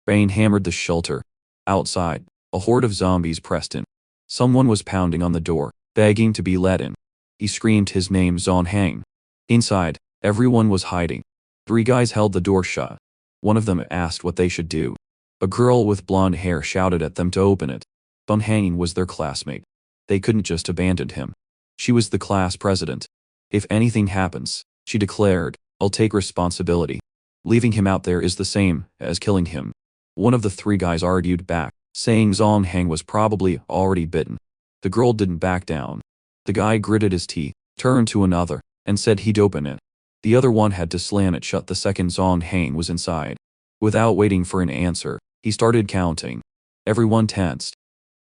Rain hammered the shelter. Outside, a horde of zombies pressed in. Someone was pounding on the door, begging to be let in. He screamed his name, Zon Hang. Inside, everyone was hiding. 3 guys held the door shut. One of them asked what they should do. A girl with blonde hair shouted at them to open it. Zon Hang was their classmate. They couldn't just abandon him. She was the class president. If anything happens, she declared, I'll take responsibility. Leaving him out there is the same as killing him. One of the 3 guys argued back, saying Zon Hang was probably already bitten. The girl didn't back down. The guy gritted his teeth, turned to another, and said he'd open it. The other one had to slam it shut the second Zon Hang was inside. Without waiting for an answer, he started counting. Everyone tensed.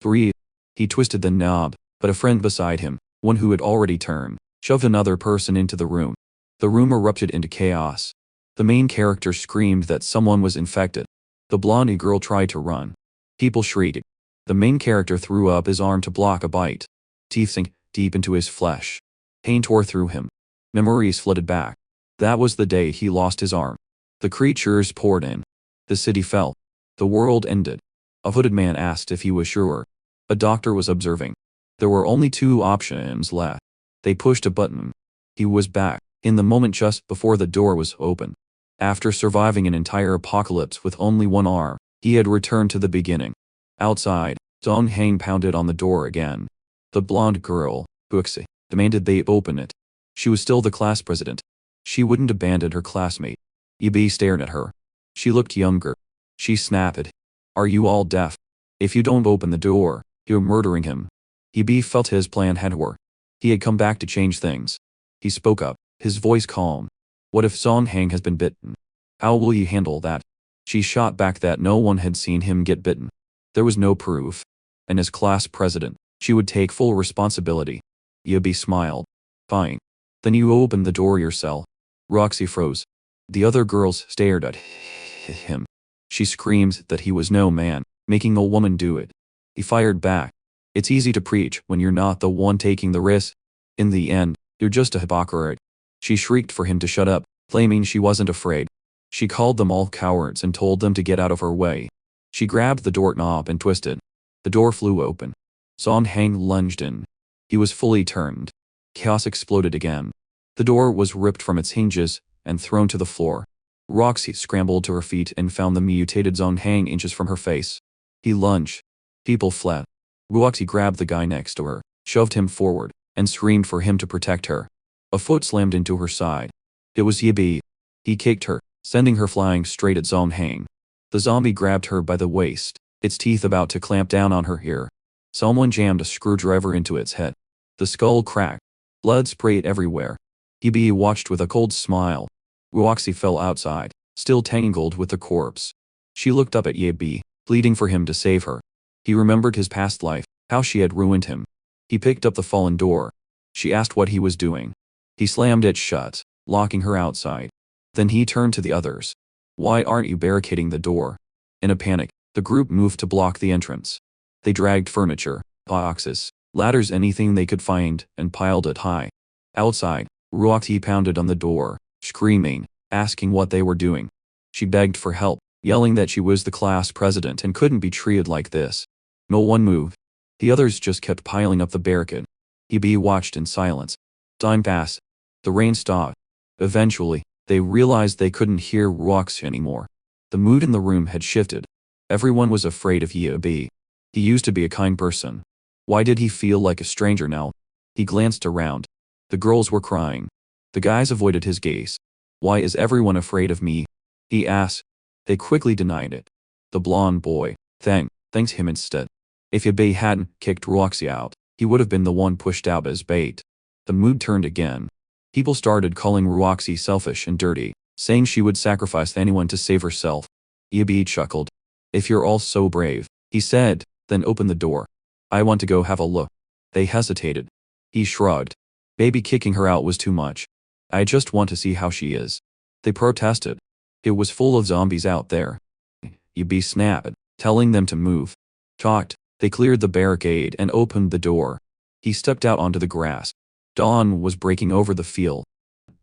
3. He twisted the knob, but a friend beside him, one who had already turned, shoved another person into the room. The room erupted into chaos. The main character screamed that someone was infected. The blondie girl tried to run. People shrieked. The main character threw up his arm to block a bite. Teeth sank deep into his flesh. Pain tore through him. Memories flooded back. That was the day he lost his arm. The creatures poured in. The city fell. The world ended. A hooded man asked if he was sure. A doctor was observing. There were only 2 options left. They pushed a button. He was back, in the moment just before the door was open. After surviving an entire apocalypse with only 1 arm, he had returned to the beginning. Outside, Zon Hang pounded on the door again. The blonde girl, Huxi, demanded they open it. She was still the class president. She wouldn't abandon her classmate. Yibi stared at her. She looked younger. She snapped. Are you all deaf? If you don't open the door, you're murdering him. Yibi felt his plan had worked. He had come back to change things. He spoke up, his voice calm. What if Zon Hang has been bitten? How will you handle that? She shot back that no one had seen him get bitten. There was no proof. And as class president, she would take full responsibility. Yibi smiled. Fine. Then you open the door yourself. Roxy froze. The other girls stared at him. She screamed that he was no man, making a woman do it. He fired back. It's easy to preach when you're not the one taking the risk. In the end, you're just a hypocrite. She shrieked for him to shut up, claiming she wasn't afraid. She called them all cowards and told them to get out of her way. She grabbed the doorknob and twisted. The door flew open. Zon Hang lunged in. He was fully turned. Chaos exploded again. The door was ripped from its hinges and thrown to the floor. Roxy scrambled to her feet and found the mutated Zon Hang inches from her face. He lunged. People fled. Roxy grabbed the guy next to her, shoved him forward, and screamed for him to protect her. A foot slammed into her side. It was Yibi. He kicked her, sending her flying straight at Zon Hang. The zombie grabbed her by the waist, its teeth about to clamp down on her ear. Someone jammed a screwdriver into its head. The skull cracked. Blood sprayed everywhere. Yibi watched with a cold smile. Roxy fell outside, still tangled with the corpse. She looked up at Yibi, pleading for him to save her. He remembered his past life, how she had ruined him. He picked up the fallen door. She asked what he was doing. He slammed it shut, locking her outside. Then he turned to the others. Why aren't you barricading the door? In a panic, the group moved to block the entrance. They dragged furniture, boxes, ladders, anything they could find, and piled it high. Outside, Roxy pounded on the door, screaming, asking what they were doing. She begged for help, yelling that she was the class president and couldn't be treated like this. No one moved. The others just kept piling up the barricade. Yibi watched in silence. Time passed. The rain stopped. Eventually, they realized they couldn't hear Roxy anymore. The mood in the room had shifted. Everyone was afraid of Yibi. He used to be a kind person. Why did he feel like a stranger now? He glanced around. The girls were crying. The guys avoided his gaze. Why is everyone afraid of me? He asked. They quickly denied it. The blonde boy thanked him instead. If Yibi hadn't kicked Roxy out, he would have been the one pushed out as bait. The mood turned again. People started calling Roxy selfish and dirty, saying she would sacrifice anyone to save herself. Yibi chuckled. If you're all so brave, he said, then open the door. I want to go have a look. They hesitated. He shrugged. Maybe kicking her out was too much. I just want to see how she is. They protested. It was full of zombies out there. Yibi snapped, telling them to move. Talked. They cleared the barricade and opened the door. He stepped out onto the grass. Dawn was breaking over the field.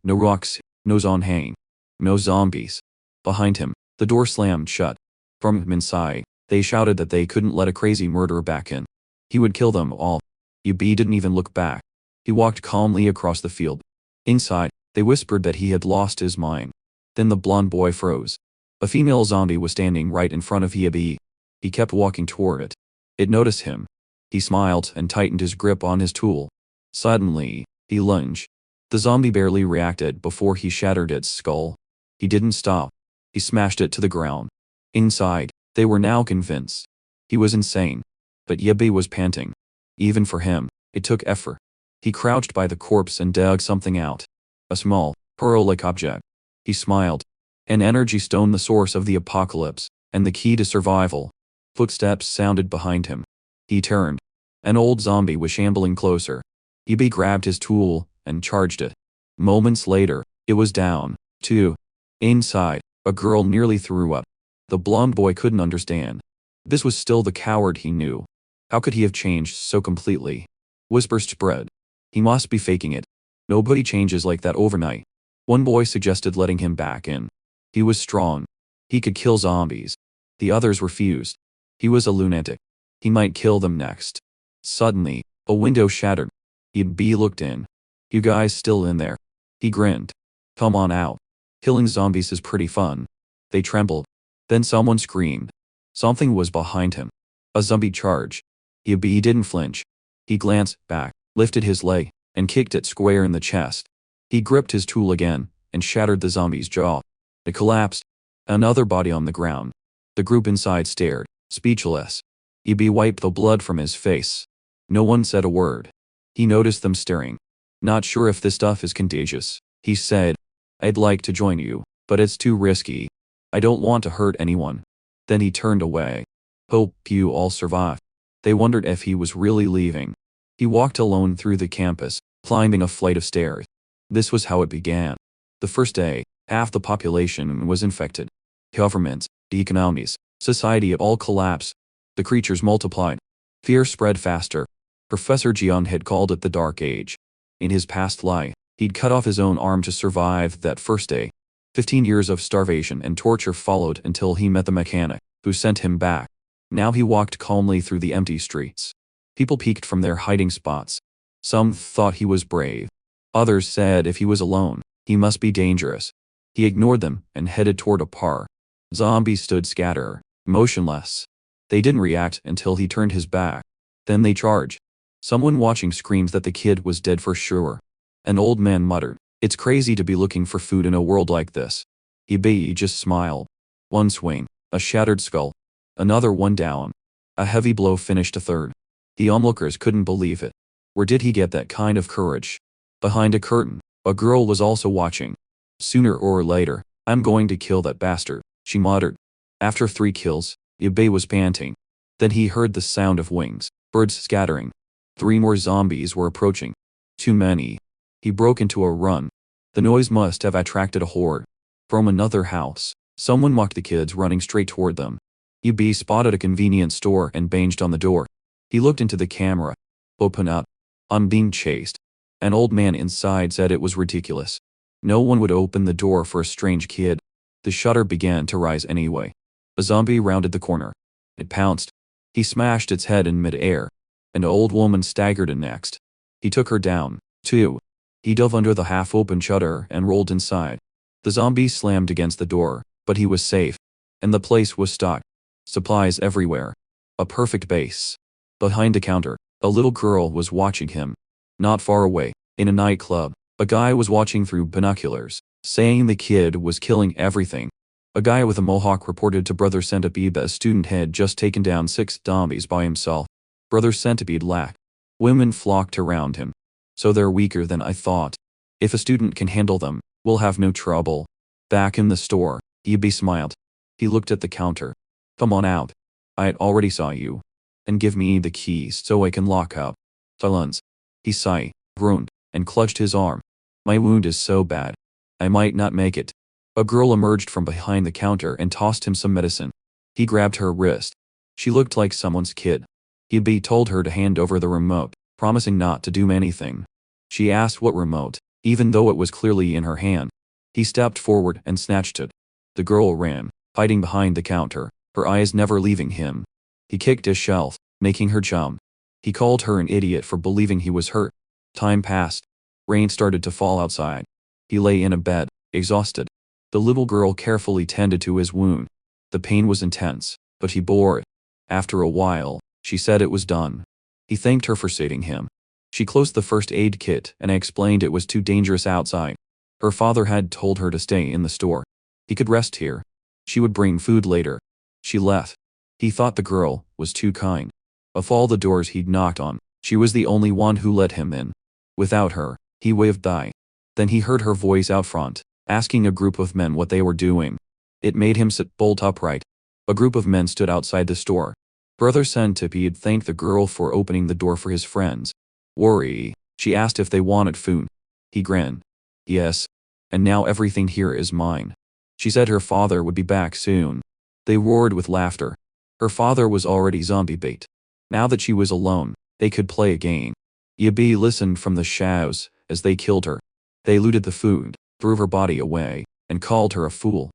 No rocks, no Zon Hang, no zombies. Behind him, the door slammed shut. From inside, they shouted that they couldn't let a crazy murderer back in. He would kill them all. Yubi didn't even look back. He walked calmly across the field. Inside, they whispered that he had lost his mind. Then the blonde boy froze. A female zombie was standing right in front of Yubi. He kept walking toward it. It noticed him. He smiled and tightened his grip on his tool. Suddenly, he lunged. The zombie barely reacted before he shattered its skull. He didn't stop. He smashed it to the ground. Inside, they were now convinced. He was insane. But Yubi was panting. Even for him, it took effort. He crouched by the corpse and dug something out. A small, pearl-like object. He smiled. An energy stone, the source of the apocalypse, and the key to survival. Footsteps sounded behind him. He turned. An old zombie was shambling closer. Yubi grabbed his tool and charged it. Moments later, it was down, too. Inside, a girl nearly threw up. The blonde boy couldn't understand. This was still the coward he knew. How could he have changed so completely? Whispers spread. He must be faking it. Nobody changes like that overnight. One boy suggested letting him back in. He was strong. He could kill zombies. The others refused. He was a lunatic. He might kill them next. Suddenly, a window shattered. Yubi looked in. You guys still in there? He grinned. Come on out. Killing zombies is pretty fun. They trembled. Then someone screamed. Something was behind him. A zombie charge. Yubi didn't flinch. He glanced back, lifted his leg, and kicked it square in the chest. He gripped his tool again, and shattered the zombie's jaw. It collapsed. Another body on the ground. The group inside stared, speechless. Yubi wiped the blood from his face. No one said a word. He noticed them staring. Not sure if this stuff is contagious, he said. I'd like to join you, but it's too risky. I don't want to hurt anyone. Then he turned away. Hope you all survive. They wondered if he was really leaving. He walked alone through the campus, climbing a flight of stairs. This was how it began. The first day, half the population was infected. Governments, the economies, society all collapsed. The creatures multiplied. Fear spread faster. Professor Jian had called it the Dark Age. In his past life, he'd cut off his own arm to survive that first day. 15 years of starvation and torture followed until he met the mechanic, who sent him back. Now he walked calmly through the empty streets. People peeked from their hiding spots. Some thought he was brave. Others said if he was alone, he must be dangerous. He ignored them and headed toward a park. Zombies stood scattered, motionless. They didn't react until he turned his back. Then they charged. Someone watching screamed that the kid was dead for sure. An old man muttered, "It's crazy to be looking for food in a world like this." Yubi just smiled. One swing, a shattered skull. Another one down. A heavy blow finished a third. The onlookers couldn't believe it. Where did he get that kind of courage? Behind a curtain, a girl was also watching. Sooner or later, I'm going to kill that bastard, she muttered. After 3 kills, Yubi was panting. Then he heard the sound of wings, birds scattering. 3 more zombies were approaching. Too many. He broke into a run. The noise must have attracted a horde. From another house, someone mocked the kids running straight toward them. Yubi spotted a convenience store and banged on the door. He looked into the camera. Open up. I'm being chased. An old man inside said it was ridiculous. No one would open the door for a strange kid. The shutter began to rise anyway. A zombie rounded the corner. It pounced. He smashed its head in mid-air. An old woman staggered in next. He took her down, too. He dove under the half-open shutter and rolled inside. The zombie slammed against the door, but he was safe. And the place was stocked. Supplies everywhere. A perfect base. Behind a counter, a little girl was watching him. Not far away, in a nightclub, a guy was watching through binoculars, saying the kid was killing everything. A guy with a mohawk reported to Brother Centipede that a student had just taken down 6 zombies by himself. Brother Centipede laughed. Women flocked around him. So they're weaker than I thought. If a student can handle them, we'll have no trouble. Back in the store, Yubi smiled. He looked at the counter. Come on out. I already saw you. And give me the keys so I can lock up. Silence. He sighed, groaned, and clutched his arm. My wound is so bad. I might not make it. A girl emerged from behind the counter and tossed him some medicine. He grabbed her wrist. She looked like someone's kid. Yubi told her to hand over the remote, promising not to do anything. She asked what remote, even though it was clearly in her hand. He stepped forward and snatched it. The girl ran, hiding behind the counter, her eyes never leaving him. He kicked a shelf, making her jump. He called her an idiot for believing he was hurt. Time passed. Rain started to fall outside. He lay in a bed, exhausted. The little girl carefully tended to his wound. The pain was intense, but he bore it. After a while, she said it was done. He thanked her for saving him. She closed the first aid kit and explained it was too dangerous outside. Her father had told her to stay in the store. He could rest here. She would bring food later. She left. He thought the girl was too kind. Of all the doors he'd knocked on, she was the only one who let him in. Without her, he waved bye. Then he heard her voice out front, asking a group of men what they were doing. It made him sit bolt upright. A group of men stood outside the store. Brother Centipede thanked the girl for opening the door for his friends. Worry, she asked if they wanted food. He grinned. Yes. And now everything here is mine. She said her father would be back soon. They roared with laughter. Her father was already zombie bait. Now that she was alone, they could play a game. Yabi listened from the shadows as they killed her. They looted the food, threw her body away, and called her a fool.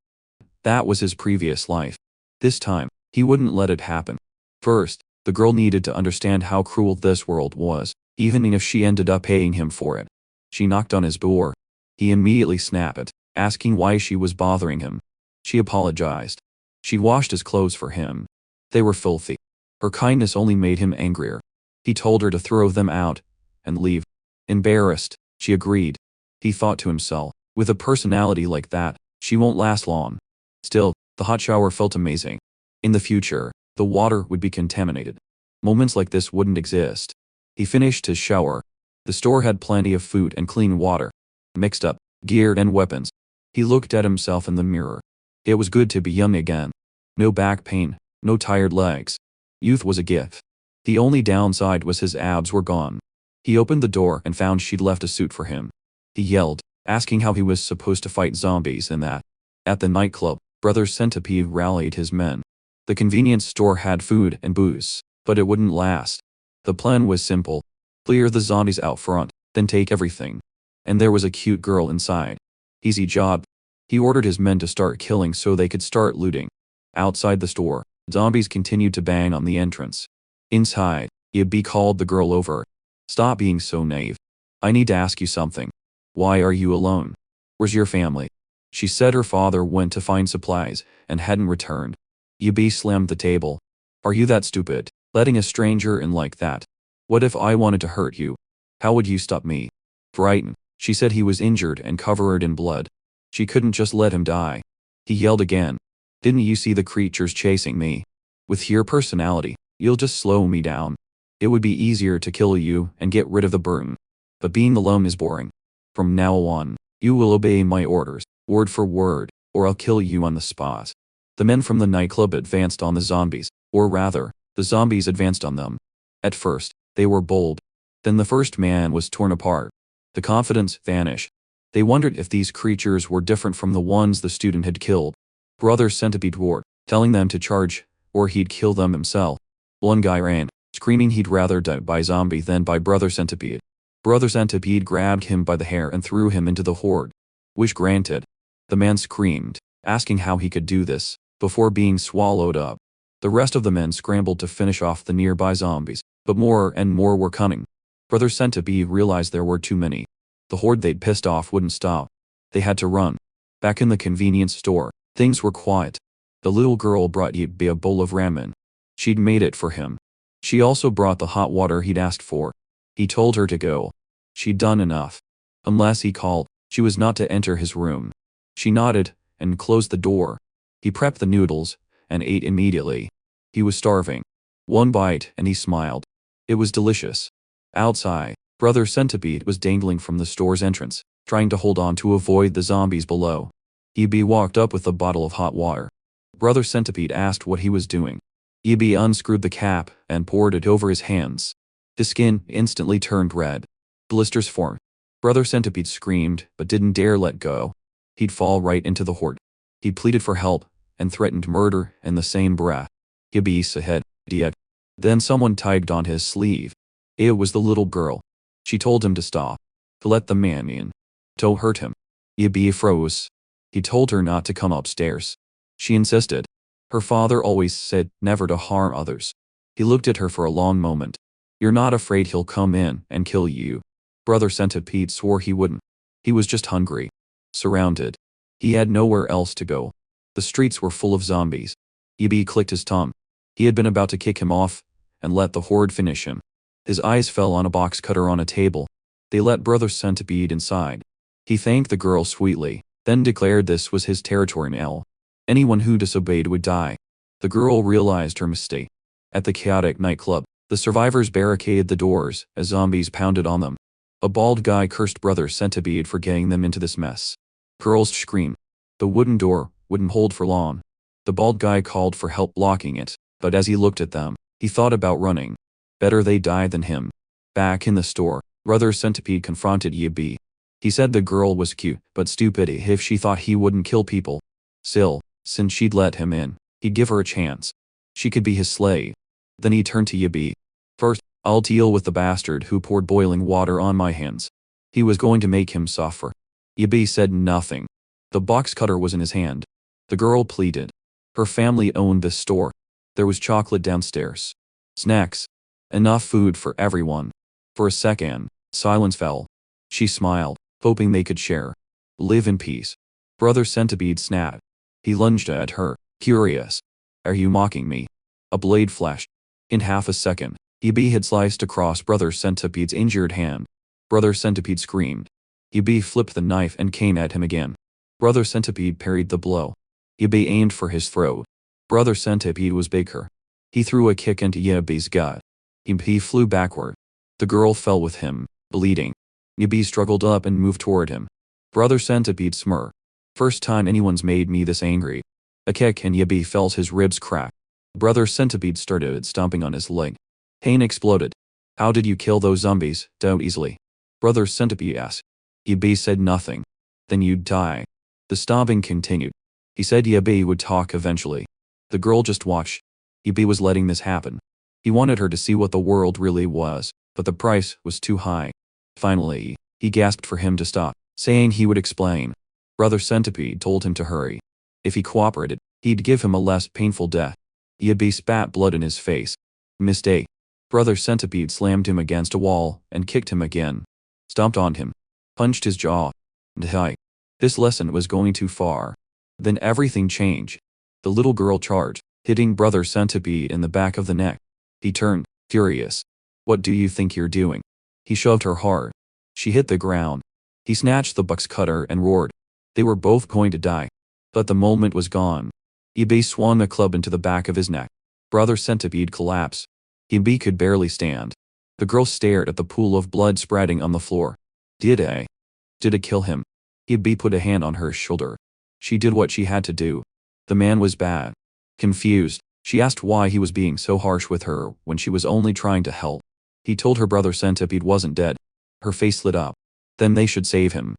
That was his previous life. This time, he wouldn't let it happen. First, the girl needed to understand how cruel this world was, even if she ended up paying him for it. She knocked on his door. He immediately snapped it, asking why she was bothering him. She apologized. She washed his clothes for him. They were filthy. Her kindness only made him angrier. He told her to throw them out and leave. Embarrassed, she agreed. He thought to himself, with a personality like that, she won't last long. Still, the hot shower felt amazing. In the future, the water would be contaminated. Moments like this wouldn't exist. He finished his shower. The store had plenty of food and clean water, mixed up, gear and weapons. He looked at himself in the mirror. It was good to be young again. No back pain, no tired legs. Youth was a gift. The only downside was his abs were gone. He opened the door and found she'd left a suit for him. He yelled, asking how he was supposed to fight zombies in that. At the nightclub, Brother Centipede rallied his men. The convenience store had food and booze, but it wouldn't last. The plan was simple. Clear the zombies out front, then take everything. And there was a cute girl inside. Easy job. He ordered his men to start killing so they could start looting. Outside the store, zombies continued to bang on the entrance. Inside, Yabi called the girl over. Stop being so naive. I need to ask you something. Why are you alone? Where's your family? She said her father went to find supplies and hadn't returned. Yabi slammed the table. Are you that stupid, letting a stranger in like that? What if I wanted to hurt you? How would you stop me? Frightened, she said he was injured and covered in blood. She couldn't just let him die. He yelled again. Didn't you see the creatures chasing me? With your personality, you'll just slow me down. It would be easier to kill you and get rid of the burden. But being alone is boring. From now on, you will obey my orders, word for word, or I'll kill you on the spot. The men from the nightclub advanced on the zombies, or rather, the zombies advanced on them. At first, they were bold. Then the first man was torn apart. The confidence vanished. They wondered if these creatures were different from the ones the student had killed. Brother Centipede roared, telling them to charge, or he'd kill them himself. One guy ran, screaming he'd rather die by zombie than by Brother Centipede. Brother Centipede grabbed him by the hair and threw him into the horde. Wish granted. The man screamed, asking how he could do this, before being swallowed up. The rest of the men scrambled to finish off the nearby zombies, but more and more were coming. Brother Centipede realized there were too many. The horde they'd pissed off wouldn't stop. They had to run. Back in the convenience store, things were quiet. The little girl brought Yabi a bowl of ramen. She'd made it for him. She also brought the hot water he'd asked for. He told her to go. She'd done enough. Unless he called, she was not to enter his room. She nodded and closed the door. He prepped the noodles and ate immediately. He was starving. One bite and he smiled. It was delicious. Outside, Brother Centipede was dangling from the store's entrance, trying to hold on to avoid the zombies below. Yabi walked up with a bottle of hot water. Brother Centipede asked what he was doing. Yabi unscrewed the cap and poured it over his hands. His skin instantly turned red. Blisters formed. Brother Centipede screamed but didn't dare let go. He'd fall right into the horde. He pleaded for help and threatened murder in the same breath. Yabi said, "Idiot." Then someone tugged on his sleeve. It was the little girl. She told him to stop, to let the man in. Don't hurt him. Yabi froze. He told her not to come upstairs. She insisted. Her father always said never to harm others. He looked at her for a long moment. You're not afraid he'll come in and kill you? Brother Centipede swore he wouldn't. He was just hungry. Surrounded. He had nowhere else to go. The streets were full of zombies. Yibi clicked his tongue. He had been about to kick him off and let the horde finish him. His eyes fell on a box cutter on a table. They let Brother Centipede inside. He thanked the girl sweetly, then declared this was his territory now. Anyone who disobeyed would die. The girl realized her mistake. At the chaotic nightclub, the survivors barricaded the doors as zombies pounded on them. A bald guy cursed Brother Centipede for getting them into this mess. Girls screamed. The wooden door wouldn't hold for long. The bald guy called for help blocking it, but as he looked at them, he thought about running. Better they die than him. Back in the store, Brother Centipede confronted Yibi. He said the girl was cute, but stupid if she thought he wouldn't kill people. Still, since she'd let him in, he'd give her a chance. She could be his slave. Then he turned to Yibi. First, I'll deal with the bastard who poured boiling water on my hands. He was going to make him suffer. Yibi said nothing. The box cutter was in his hand. The girl pleaded. Her family owned this store. There was chocolate downstairs. Snacks. Enough food for everyone. For a second, silence fell. She smiled, hoping they could share. Live in peace. Brother Centipede snapped. He lunged at her, curious. Are you mocking me? A blade flashed. In half a second, Yibi had sliced across Brother Centipede's injured hand. Brother Centipede screamed. Yibi flipped the knife and came at him again. Brother Centipede parried the blow. Yibi aimed for his throat. Brother Centipede was bigger. He threw a kick into Yibi's gut. Yibi flew backward. The girl fell with him, bleeding. Yibi struggled up and moved toward him. Brother Centipede smirked. First time anyone's made me this angry. A kick and Yibi felt his ribs crack. Brother Centipede started stomping on his leg. Pain exploded. How did you kill those zombies? Don't easily. Brother Centipede asked. Yibi said nothing. Then you'd die. The stomping continued. He said Yibi would talk eventually. The girl just watched. Yibi was letting this happen. He wanted her to see what the world really was, but the price was too high. Finally, he gasped for him to stop, saying he would explain. Brother Centipede told him to hurry. If he cooperated, he'd give him a less painful death. Yibi spat blood in his face. Mistake. Brother Centipede slammed him against a wall and kicked him again. Stomped on him. Punched his jaw. Die. This lesson was going too far. Then everything changed. The little girl charged, hitting Brother Centipede in the back of the neck. He turned, furious. What do you think you're doing? He shoved her hard. She hit the ground. He snatched the box cutter and roared. They were both going to die. But the moment was gone. Yibi swung the club into the back of his neck. Brother Centipede collapsed. Yibi could barely stand. The girl stared at the pool of blood spreading on the floor. Did it kill him? Yibi put a hand on her shoulder. She did what she had to do. The man was bad. Confused, she asked why he was being so harsh with her when she was only trying to help. He told her Brother Centipede wasn't dead. Her face lit up. Then they should save him.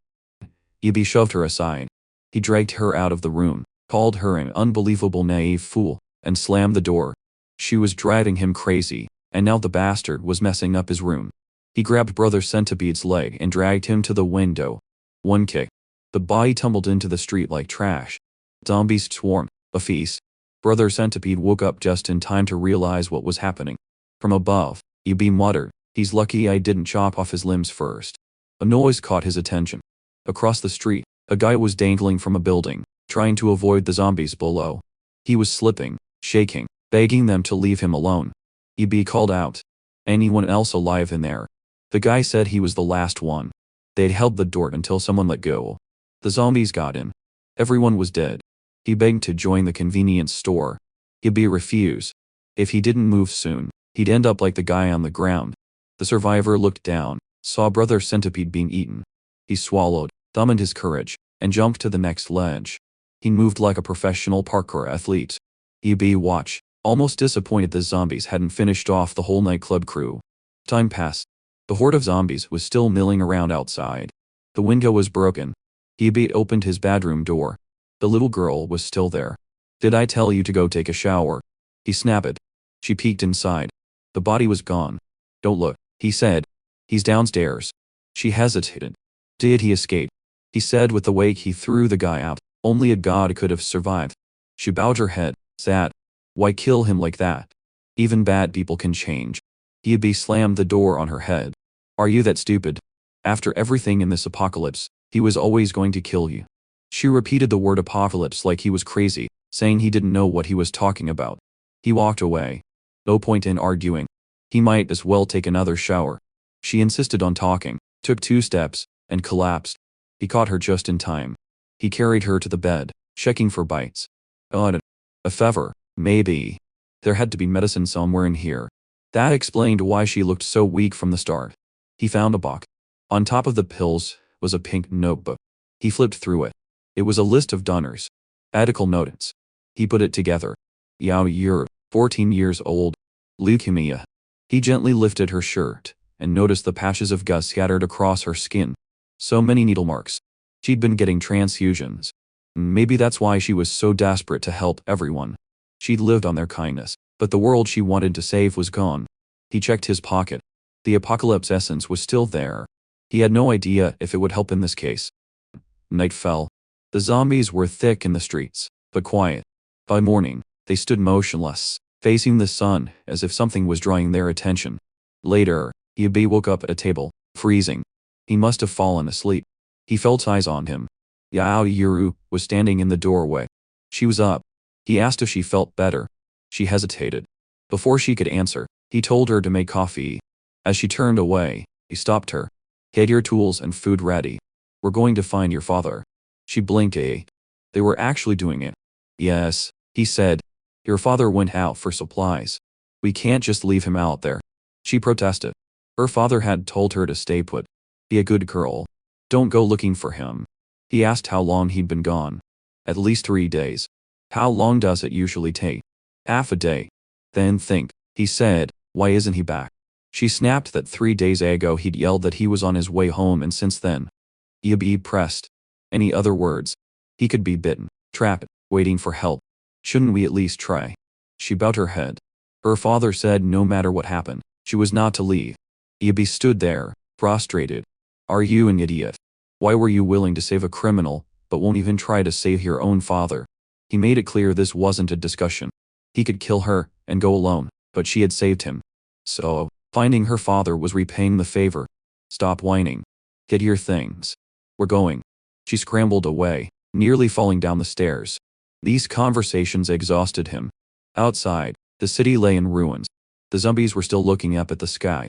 Yibi shoved her aside. He dragged her out of the room, called her an unbelievable naive fool, and slammed the door. She was driving him crazy, and now the bastard was messing up his room. He grabbed Brother Centipede's leg and dragged him to the window. One kick. The body tumbled into the street like trash. Zombies swarmed. A feast. Brother Centipede woke up just in time to realize what was happening. From above, Yibi muttered, "He's lucky I didn't chop off his limbs first." A noise caught his attention. Across the street, a guy was dangling from a building, trying to avoid the zombies below. He was slipping, shaking, begging them to leave him alone. Yibi called out, "Anyone else alive in there?" The guy said he was the last one. They'd held the door until someone let go. The zombies got in. Everyone was dead. He begged to join the convenience store. Yibi refused. If he didn't move soon, he'd end up like the guy on the ground. The survivor looked down, saw Brother Centipede being eaten. He swallowed, summoned his courage, and jumped to the next ledge. He moved like a professional parkour athlete. Yibi watched, almost disappointed the zombies hadn't finished off the whole nightclub crew. Time passed. The horde of zombies was still milling around outside. The window was broken. Yibi opened his bedroom door. The little girl was still there. "Did I tell you to go take a shower?" He snapped. She peeked inside. The body was gone. "Don't look," he said. "He's downstairs." She hesitated. "Did he escape?" He said with the way he threw the guy out. "Only a god could have survived." She bowed her head. Sad. Why kill him like that? Even bad people can change. Yabi slammed the door on her head. Are you that stupid? After everything in this apocalypse, he was always going to kill you. She repeated the word apocalypse like he was crazy, saying he didn't know what he was talking about. He walked away. No point in arguing. He might as well take another shower. She insisted on talking, took 2 steps, and collapsed. He caught her just in time. He carried her to the bed, checking for bites. A fever, maybe. There had to be medicine somewhere in here. That explained why she looked so weak from the start. He found a box. On top of the pills was a pink notebook. He flipped through it. It was a list of donors. Medical notes. He put it together. Yao Yur, 14 years old. Leukemia. He gently lifted her shirt and noticed the patches of gus scattered across her skin. So many needle marks. She'd been getting transfusions. Maybe that's why she was so desperate to help everyone. She'd lived on their kindness, but the world she wanted to save was gone. He checked his pocket. The apocalypse essence was still there. He had no idea if it would help in this case. Night fell. The zombies were thick in the streets, but quiet. By morning, they stood motionless, facing the sun as if something was drawing their attention. Later, Yabi woke up at a table, freezing. He must have fallen asleep. He felt eyes on him. Yao Yuru was standing in the doorway. She was up. He asked if she felt better. She hesitated. Before she could answer, he told her to make coffee. As she turned away, he stopped her. Get your tools and food ready. We're going to find your father. She blinked. They were actually doing it. Yes, he said. Your father went out for supplies. We can't just leave him out there. She protested. Her father had told her to stay put. Be a good girl. Don't go looking for him. He asked how long he'd been gone. At least 3 days. How long does it usually take? Half a day. Then think, he said, why isn't he back? She snapped that 3 days ago he'd yelled that he was on his way home and since then. Yabi pressed. Any other words? He could be bitten, trapped, waiting for help. Shouldn't we at least try? She bowed her head. Her father said no matter what happened, she was not to leave. Yabi stood there, prostrated. Are you an idiot? Why were you willing to save a criminal, but won't even try to save your own father? He made it clear this wasn't a discussion. He could kill her and go alone, but she had saved him. So, finding her father was repaying the favor. Stop whining. Get your things. We're going. She scrambled away, nearly falling down the stairs. These conversations exhausted him. Outside, the city lay in ruins. The zombies were still looking up at the sky.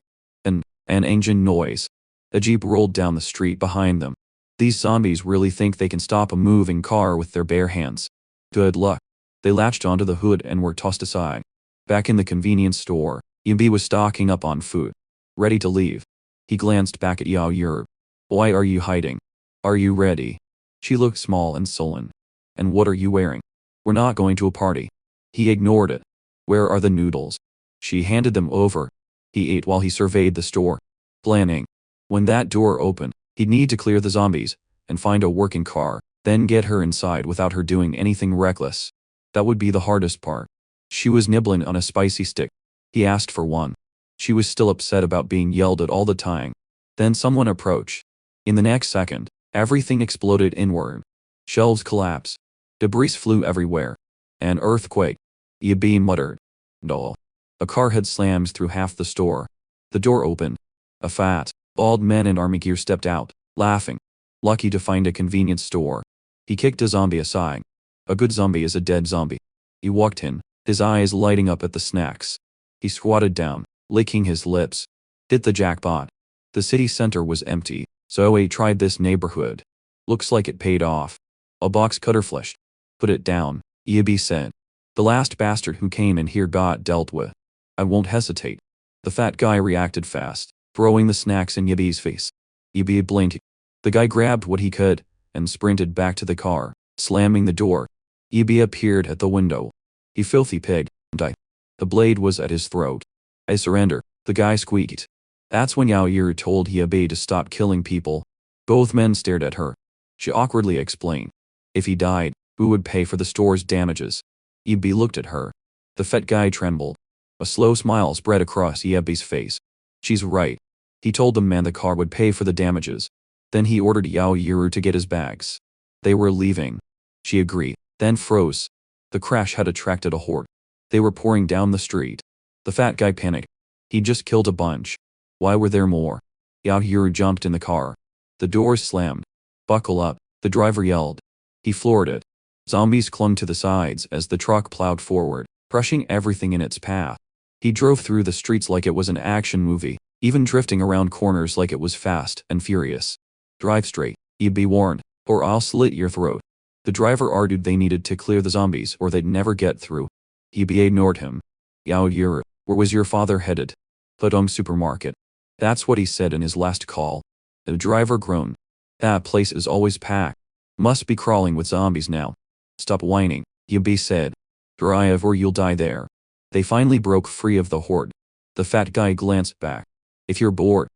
An engine noise. A jeep rolled down the street behind them. These zombies really think they can stop a moving car with their bare hands. Good luck. They latched onto the hood and were tossed aside. Back in the convenience store, Yabi was stocking up on food. Ready to leave. He glanced back at Yao Yur. Why are you hiding? Are you ready? She looked small and sullen. And what are you wearing? We're not going to a party. He ignored it. Where are the noodles? She handed them over. He ate while he surveyed the store. Planning. When that door opened, he'd need to clear the zombies and find a working car, then get her inside without her doing anything reckless. That would be the hardest part. She was nibbling on a spicy stick. He asked for one. She was still upset about being yelled at all the time. Then someone approached. In the next second, everything exploded inward. Shelves collapsed. Debris flew everywhere. An earthquake. Yabi muttered. No. A car had slammed through half the store. The door opened. A fat, bald man in army gear stepped out, laughing. Lucky to find a convenience store. He kicked a zombie aside. A good zombie is a dead zombie. He walked in, his eyes lighting up at the snacks. He squatted down, licking his lips. Hit the jackpot. The city center was empty, so he tried this neighborhood. Looks like it paid off. A box cutter flashed. Put it down, Yabi said. The last bastard who came in here got dealt with. I won't hesitate. The fat guy reacted fast, throwing the snacks in Yabi's face. Yabi blinked. The guy grabbed what he could and sprinted back to the car, slamming the door. Yabi appeared at the window. You filthy pig, die. The blade was at his throat. I surrender, the guy squeaked. That's when Yao Yur told Yabi to stop killing people. Both men stared at her. She awkwardly explained. If he died, who would pay for the store's damages? Yabi looked at her. The fat guy trembled. A slow smile spread across Yabi's face. She's right. He told the man the car would pay for the damages. Then he ordered Yao Yuru to get his bags. They were leaving. She agreed, then froze. The crash had attracted a horde. They were pouring down the street. The fat guy panicked. He'd just killed a bunch. Why were there more? Yao Yuru jumped in the car. The doors slammed. Buckle up, the driver yelled. He floored it. Zombies clung to the sides as the truck plowed forward, crushing everything in its path. He drove through the streets like it was an action movie, even drifting around corners like it was fast and furious. Drive straight, you'd be warned, or I'll slit your throat. The driver argued they needed to clear the zombies or they'd never get through. He ignored him. Yao Yuru, where was your father headed? Pudong supermarket. That's what he said in his last call. The driver groaned. That place is always packed. Must be crawling with zombies now. Stop whining, Yabi said. Drive or you'll die there. They finally broke free of the horde. The fat guy glanced back. If you're bored,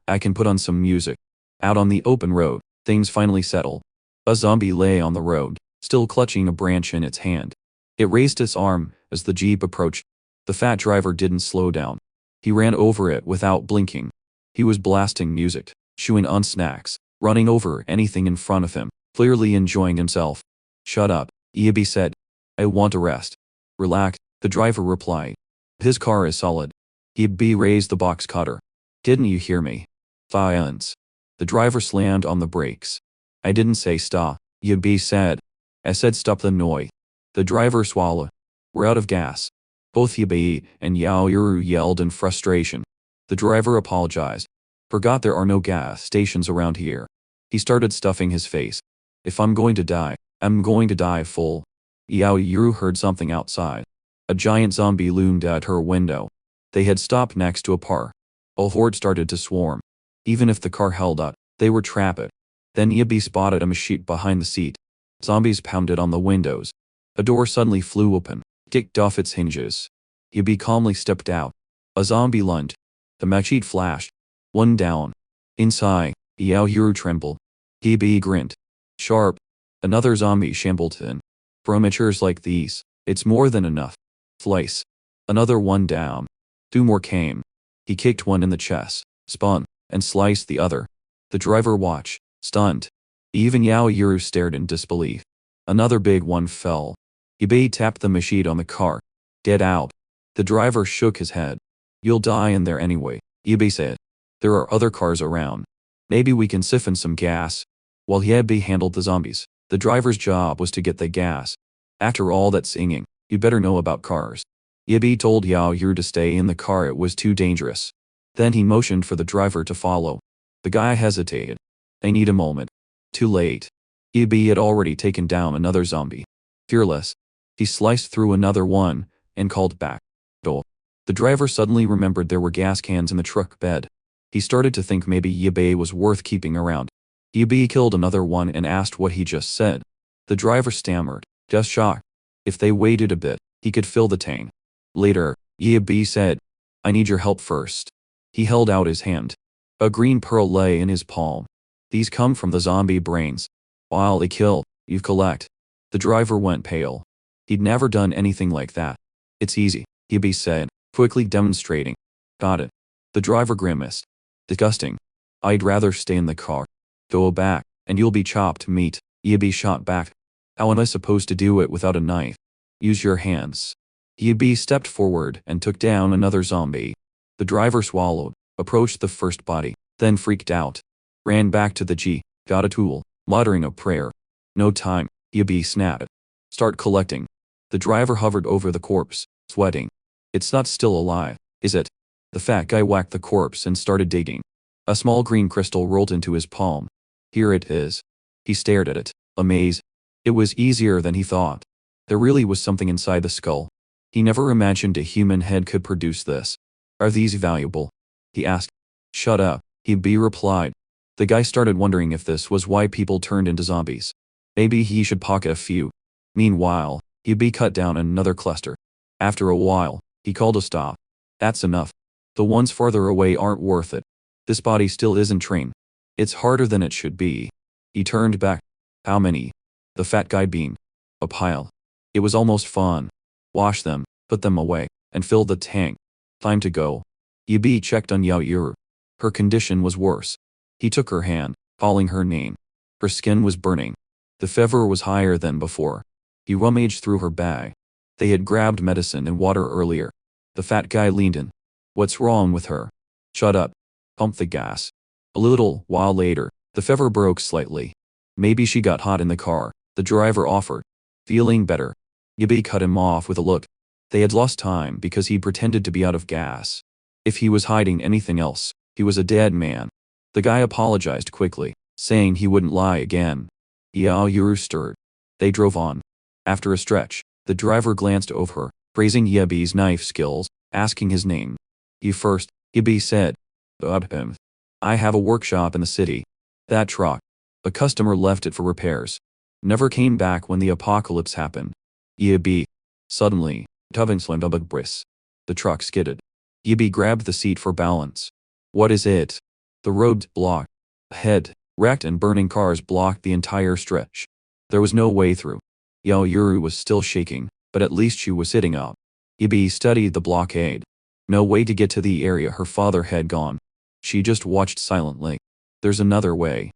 I can put on some music. Out on the open road, things finally settled. A zombie lay on the road, still clutching a branch in its hand. It raised its arm as the jeep approached. The fat driver didn't slow down. He ran over it without blinking. He was blasting music, chewing on snacks, running over anything in front of him, clearly enjoying himself. Shut up, Yabi said. I want to rest. Relax, the driver replied. His car is solid. Yabi raised the box cutter. Didn't you hear me? Silence. The driver slammed on the brakes. I didn't say stop, Yabi said. I said stop the noise. The driver swallowed. We're out of gas. Both Yabi and Yao Yuru yelled in frustration. The driver apologized. Forgot there are no gas stations around here. He started stuffing his face. If I'm going to die, I'm going to die full. Yao Yuru heard something outside. A giant zombie loomed at her window. They had stopped next to a car. A horde started to swarm. Even if the car held up, they were trapped. Then Yabi spotted a machete behind the seat. Zombies pounded on the windows. A door suddenly flew open, kicked off its hinges. Yabi calmly stepped out. A zombie lunged. The machete flashed. One down. Inside, Yao Yuru trembled. Yabi grinned. Sharp. Another zombie shambled in. For amateurs like these, it's more than enough. Slice. Another one down. Two more came. He kicked one in the chest, spun, and sliced the other. The driver watched, stunned. Even Yao Yuru stared in disbelief. Another big one fell. Yabi tapped the machete on the car. Get out. The driver shook his head. You'll die in there anyway, Yabi said. There are other cars around. Maybe we can siphon some gas. While Yabi handled the zombies, the driver's job was to get the gas. After all that singing, you'd better know about cars. Yabi told Yao Yuru to stay in the car, it was too dangerous. Then he motioned for the driver to follow. The guy hesitated. I need a moment. Too late. Yabi had already taken down another zombie. Fearless, he sliced through another one and called back. Oh. The driver suddenly remembered there were gas cans in the truck bed. He started to think maybe Yabi was worth keeping around. Yabi killed another one and asked what he just said. The driver stammered, just shocked. If they waited a bit, he could fill the tank. Later, Yabi said, I need your help first. He held out his hand. A green pearl lay in his palm. These come from the zombie brains. While they kill, you collect. The driver went pale. He'd never done anything like that. It's easy, Yabi said, quickly demonstrating. Got it. The driver grimaced. Disgusting. I'd rather stay in the car. Go back, and you'll be chopped meat, Yabi shot back. How am I supposed to do it without a knife? Use your hands. Yabi stepped forward and took down another zombie. The driver swallowed, approached the first body, then freaked out. Ran back to the G, got a tool, muttering a prayer. No time, Yabi snapped. Start collecting. The driver hovered over the corpse, sweating. It's not still alive, is it? The fat guy whacked the corpse and started digging. A small green crystal rolled into his palm. Here it is. He stared at it, amazed. It was easier than he thought. There really was something inside the skull. He never imagined a human head could produce this. Are these valuable? He asked. Shut up, Yabi replied. The guy started wondering if this was why people turned into zombies. Maybe he should pocket a few. Meanwhile, Yabi cut down another cluster. After a while, he called a stop. That's enough. The ones farther away aren't worth it. This body still isn't trained. It's harder than it should be. He turned back. How many? The fat guy beamed. A pile. It was almost fun. Wash them, put them away, and fill the tank. Time to go. Yabi checked on Yao Yuru. Her condition was worse. He took her hand, calling her name. Her skin was burning. The fever was higher than before. He rummaged through her bag. They had grabbed medicine and water earlier. The fat guy leaned in. What's wrong with her? Shut up. Pump the gas. A little while later, the fever broke slightly. Maybe she got hot in the car, the driver offered. Feeling better. Yibi cut him off with a look. They had lost time because he pretended to be out of gas. If he was hiding anything else, he was a dead man. The guy apologized quickly, saying he wouldn't lie again. Yao Yuru stirred. They drove on. After a stretch, the driver glanced over her, praising Yibi's knife skills, asking his name. You first, Yibi said. I have a workshop in the city. That truck. A customer left it for repairs. Never came back when the apocalypse happened. Yibi. Suddenly, the truck skidded. Yibi grabbed the seat for balance. What is it? The road blocked. Ahead, wrecked and burning cars blocked the entire stretch. There was no way through. Yao Yuru was still shaking, but at least she was sitting up. Yibi studied the blockade. No way to get to the area her father had gone. She just watched silently. There's another way.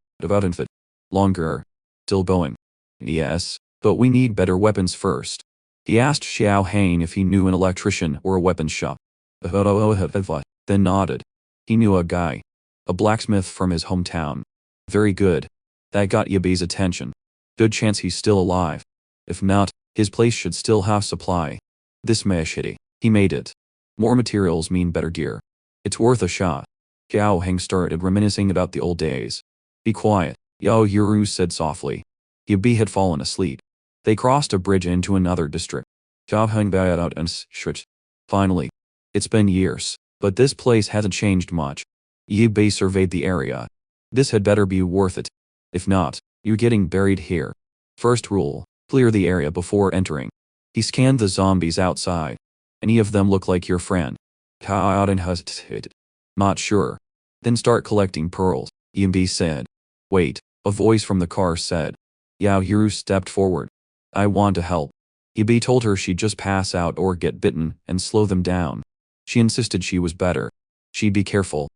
Longer. Still going. Yes, but we need better weapons first. He asked Xiao Hang if he knew an electrician or a weapons shop. Then nodded. He knew a guy. A blacksmith from his hometown. Very good. That got Yibi's attention. Good chance he's still alive. If not, his place should still have supply. This meshity. He made it. More materials mean better gear. It's worth a shot. Xiao Hang started reminiscing about the old days. Be quiet, Yao Yuru said softly. Yibi had fallen asleep. They crossed a bridge into another district. Xiao Hang bowed out and shrieked. Finally. It's been years, but this place hasn't changed much. Yibi surveyed the area. This had better be worth it. If not, you're getting buried here. First rule, clear the area before entering. He scanned the zombies outside. Any of them look like your friend? Kaoden hesitated. Not sure. Then start collecting pearls, Yibi said. Wait, a voice from the car said. Yao Yuru stepped forward. I want to help. Yibi told her she'd just pass out or get bitten and slow them down. She insisted she was better. She'd be careful.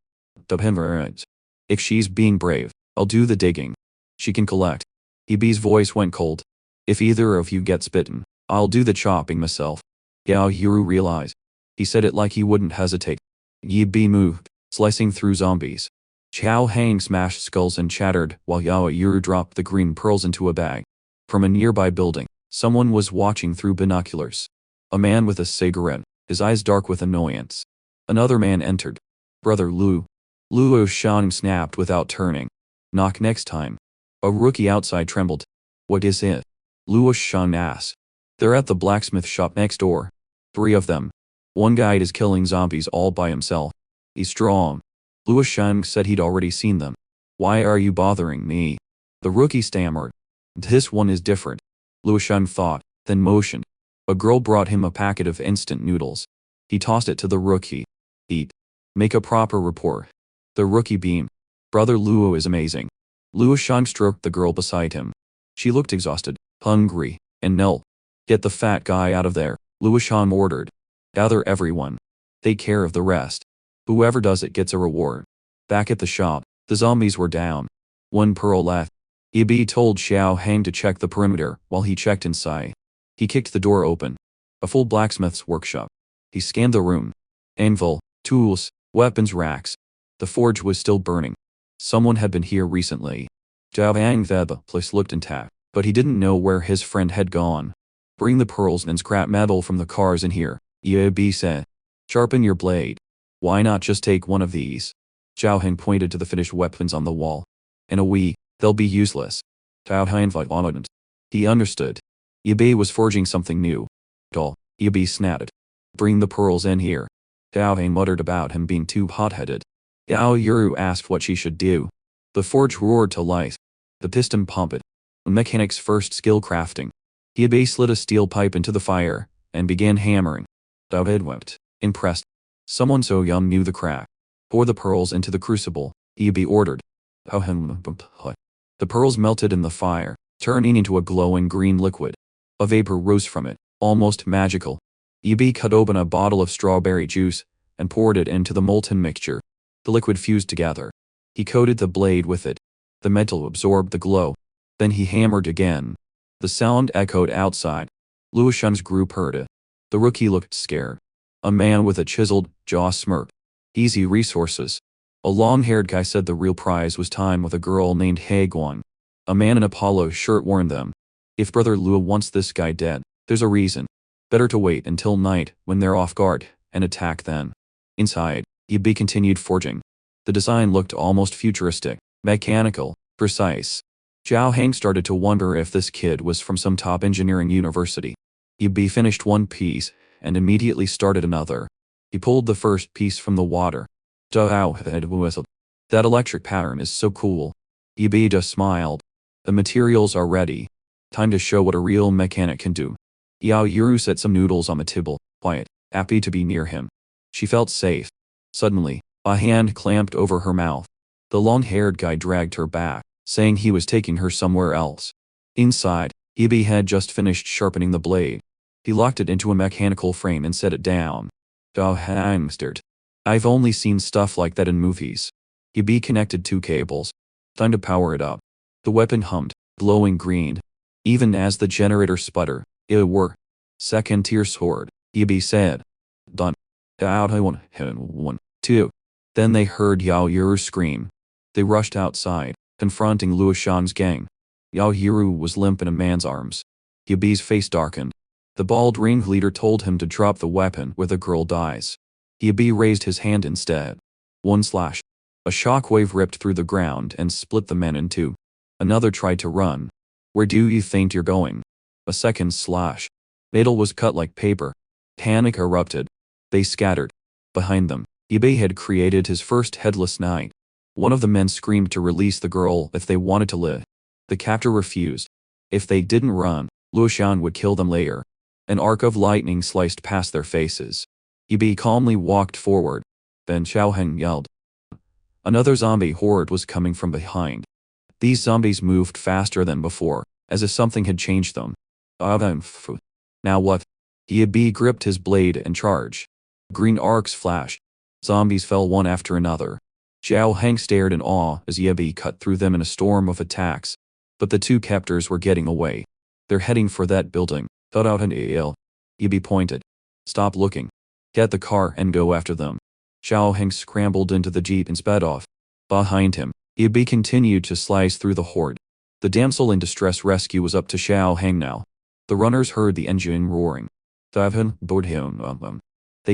If she's being brave, I'll do the digging. She can collect. Yibi's voice went cold. If either of you gets bitten, I'll do the chopping myself. Yao Yuru realized. He said it like he wouldn't hesitate. Yibi moved, slicing through zombies. Xiao Hang smashed skulls and chattered while Yao Yuru dropped the green pearls into a bag. From a nearby building, someone was watching through binoculars. A man with a cigarette, his eyes dark with annoyance. Another man entered. Brother Lu. Luo Shan snapped without turning. Knock next time. A rookie outside trembled. What is it? Luo Shan asked. They're at the blacksmith shop next door. 3 of them. One guy is killing zombies all by himself. He's strong. Luo Shan said he'd already seen them. Why are you bothering me? The rookie stammered. This one is different. Luo Shan thought, then motioned. A girl brought him a packet of instant noodles. He tossed it to the rookie. Eat. Make a proper report. The rookie beamed. Brother Luo is amazing. Luo Shan stroked the girl beside him. She looked exhausted, hungry, and knelt. Get the fat guy out of there, Luo Shan ordered. Gather everyone. Take care of the rest. Whoever does it gets a reward. Back at the shop, the zombies were down. 1 pearl left. Yibi told Xiao Hang to check the perimeter while he checked inside. He kicked the door open. A full blacksmith's workshop. He scanned the room. Anvil, tools, weapons racks. The forge was still burning. Someone had been here recently. Zhao Hang said the place looked intact, but he didn't know where his friend had gone. Bring the pearls and scrap metal from the cars in here, Yibi said. Sharpen your blade. Why not just take one of these? Zhao Hang pointed to the finished weapons on the wall. In a week, they'll be useless. Zhao Hang vomited. He understood. Yibi was forging something new. Dull, Yibi snapped. Bring the pearls in here. Zhao Hang muttered about him being too hot-headed. Yao Yuru asked what she should do. The forge roared to life. The piston pumped. A mechanic's first skill crafting. Yibi slid a steel pipe into the fire and began hammering. David wept, impressed. Someone so young knew the craft. Pour the pearls into the crucible, Yibi ordered. The pearls melted in the fire, turning into a glowing green liquid. A vapor rose from it, almost magical. Yibi cut open a bottle of strawberry juice and poured it into the molten mixture. The liquid fused together. He coated the blade with it. The metal absorbed the glow. Then he hammered again. The sound echoed outside. Luoshan's group heard it. The rookie looked scared. A man with a chiseled jaw smirked. Easy resources. A long-haired guy said the real prize was time with a girl named Haeguan. A man in a polo shirt warned them. If Brother Luo wants this guy dead, there's a reason. Better to wait until night when they're off guard and attack then. Inside, Yibi continued forging. The design looked almost futuristic, mechanical, precise. Zhao Heng started to wonder if this kid was from some top engineering university. Yibi finished one piece and immediately started another. He pulled the first piece from the water. That electric pattern is so cool. Yibi just smiled. The materials are ready. Time to show what a real mechanic can do. Yao Yuru set some noodles on the table, quiet, happy to be near him. She felt safe. Suddenly, a hand clamped over her mouth. The long-haired guy dragged her back, saying he was taking her somewhere else. Inside, Yibi had just finished sharpening the blade. He locked it into a mechanical frame and set it down. Zhao Heng stared. I've only seen stuff like that in movies. Yibi connected 2 cables. Time to power it up. The weapon hummed, glowing green. Even as the generator sputtered, it worked. Second tier sword, Yibi said. Done. Out 1, 2. Then they heard Yao Yuru scream. They rushed outside, confronting Luoshan's gang. Yao Yuru was limp in a man's arms. Yibi's face darkened. The bald ringleader told him to drop the weapon where the girl dies. Yibi raised his hand instead. One slash. A shockwave ripped through the ground and split the men in 2. Another tried to run. Where do you think you're going? A second slash. Metal was cut like paper. Panic erupted. They scattered. Behind them, Yibi had created his first headless knight. One of the men screamed to release the girl if they wanted to live. The captor refused. If they didn't run, Luoshan would kill them later. An arc of lightning sliced past their faces. Yibi calmly walked forward. Then Zhao Heng yelled. Another zombie horde was coming from behind. These zombies moved faster than before, as if something had changed them. Now what? Yibi gripped his blade and charged. Green arcs flashed. Zombies fell one after another. Zhao Heng stared in awe as Yibi cut through them in a storm of attacks. But the 2 captors were getting away. They're heading for that building. Yibi pointed. Stop looking. Get the car and go after them. Zhao Heng scrambled into the jeep and sped off. Behind him, Yibi continued to slice through the horde. The damsel in distress rescue was up to Zhao Heng now. The runners heard the engine roaring. They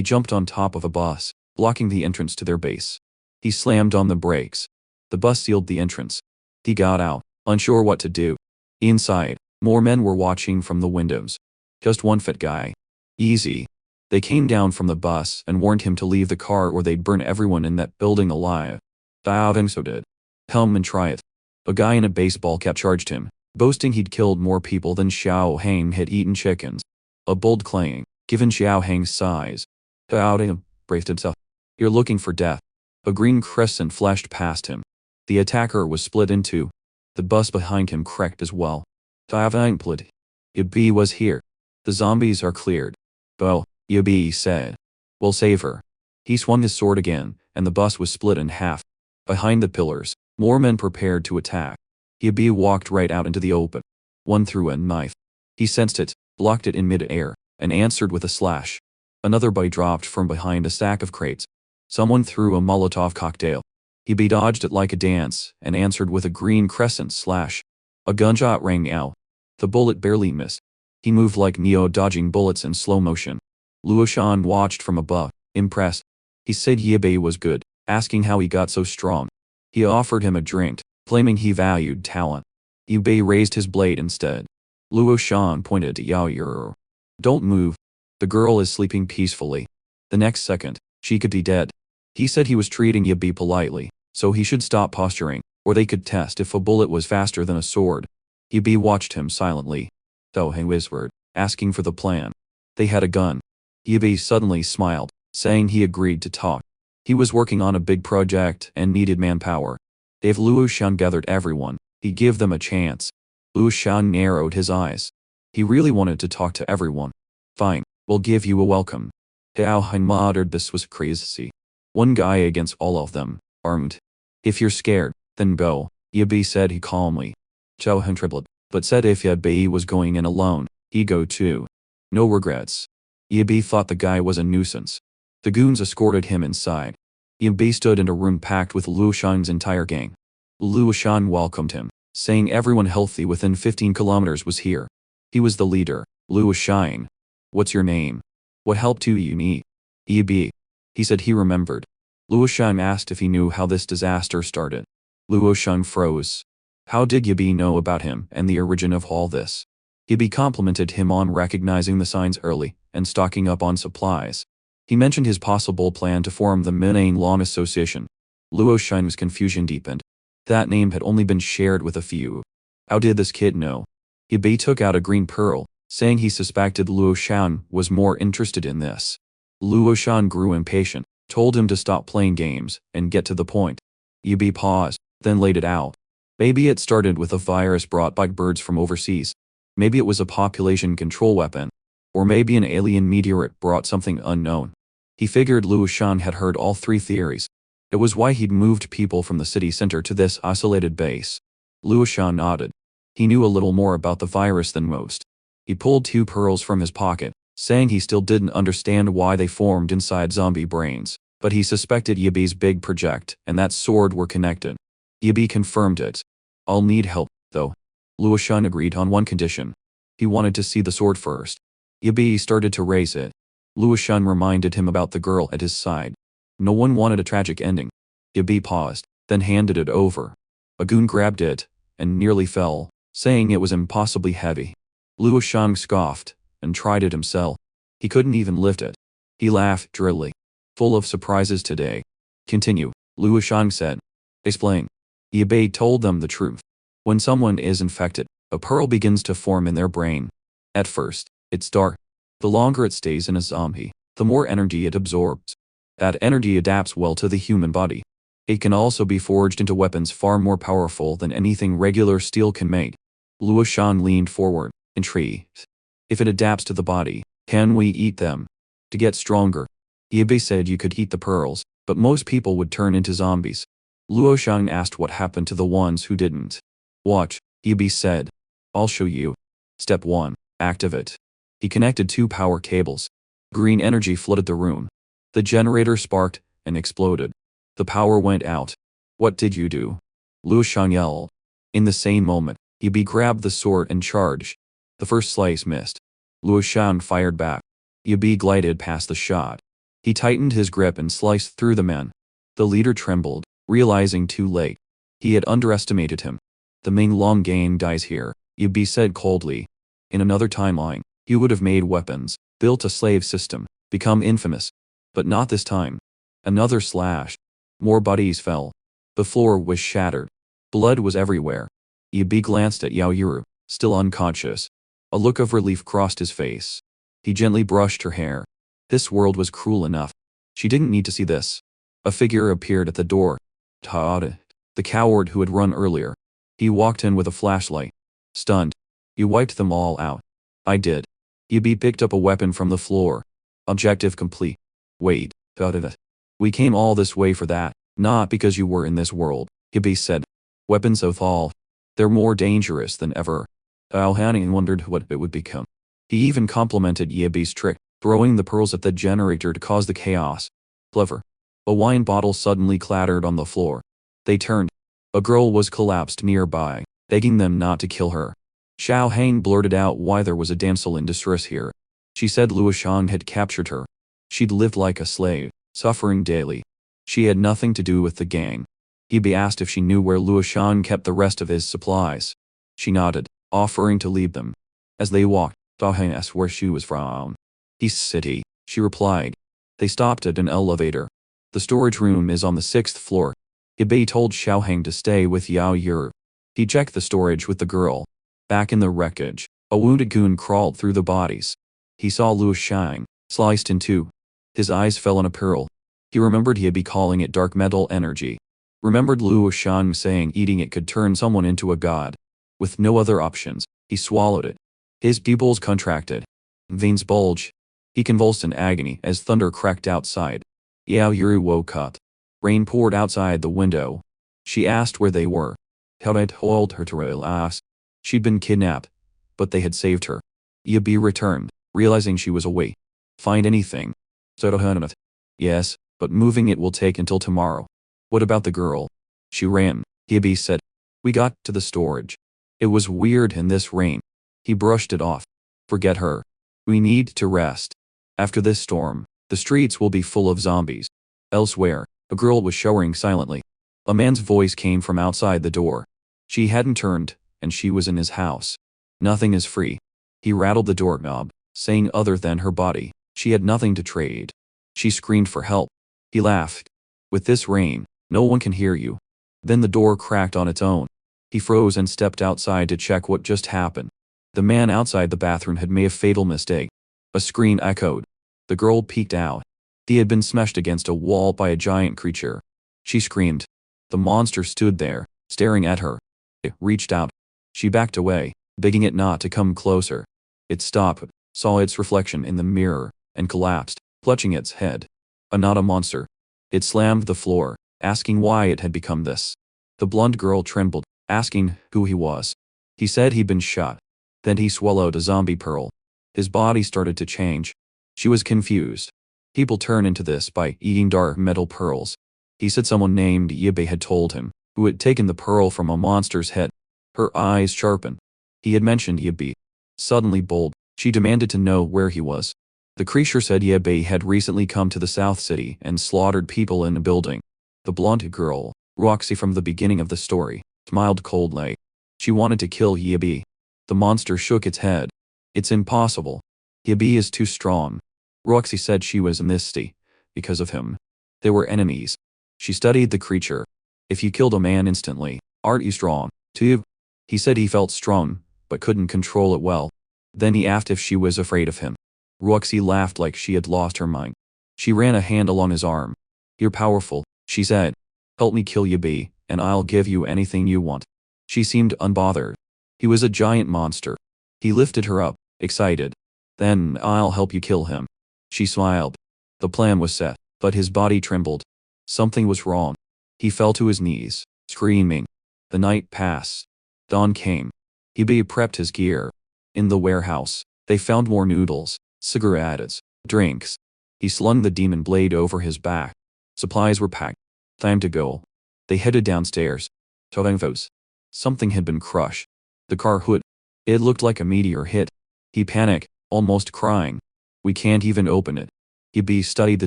jumped on top of a bus, blocking the entrance to their base. He slammed on the brakes. The bus sealed the entrance. He got out, unsure what to do. Inside, more men were watching from the windows. Just one fit guy. Easy. They came down from the bus and warned him to leave the car or they'd burn everyone in that building alive. So did. Come and try it. A guy in a baseball cap charged him, boasting he'd killed more people than Zhao Heng had eaten chickens. A bold claim, given Zhao Heng's size. Zhao braced himself. You're looking for death. A green crescent flashed past him. The attacker was split in 2. The bus behind him cracked as well. Yibi was here. The zombies are cleared. Oh, Yibi said. We'll save her. He swung his sword again, and the bus was split in half. Behind the pillars, more men prepared to attack. Yibi walked right out into the open. One threw a knife. He sensed it, blocked it in mid-air, and answered with a slash. Another body dropped from behind a stack of crates. Someone threw a Molotov cocktail. Yibi dodged it like a dance, and answered with a green crescent slash. A gunshot rang out. The bullet barely missed. He moved like Neo dodging bullets in slow motion. Luoshan watched from above, impressed. He said Yibi was good, asking how he got so strong. He offered him a drink, claiming he valued talent. Yibi raised his blade instead. Luoshan pointed to Yao Yuru. Don't move. The girl is sleeping peacefully. The next second, she could be dead. He said he was treating Yibi politely, so he should stop posturing, or they could test if a bullet was faster than a sword. Yibi watched him silently. So he whispered, asking for the plan. They had a gun. Yibi suddenly smiled, saying he agreed to talk. He was working on a big project and needed manpower. If Luoshan gathered everyone, he'd give them a chance. Luoshan narrowed his eyes. He really wanted to talk to everyone. Fine, we'll give you a welcome. Zhao Heng muttered this was crazy. One guy against all of them, armed. If you're scared, then go, Yibi said he calmly. Zhao Heng tripled. but said if Yabi was going in alone, he'd go too. No regrets. Yabi thought the guy was a nuisance. The goons escorted him inside. Yabi stood in a room packed with Luo Shan's entire gang. Luo Shan welcomed him, saying everyone healthy within 15 kilometers was here. He was the leader, Luo Shan. What's your name? What help do you need? Yabi. He said he remembered. Luo Shan asked if he knew how this disaster started. Luo Shan froze. How did Yabi know about him and the origin of all this? Yabi complimented him on recognizing the signs early and stocking up on supplies. He mentioned his possible plan to form the Minane Long Association. Luo Shan's confusion deepened. That name had only been shared with a few. How did this kid know? Yabi took out a green pearl, saying he suspected Luo Shan was more interested in this. Luo Shan grew impatient, told him to stop playing games and get to the point. Yabi paused, then laid it out. Maybe it started with a virus brought by birds from overseas. Maybe it was a population control weapon. Or maybe an alien meteorite brought something unknown. He figured Luo Shan had heard all three theories. It was why he'd moved people from the city center to this isolated base. Luo Shan nodded. He knew a little more about the virus than most. He pulled 2 pearls from his pocket, saying he still didn't understand why they formed inside zombie brains, but he suspected Yabi's big project and that sword were connected. Yabi confirmed it. I'll need help, though. Luo Shan agreed on one condition. He wanted to see the sword first. Yabi started to raise it. Luo Shan reminded him about the girl at his side. No one wanted a tragic ending. Yabi paused, then handed it over. A goon grabbed it, and nearly fell, saying it was impossibly heavy. Luo Shan scoffed, and tried it himself. He couldn't even lift it. He laughed drily. Full of surprises today. Continue, Luo Shan said. Explain. Yabi told them the truth. When someone is infected, a pearl begins to form in their brain. At first, it's dark. The longer it stays in a zombie, the more energy it absorbs. That energy adapts well to the human body. It can also be forged into weapons far more powerful than anything regular steel can make. Luo Shan leaned forward, intrigued. If it adapts to the body, can we eat them? To get stronger. Yabi said you could eat the pearls, but most people would turn into zombies. Luo Shan asked what happened to the ones who didn't. Watch, Yabi said. I'll show you. Step 1. Activate. He connected 2 power cables. Green energy flooded the room. The generator sparked and exploded. The power went out. What did you do? Luo Shan yelled. In the same moment, Yabi grabbed the sword and charged. The first slice missed. Luo Shan fired back. Yabi glided past the shot. He tightened his grip and sliced through the men. The leader trembled, realizing too late. He had underestimated him. The main long gang dies here, Yabi said coldly. In another timeline, he would have made weapons, built a slave system, become infamous. But not this time. Another slash. More bodies fell. The floor was shattered. Blood was everywhere. Yabi glanced at Yao Yuru, still unconscious. A look of relief crossed his face. He gently brushed her hair. This world was cruel enough. She didn't need to see this. A figure appeared at the door. Taada, the coward who had run earlier. He walked in with a flashlight. Stunned. You wiped them all out. I did. Yabi picked up a weapon from the floor. Objective complete. Wait, Taada. We came all this way for that, not because you were in this world, Yabi said. Weapons of all. They're more dangerous than ever. Alhanin wondered what it would become. He even complimented Yabi's trick, throwing the pearls at the generator to cause the chaos. Clever. A wine bottle suddenly clattered on the floor. They turned. A girl was collapsed nearby, begging them not to kill her. Xiao Hang blurted out why there was a damsel in distress here. She said Luo Shan had captured her. She'd lived like a slave, suffering daily. She had nothing to do with the gang. Yabi asked if she knew where Luo Shan kept the rest of his supplies. She nodded, offering to leave them. As they walked, Xiao Hang asked where she was from. East City, she replied. They stopped at an elevator. The storage room is on the 6th floor. Yabi told Xiao Hang to stay with Yao Yuru. He checked the storage with the girl. Back in the wreckage, a wounded goon crawled through the bodies. He saw Luo Shan, sliced in 2. His eyes fell on a pearl. He remembered Yabi calling it dark metal energy. Remembered Luo Shan saying eating it could turn someone into a god. With no other options, he swallowed it. His pupils contracted. Veins bulged. He convulsed in agony as thunder cracked outside. Yao Yuru woke up. Rain poured outside the window. She asked where they were. How I told her to relax. She'd been kidnapped, but they had saved her. Yabi returned, realizing she was away. Find anything? Sotohanat. Yes, but moving it will take until tomorrow. What about the girl? She ran, Yabi said. We got to the storage. It was weird in this rain. He brushed it off. Forget her. We need to rest. After this storm, the streets will be full of zombies. Elsewhere, a girl was showering silently. A man's voice came from outside the door. She hadn't turned, and she was in his house. Nothing is free. He rattled the doorknob, saying other than her body, she had nothing to trade. She screamed for help. He laughed. With this rain, no one can hear you. Then the door cracked on its own. He froze and stepped outside to check what just happened. The man outside the bathroom had made a fatal mistake. A scream echoed. The girl peeked out. He had been smashed against a wall by a giant creature. She screamed. The monster stood there, staring at her. It reached out. She backed away, begging it not to come closer. It stopped, saw its reflection in the mirror, and collapsed, clutching its head. Not a monster. It slammed the floor, asking why it had become this. The blonde girl trembled, asking who he was. He said he'd been shot. Then he swallowed a zombie pearl. His body started to change. She was confused. People turn into this by eating dark metal pearls. He said someone named Yabe had told him, who had taken the pearl from a monster's head. Her eyes sharpened. He had mentioned Yabe. Suddenly bold, she demanded to know where he was. The creature said Yabe had recently come to the South City and slaughtered people in a building. The blonde girl, Roxy from the beginning of the story, smiled coldly. She wanted to kill Yabe. The monster shook its head. It's impossible. Yabe is too strong. Roxy said she was misty, because of him. They were enemies. She studied the creature. If you killed a man instantly, aren't you strong, too? He said he felt strong, but couldn't control it well. Then he asked if she was afraid of him. Roxy laughed like she had lost her mind. She ran a hand along his arm. You're powerful, she said. Help me kill Yabe, and I'll give you anything you want. She seemed unbothered. He was a giant monster. He lifted her up, excited. Then I'll help you kill him. She smiled. The plan was set, but his body trembled. Something was wrong. He fell to his knees, screaming. The night passed. Dawn came. Yabe prepped his gear. In the warehouse, they found more noodles, cigarettes, drinks. He slung the demon blade over his back. Supplies were packed. Time to go. They headed downstairs. Tovenfos. Something had been crushed. The car hood. It looked like a meteor hit. He panicked, almost crying. We can't even open it. Yabe studied the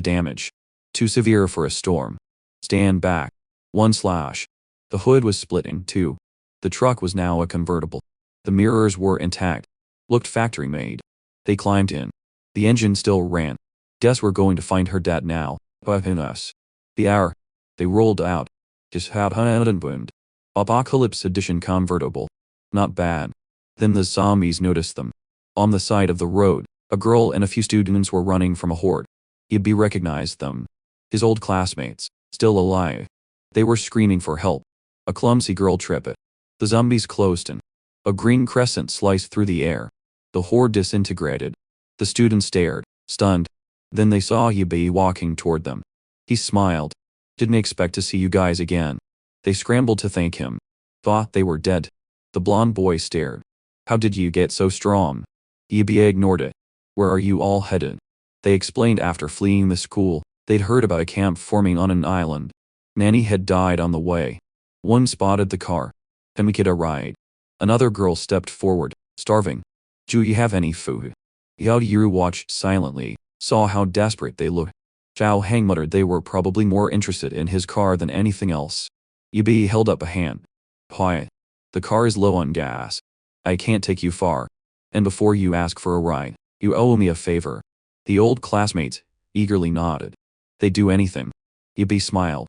damage. Too severe for a storm. Stand back. 1 slash. The hood was split in two. The truck was now a convertible. The mirrors were intact. Looked factory made. They climbed in. The engine still ran. Guess we're going to find her dad now. Us. The hour. They rolled out. Just had Bund. Apocalypse Edition convertible. Not bad. Then the zombies noticed them. On the side of the road, a girl and a few students were running from a horde. Yabe recognized them. His old classmates, still alive. They were screaming for help. A clumsy girl tripped. The zombies closed in. A green crescent sliced through the air. The horde disintegrated. The students stared, stunned. Then they saw Yabe walking toward them. He smiled. Didn't expect to see you guys again. They scrambled to thank him. Thought they were dead. The blonde boy stared. How did you get so strong? Yabe ignored it. Where are you all headed? They explained after fleeing the school, they'd heard about a camp forming on an island. Nanny had died on the way. One spotted the car. Can we get a ride? Another girl stepped forward, starving. Do you have any food? Yao Yu watched silently, saw how desperate they looked. Zhao Hang muttered they were probably more interested in his car than anything else. Yabe held up a hand. Quiet. The car is low on gas. I can't take you far. And before you ask for a ride, you owe me a favor. The old classmates eagerly nodded. They'd do anything. Yabe smiled.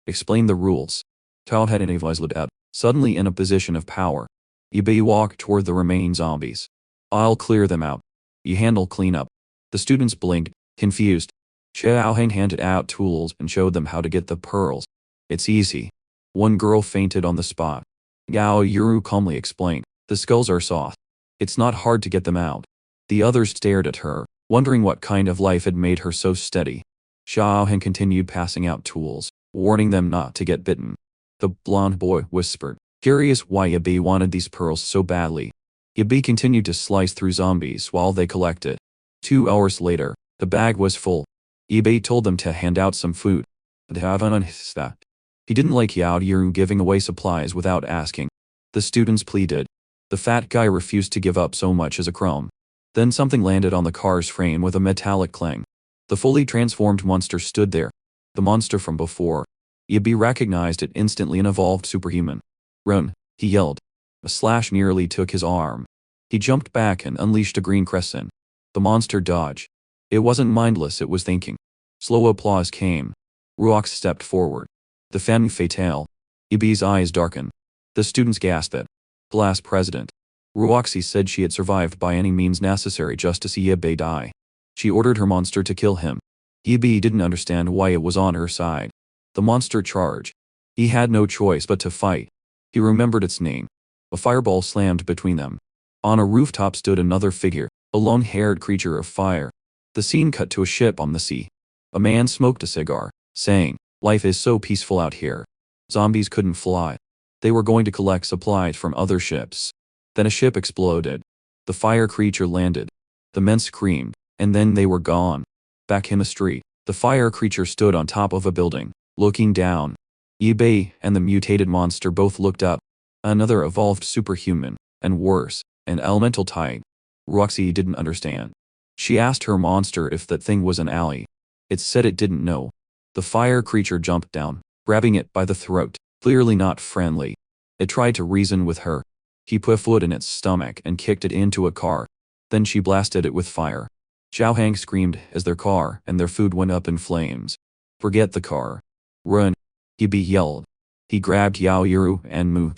Explain the rules. Tao had an suddenly in a position of power. Yabe walked toward the remaining zombies. I'll clear them out. You handle cleanup. The students blinked, confused. Xiao Hang handed out tools and showed them how to get the pearls. It's easy. One girl fainted on the spot. Yao Yuru calmly explained. The skulls are soft. It's not hard to get them out. The others stared at her, wondering what kind of life had made her so steady. Xiao Hang continued passing out tools, warning them not to get bitten. The blonde boy whispered, Curious why Yabi wanted these pearls so badly, Yabi continued to slice through zombies while they collected. 2 hours later, the bag was full. Yabi told them to hand out some food. He didn't like Yao Yuru giving away supplies without asking. The students pleaded. The fat guy refused to give up so much as a crumb. Then something landed on the car's frame with a metallic clang. The fully transformed monster stood there. The monster from before. Yabi recognized it instantly and evolved superhuman. Run, he yelled. A slash nearly took his arm. He jumped back and unleashed a green crescent. The monster dodged. It wasn't mindless, it was thinking. Slow applause came. Ruox stepped forward. The femme fatale. Yabi's eyes darkened. The students gasped at. Class president. Ruoxi said she had survived by any means necessary just to see Yabi die. She ordered her monster to kill him. Yabi didn't understand why it was on her side. The monster charged. He had no choice but to fight. He remembered its name. A fireball slammed between them. On a rooftop stood another figure, a long-haired creature of fire. The scene cut to a ship on the sea. A man smoked a cigar, saying, "Life is so peaceful out here." Zombies couldn't fly. They were going to collect supplies from other ships. Then a ship exploded. The fire creature landed. The men screamed, and then they were gone. Back in the street, the fire creature stood on top of a building, looking down. Yabi and the mutated monster both looked up. Another evolved superhuman, and worse, an elemental type. Roxy didn't understand. She asked her monster if that thing was an ally. It said it didn't know. The fire creature jumped down, grabbing it by the throat, clearly not friendly. It tried to reason with her. He put a foot in its stomach and kicked it into a car. Then she blasted it with fire. Zhao Hang screamed as their car and their food went up in flames. "Forget the car. Run," Yabi yelled. He grabbed Yao Yuru and Mu.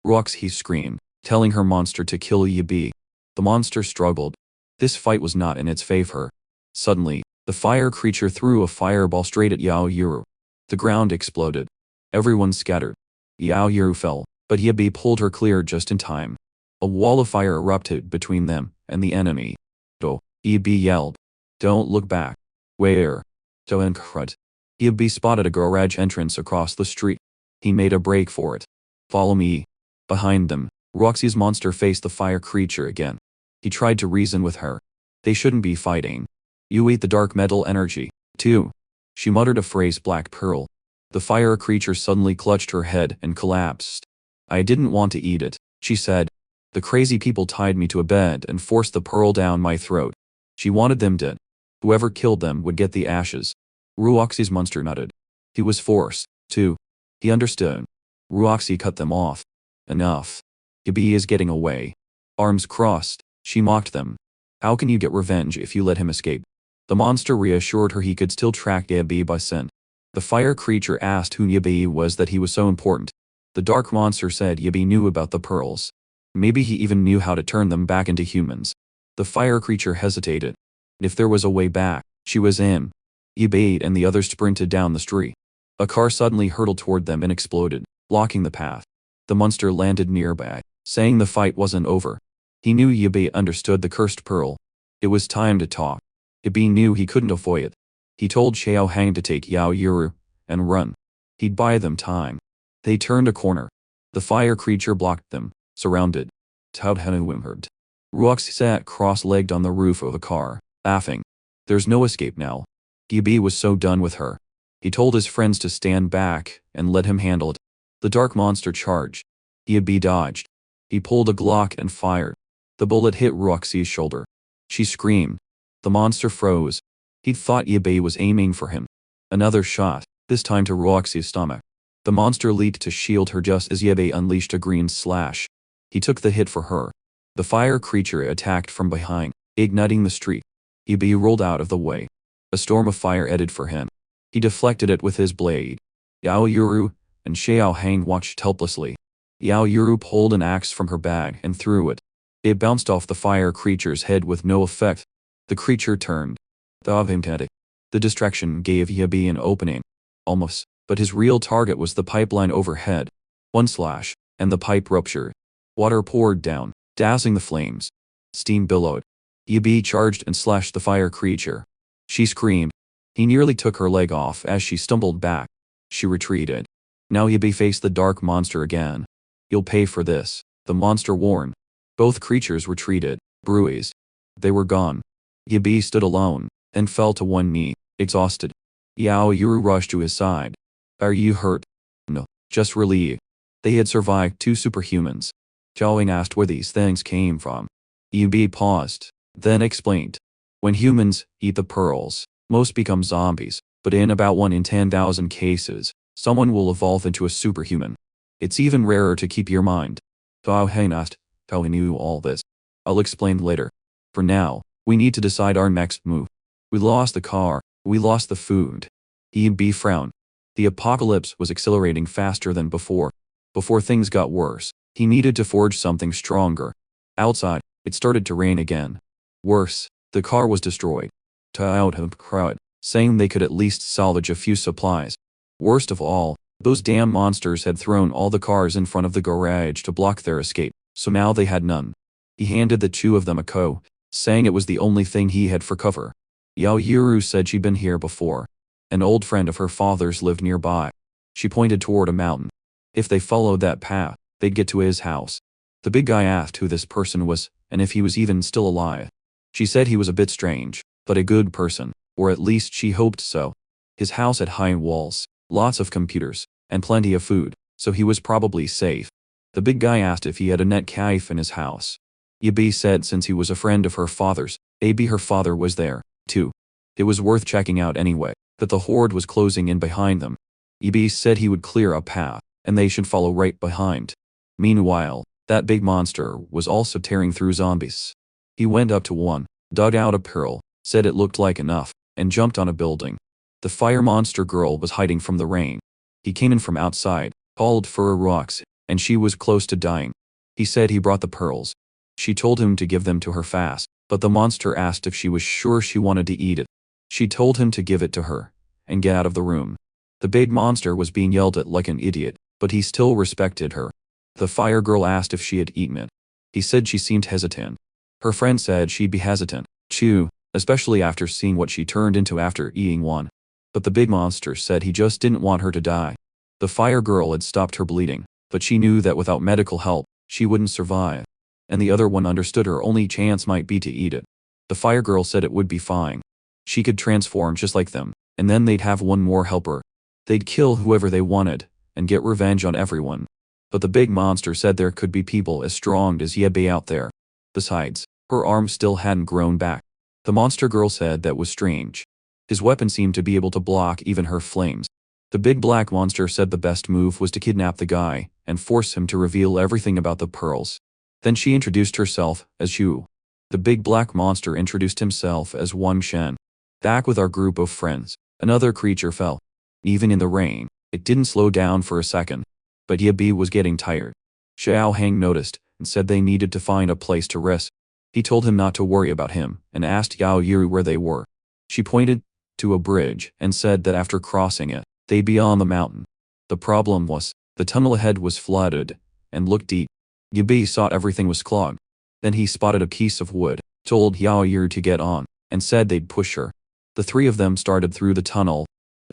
Roxy screamed, telling her monster to kill Yabi. The monster struggled. This fight was not in its favor. Suddenly, the fire creature threw a fireball straight at Yao Yuru. The ground exploded. Everyone scattered. Yao Yuru fell, but Yabi pulled her clear just in time. A wall of fire erupted between them and the enemy. "Do," Yabi yelled. "Don't look back." "Where?" "Do and crud." Yabi spotted a garage entrance across the street. He made a break for it. "Follow me." Behind them, Roxy's monster faced the fire creature again. He tried to reason with her. They shouldn't be fighting. "You ate the dark metal energy, too." She muttered a phrase, "Black Pearl." The fire creature suddenly clutched her head and collapsed. "I didn't want to eat it," she said. "The crazy people tied me to a bed and forced the pearl down my throat." She wanted them dead. Whoever killed them would get the ashes. Ruoxy's monster nutted. He was forced, too. He understood. Ruoxy cut them off. "Enough. Yabi is getting away." Arms crossed, she mocked them. "How can you get revenge if you let him escape?" The monster reassured her he could still track Yabi by scent. The fire creature asked who Yabi was, that he was so important. The dark monster said Yabi knew about the pearls. Maybe he even knew how to turn them back into humans. The fire creature hesitated. If there was a way back, she was in. Yabi and the others sprinted down the street. A car suddenly hurtled toward them and exploded, blocking the path. The monster landed nearby, saying the fight wasn't over. He knew Yabi understood the cursed pearl. It was time to talk. Yabi knew he couldn't avoid it. He told Xiao Hang to take Yao Yuru and run. He'd buy them time. They turned a corner. The fire creature blocked them, surrounded. Taohenu whimpered. Ruox sat cross-legged on the roof of a car, laughing. There's no escape now. Yabi was so done with her. He told his friends to stand back and let him handle it. The dark monster charged. Yabi dodged. He pulled a Glock and fired. The bullet hit Roxy's shoulder. She screamed. The monster froze. He'd thought Yabi was aiming for him. Another shot, this time to Roxy's stomach. The monster leaped to shield her just as Yabi unleashed a green slash. He took the hit for her. The fire creature attacked from behind, igniting the street. Yabi rolled out of the way. A storm of fire headed for him. He deflected it with his blade. Yao Yuru and Xiao Hang watched helplessly. Yao Yuru pulled an axe from her bag and threw it. It bounced off the fire creature's head with no effect. The creature turned. The distraction gave Yabi an opening. Almost, but his real target was the pipeline overhead. One slash, and the pipe ruptured. Water poured down, dousing the flames. Steam billowed. Yabi charged and slashed the fire creature. She screamed. He nearly took her leg off as she stumbled back. She retreated. Now Yabi faced the dark monster again. You'll pay for this, the monster warned. Both creatures retreated, bruised. They were gone. Yabi stood alone, and fell to one knee, exhausted. Yao Yuru rushed to his side. Are you hurt? No, just relieved. They had survived 2 superhumans. Zhaoing asked where these things came from. Yabi paused, then explained. When humans eat the pearls, most become zombies, but in about 1 in 10,000 cases, someone will evolve into a superhuman. It's even rarer to keep your mind. Zhao Heng asked, how he knew all this. I'll explain later. For now, we need to decide our next move. We lost the car, we lost the food. Yabi frowned. The apocalypse was accelerating faster than before. Before things got worse, he needed to forge something stronger. Outside, it started to rain again. Worse, the car was destroyed. Tao cried, saying they could at least salvage a few supplies. Worst of all, those damn monsters had thrown all the cars in front of the garage to block their escape, so now they had none. He handed the 2 of them a coat, saying it was the only thing he had for cover. Yao Yuru said she'd been here before. An old friend of her father's lived nearby. She pointed toward a mountain. If they followed that path, they'd get to his house. The big guy asked who this person was, and if he was even still alive. She said he was a bit strange, but a good person, or at least she hoped so. His house had high walls, lots of computers, and plenty of food, so he was probably safe. The big guy asked if he had a net cafe in his house. Yabi said since he was a friend of her father's, maybe her father was there, too. It was worth checking out anyway, that the horde was closing in behind them. Yabi said he would clear a path, and they should follow right behind. Meanwhile, that big monster was also tearing through zombies. He went up to one, dug out a pearl, said it looked like enough, and jumped on a building. The fire monster girl was hiding from the rain. He came in from outside, called for a rocks, and she was close to dying. He said he brought the pearls. She told him to give them to her fast, but the monster asked if she was sure she wanted to eat it. She told him to give it to her, and get out of the room. The big monster was being yelled at like an idiot, but he still respected her. The fire girl asked if she had eaten it. He said she seemed hesitant. Her friend said she'd be hesitant, too, especially after seeing what she turned into after eating one. But the big monster said he just didn't want her to die. The fire girl had stopped her bleeding, but she knew that without medical help, she wouldn't survive. And the other one understood her only chance might be to eat it. The fire girl said it would be fine. She could transform just like them, and then they'd have one more helper. They'd kill whoever they wanted, and get revenge on everyone. But the big monster said there could be people as strong as Yebe out there. Besides, her arm still hadn't grown back. The monster girl said that was strange. His weapon seemed to be able to block even her flames. The big black monster said the best move was to kidnap the guy, and force him to reveal everything about the pearls. Then she introduced herself as Xu. The big black monster introduced himself as Wang Shen. Back with our group of friends, another creature fell. Even in the rain, it didn't slow down for a second. But Yabi was getting tired. Xiao Heng noticed, and said they needed to find a place to rest. He told him not to worry about him, and asked Yao Yuru where they were. She pointed to a bridge, and said that after crossing it, they'd be on the mountain. The problem was, the tunnel ahead was flooded, and looked deep. Yabi saw everything was clogged. Then he spotted a piece of wood, told Yao Yuru to get on, and said they'd push her. The 3 of them started through the tunnel.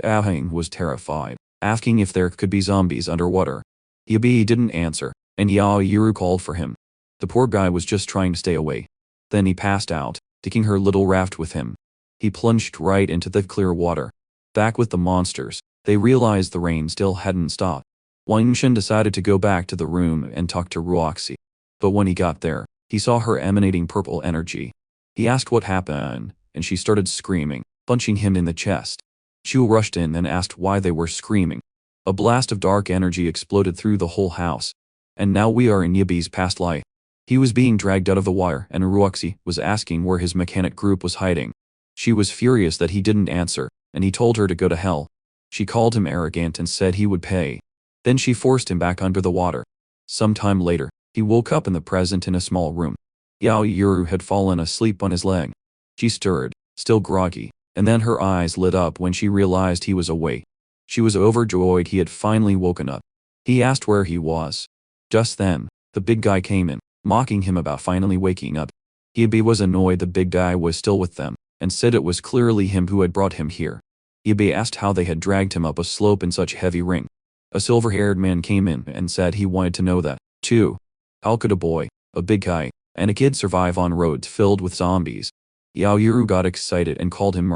Yao Heng was terrified, asking if there could be zombies underwater. Yabi didn't answer, and Yao Yuru called for him. The poor guy was just trying to stay away. Then he passed out, taking her little raft with him. He plunged right into the clear water. Back with the monsters, they realized the rain still hadn't stopped. Wang Shen decided to go back to the room and talk to Ruoxi. But when he got there, he saw her emanating purple energy. He asked what happened, and she started screaming, punching him in the chest. Chu rushed in and asked why they were screaming. A blast of dark energy exploded through the whole house. And now we are in Yabi's past life. He was being dragged out of the wire, and Ruoxi was asking where his mechanic group was hiding. She was furious that he didn't answer, and he told her to go to hell. She called him arrogant and said he would pay. Then she forced him back under the water. Some time later, he woke up in the present in a small room. Yao Yuru had fallen asleep on his leg. She stirred, still groggy, and then her eyes lit up when she realized he was awake. She was overjoyed he had finally woken up. He asked where he was. Just then, the big guy came in, mocking him about finally waking up. Yabi was annoyed the big guy was still with them, and said it was clearly him who had brought him here. Yabi asked how they had dragged him up a slope in such heavy rain. A silver-haired man came in and said he wanted to know that. 2. How could a boy, a big guy, and a kid survive on roads filled with zombies? Yao Yuru got excited and called him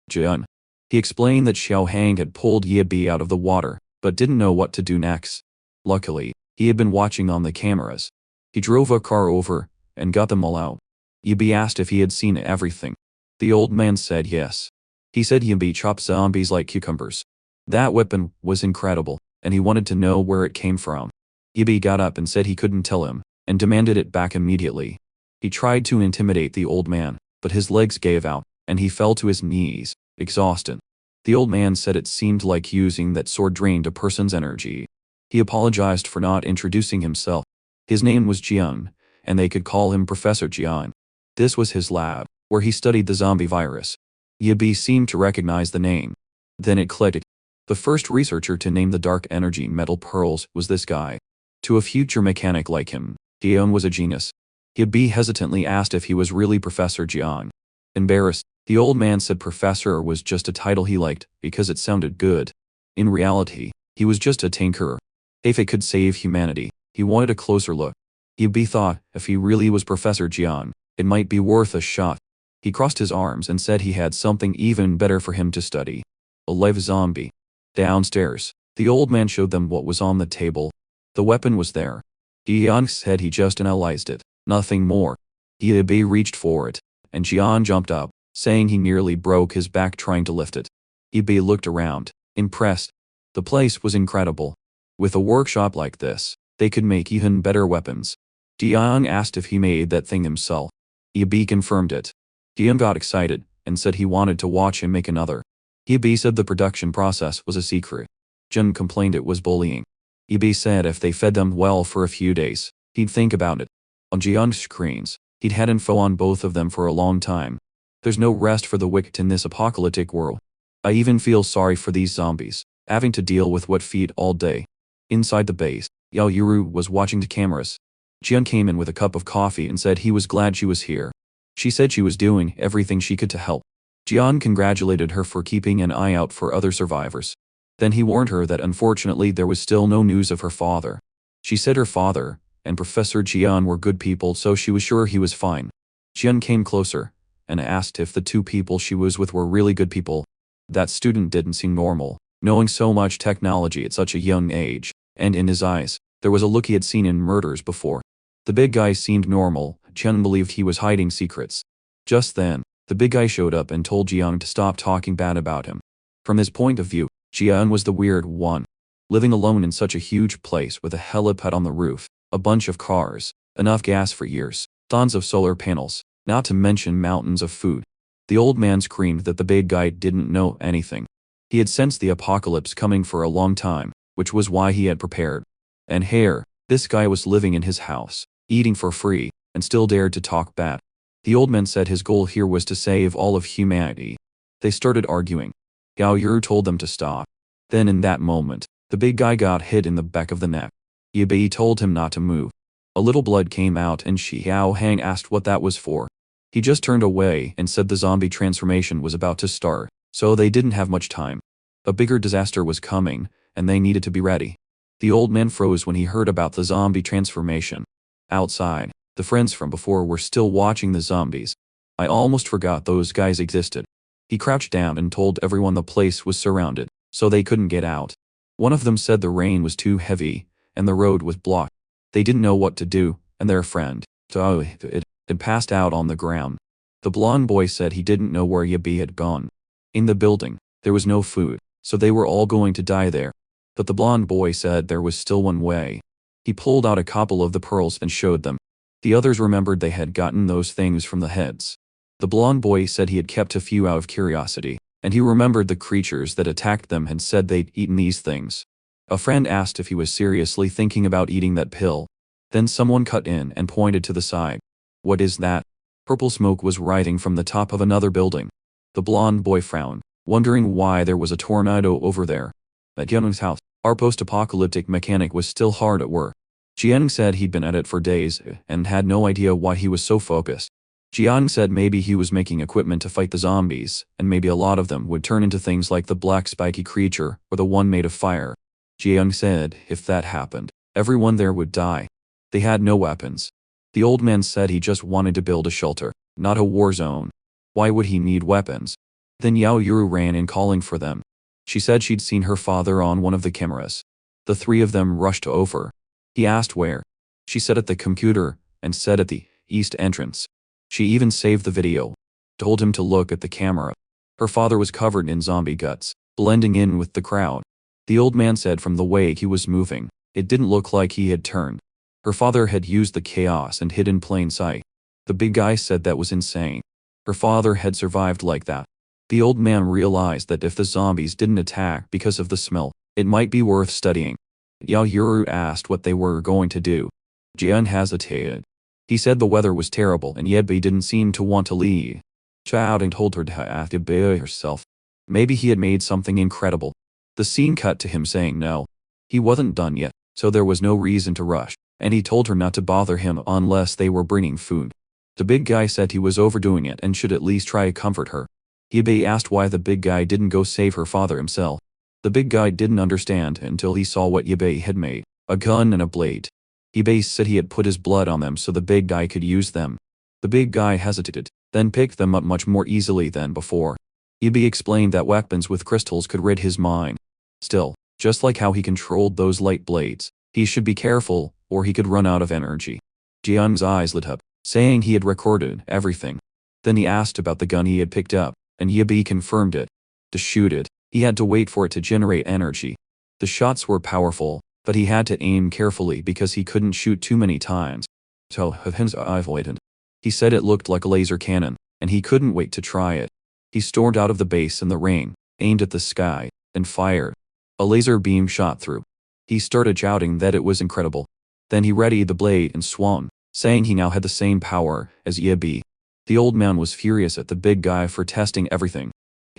Jian. He explained that Xiao Hang had pulled Yibi out of the water, but didn't know what to do next. Luckily, he had been watching on the cameras. He drove a car over and got them all out. Yibi asked if he had seen everything. The old man said yes. He said Yibi chopped zombies like cucumbers. That weapon was incredible, and he wanted to know where it came from. Yibi got up and said he couldn't tell him, and demanded it back immediately. He tried to intimidate the old man, but his legs gave out, and he fell to his knees, exhausted. The old man said it seemed like using that sword drained a person's energy. He apologized for not introducing himself. His name was Jian, and they could call him Professor Jian. This was his lab, where he studied the zombie virus. Yibi seemed to recognize the name. Then it clicked. The first researcher to name the dark energy metal pearls was this guy. To a future mechanic like him, Jian was a genius. Yibi hesitantly asked if he was really Professor Jian. Embarrassed, the old man said Professor was just a title he liked because it sounded good. In reality, he was just a tinkerer. If it could save humanity, he wanted a closer look. Yibi thought if he really was Professor Jian, it might be worth a shot. He crossed his arms and said he had something even better for him to study. A live zombie. Downstairs, the old man showed them what was on the table. The weapon was there. Jian said he just analyzed it, nothing more. Yibi reached for it, and Jian jumped up, saying he nearly broke his back trying to lift it. Yibi looked around, impressed. The place was incredible. With a workshop like this, they could make even better weapons. Jian asked if he made that thing himself. Yibi confirmed it. Jian got excited and said he wanted to watch him make another. Yibi said the production process was a secret. Jian complained it was bullying. Yibi said if they fed them well for a few days, he'd think about it. On Jian's screens, he'd had info on both of them for a long time. There's no rest for the wicked in this apocalyptic world. I even feel sorry for these zombies, having to deal with what feed all day. Inside the base, Yao Yuru was watching the cameras. Jian came in with a cup of coffee and said he was glad she was here. She said she was doing everything she could to help. Jian congratulated her for keeping an eye out for other survivors. Then he warned her that unfortunately there was still no news of her father. She said her father and Professor Jian were good people, so she was sure he was fine. Jian came closer and asked if the two people she was with were really good people. That student didn't seem normal, knowing so much technology at such a young age, and in his eyes, there was a look he had seen in murders before. The big guy seemed normal. Jian believed he was hiding secrets. Just then, the big guy showed up and told Jian to stop talking bad about him. From his point of view, Jian was the weird one. Living alone in such a huge place with a helipad on the roof, a bunch of cars, enough gas for years, tons of solar panels, not to mention mountains of food. The old man screamed that the big guy didn't know anything. He had sensed the apocalypse coming for a long time, which was why he had prepared. And here, this guy was living in his house, eating for free, and still dared to talk bad. The old man said his goal here was to save all of humanity. They started arguing. Yao Yuru told them to stop. Then in that moment, the big guy got hit in the back of the neck. Yibi told him not to move. A little blood came out and Xiao Hang asked what that was for. He just turned away and said the zombie transformation was about to start, so they didn't have much time. A bigger disaster was coming, and they needed to be ready. The old man froze when he heard about the zombie transformation. Outside, the friends from before were still watching the zombies. I almost forgot those guys existed. He crouched down and told everyone the place was surrounded, so they couldn't get out. One of them said the rain was too heavy, and the road was blocked. They didn't know what to do, and their friend, had passed out on the ground. The blonde boy said he didn't know where Yibi had gone. In the building, there was no food, so they were all going to die there. But the blonde boy said there was still one way. He pulled out a couple of the pearls and showed them. The others remembered they had gotten those things from the heads. The blonde boy said he had kept a few out of curiosity, and he remembered the creatures that attacked them had said they'd eaten these things. A friend asked if he was seriously thinking about eating that pill. Then someone cut in and pointed to the side. What is that? Purple smoke was rising from the top of another building. The blonde boy frowned, wondering why there was a tornado over there. At Jian's house, our post-apocalyptic mechanic was still hard at work. Jiang said he'd been at it for days and had no idea why he was so focused. Jiang said maybe he was making equipment to fight the zombies, and maybe a lot of them would turn into things like the black spiky creature or the one made of fire. Jiang said if that happened, everyone there would die. They had no weapons. The old man said he just wanted to build a shelter, not a war zone. Why would he need weapons? Then Yao Yuru ran in calling for them. She said she'd seen her father on one of the cameras. The three of them rushed over. He asked where. She said at the computer, and said at the east entrance. She even saved the video. Told him to look at the camera. Her father was covered in zombie guts, blending in with the crowd. The old man said from the way he was moving, it didn't look like he had turned. Her father had used the chaos and hid in plain sight. The big guy said that was insane. Her father had survived like that. The old man realized that if the zombies didn't attack because of the smell, it might be worth studying. Yao Yuru asked what they were going to do. Jian hesitated. He said the weather was terrible and Yebe didn't seem to want to leave. Chowding told her to have to be herself. Maybe he had made something incredible. The scene cut to him saying no. He wasn't done yet, so there was no reason to rush, and he told her not to bother him unless they were bringing food. The big guy said he was overdoing it and should at least try to comfort her. Yebe asked why the big guy didn't go save her father himself. The big guy didn't understand until he saw what Yebe had made, a gun and a blade. Yebe said he had put his blood on them so the big guy could use them. The big guy hesitated, then picked them up much more easily than before. Yebe explained that weapons with crystals could rid his mind. Still, just like how he controlled those light blades, he should be careful, or he could run out of energy. Jian's eyes lit up, saying he had recorded everything. Then he asked about the gun he had picked up, and Yebe confirmed it. To shoot it, he had to wait for it to generate energy. The shots were powerful, but he had to aim carefully because he couldn't shoot too many times. So, I avoided. He said it looked like a laser cannon, and he couldn't wait to try it. He stormed out of the base in the rain, aimed at the sky, and fired. A laser beam shot through. He started shouting that it was incredible. Then he readied the blade and swung, saying he now had the same power as Yebe. The old man was furious at the big guy for testing everything.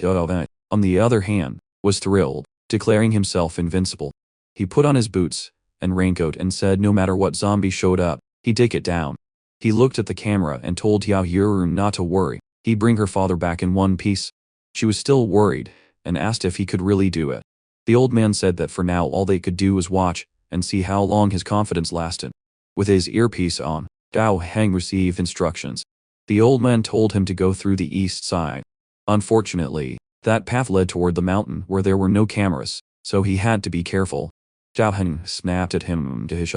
On the other hand, was thrilled, declaring himself invincible. He put on his boots and raincoat and said no matter what zombie showed up, he'd take it down. He looked at the camera and told Yao Yuru not to worry, he'd bring her father back in one piece. She was still worried, and asked if he could really do it. The old man said that for now all they could do was watch, and see how long his confidence lasted. With his earpiece on, Dao Heng received instructions. The old man told him to go through the east side. Unfortunately, that path led toward the mountain where there were no cameras, so he had to be careful. Dao Heng snapped at him to his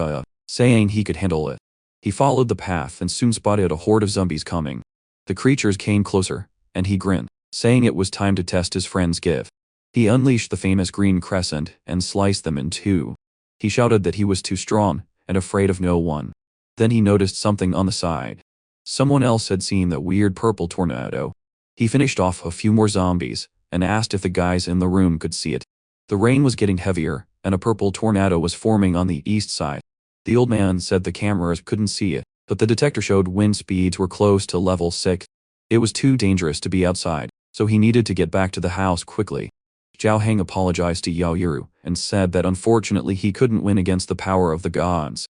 saying he could handle it. He followed the path and soon spotted a horde of zombies coming. The creatures came closer, and he grinned, saying it was time to test his friend's gift. He unleashed the famous green crescent and sliced them in two. He shouted that he was too strong and afraid of no one. Then he noticed something on the side. Someone else had seen the weird purple tornado. He finished off a few more zombies and asked if the guys in the room could see it. The rain was getting heavier, and a purple tornado was forming on the east side. The old man said the cameras couldn't see it, but the detector showed wind speeds were close to level 6. It was too dangerous to be outside, so he needed to get back to the house quickly. Zhao Heng apologized to Yao Yuru and said that unfortunately he couldn't win against the power of the gods.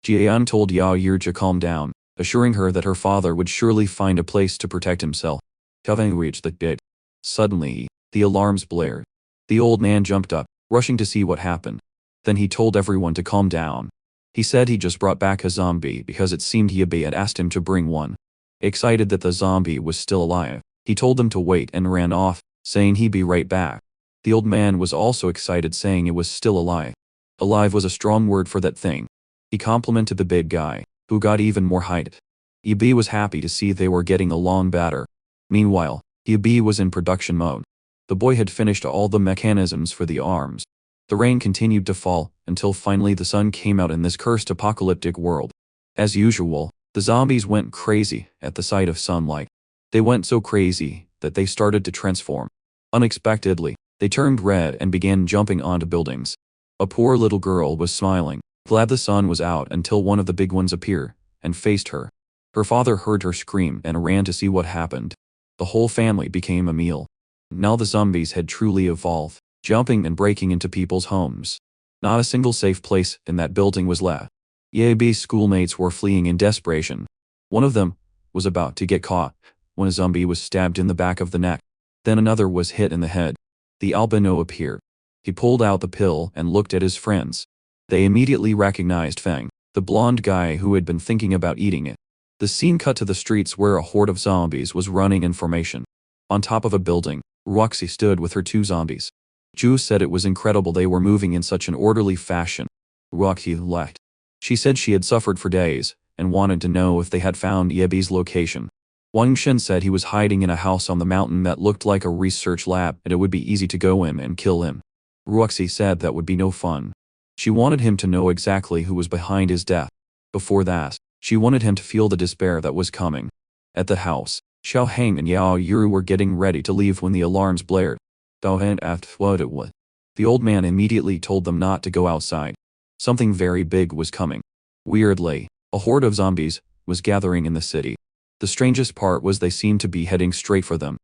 Jian told Yao Yuru to calm down, assuring her that her father would surely find a place to protect himself. Having reached the gate, suddenly, the alarms blared. The old man jumped up, rushing to see what happened. Then he told everyone to calm down. He said he just brought back a zombie because it seemed Yebe had asked him to bring one. Excited that the zombie was still alive, he told them to wait and ran off, saying he'd be right back. The old man was also excited, saying it was still alive. Alive was a strong word for that thing. He complimented the big guy, who got even more hyped. Yebe was happy to see they were getting along better. Meanwhile, Yebe was in production mode. The boy had finished all the mechanisms for the arms. The rain continued to fall, until finally the sun came out in this cursed apocalyptic world. As usual, the zombies went crazy at the sight of sunlight. They went so crazy that they started to transform. Unexpectedly, they turned red and began jumping onto buildings. A poor little girl was smiling, glad the sun was out until one of the big ones appeared and faced her. Her father heard her scream and ran to see what happened. The whole family became a meal. Now the zombies had truly evolved, jumping and breaking into people's homes. Not a single safe place in that building was left. Yebe's schoolmates were fleeing in desperation. One of them was about to get caught when a zombie was stabbed in the back of the neck. Then another was hit in the head. The albino appeared. He pulled out the pill and looked at his friends. They immediately recognized Feng. the blonde guy who had been thinking about eating it. The scene cut to the streets where a horde of zombies was running in formation. On top of a building, Roxy stood with her 2 zombies. Ju said it was incredible they were moving in such an orderly fashion. Roxy laughed. She said she had suffered for days, and wanted to know if they had found Yebi's location. Wang Shen said he was hiding in a house on the mountain that looked like a research lab and it would be easy to go in and kill him. Roxy said that would be no fun. She wanted him to know exactly who was behind his death. Before that, she wanted him to feel the despair that was coming. At the house, Xiao Heng and Yao Yuru were getting ready to leave when the alarms blared. Dao Han asked what it was. The old man immediately told them not to go outside. Something very big was coming. Weirdly, a horde of zombies was gathering in the city. The strangest part was they seemed to be heading straight for them.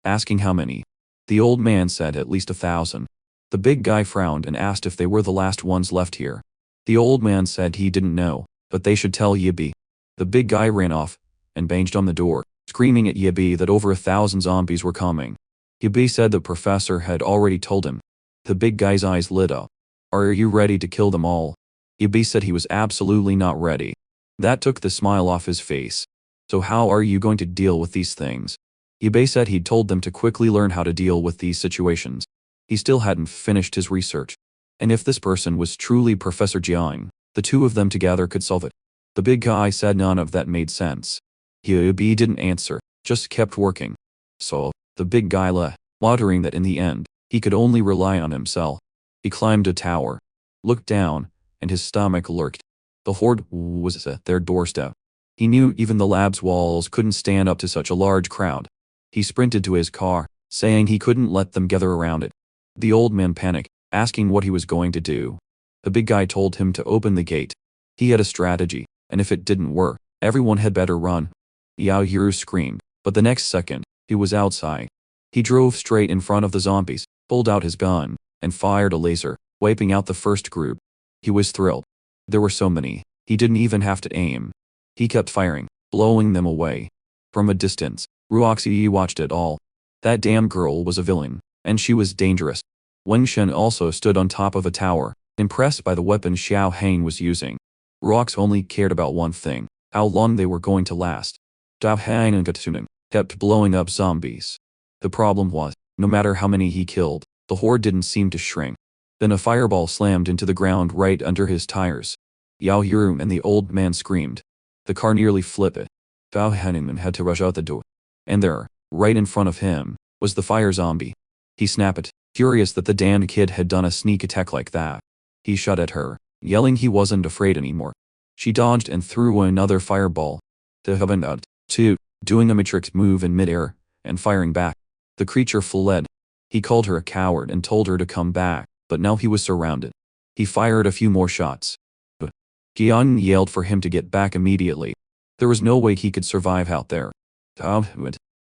Asking how many. The old man said at least 1,000. The big guy frowned and asked if they were the last ones left here. The old man said he didn't know, but they should tell Yibi. The big guy ran off and banged on the door, screaming at Yibi that over 1,000 zombies were coming. Yibi said the professor had already told him. The big guy's eyes lit up. Are you ready to kill them all? Yibi said he was absolutely not ready. That took the smile off his face. So how are you going to deal with these things? Yibi said he'd told them to quickly learn how to deal with these situations. He still hadn't finished his research. And if this person was truly Professor Jiang, the 2 of them together could solve it. The big guy said none of that made sense. Yibi didn't answer, just kept working. So, the big guy left, muttering that in the end, he could only rely on himself. He climbed a tower, looked down, and his stomach lurked. The horde was at their doorstep. He knew even the lab's walls couldn't stand up to such a large crowd. He sprinted to his car, saying he couldn't let them gather around it. The old man panicked, asking what he was going to do. The big guy told him to open the gate. He had a strategy, and if it didn't work, everyone had better run. Yao Yuru screamed, but the next second, he was outside. He drove straight in front of the zombies, pulled out his gun, and fired a laser, wiping out the first group. He was thrilled. There were so many, he didn't even have to aim. He kept firing, blowing them away. From a distance, Ruoxi watched it all. That damn girl was a villain, and she was dangerous. Wang Shen also stood on top of a tower, impressed by the weapon Xiao Heng was using. Rox only cared about one thing, how long they were going to last. Dao Hang and Gatsunan kept blowing up zombies. The problem was, no matter how many he killed, the horde didn't seem to shrink. Then a fireball slammed into the ground right under his tires. Yao Yuru and the old man screamed. The car nearly flipped. Dao Haningman had to rush out the door. And there, right in front of him, was the fire zombie. He snapped, furious that the damned kid had done a sneak attack like that. He shot at her, yelling he wasn't afraid anymore. She dodged and threw another fireball. To heaven out, too, doing a matrix move in midair, and firing back. The creature fled. He called her a coward and told her to come back, but now he was surrounded. He fired a few more shots. Qian yelled for him to get back immediately. There was no way he could survive out there.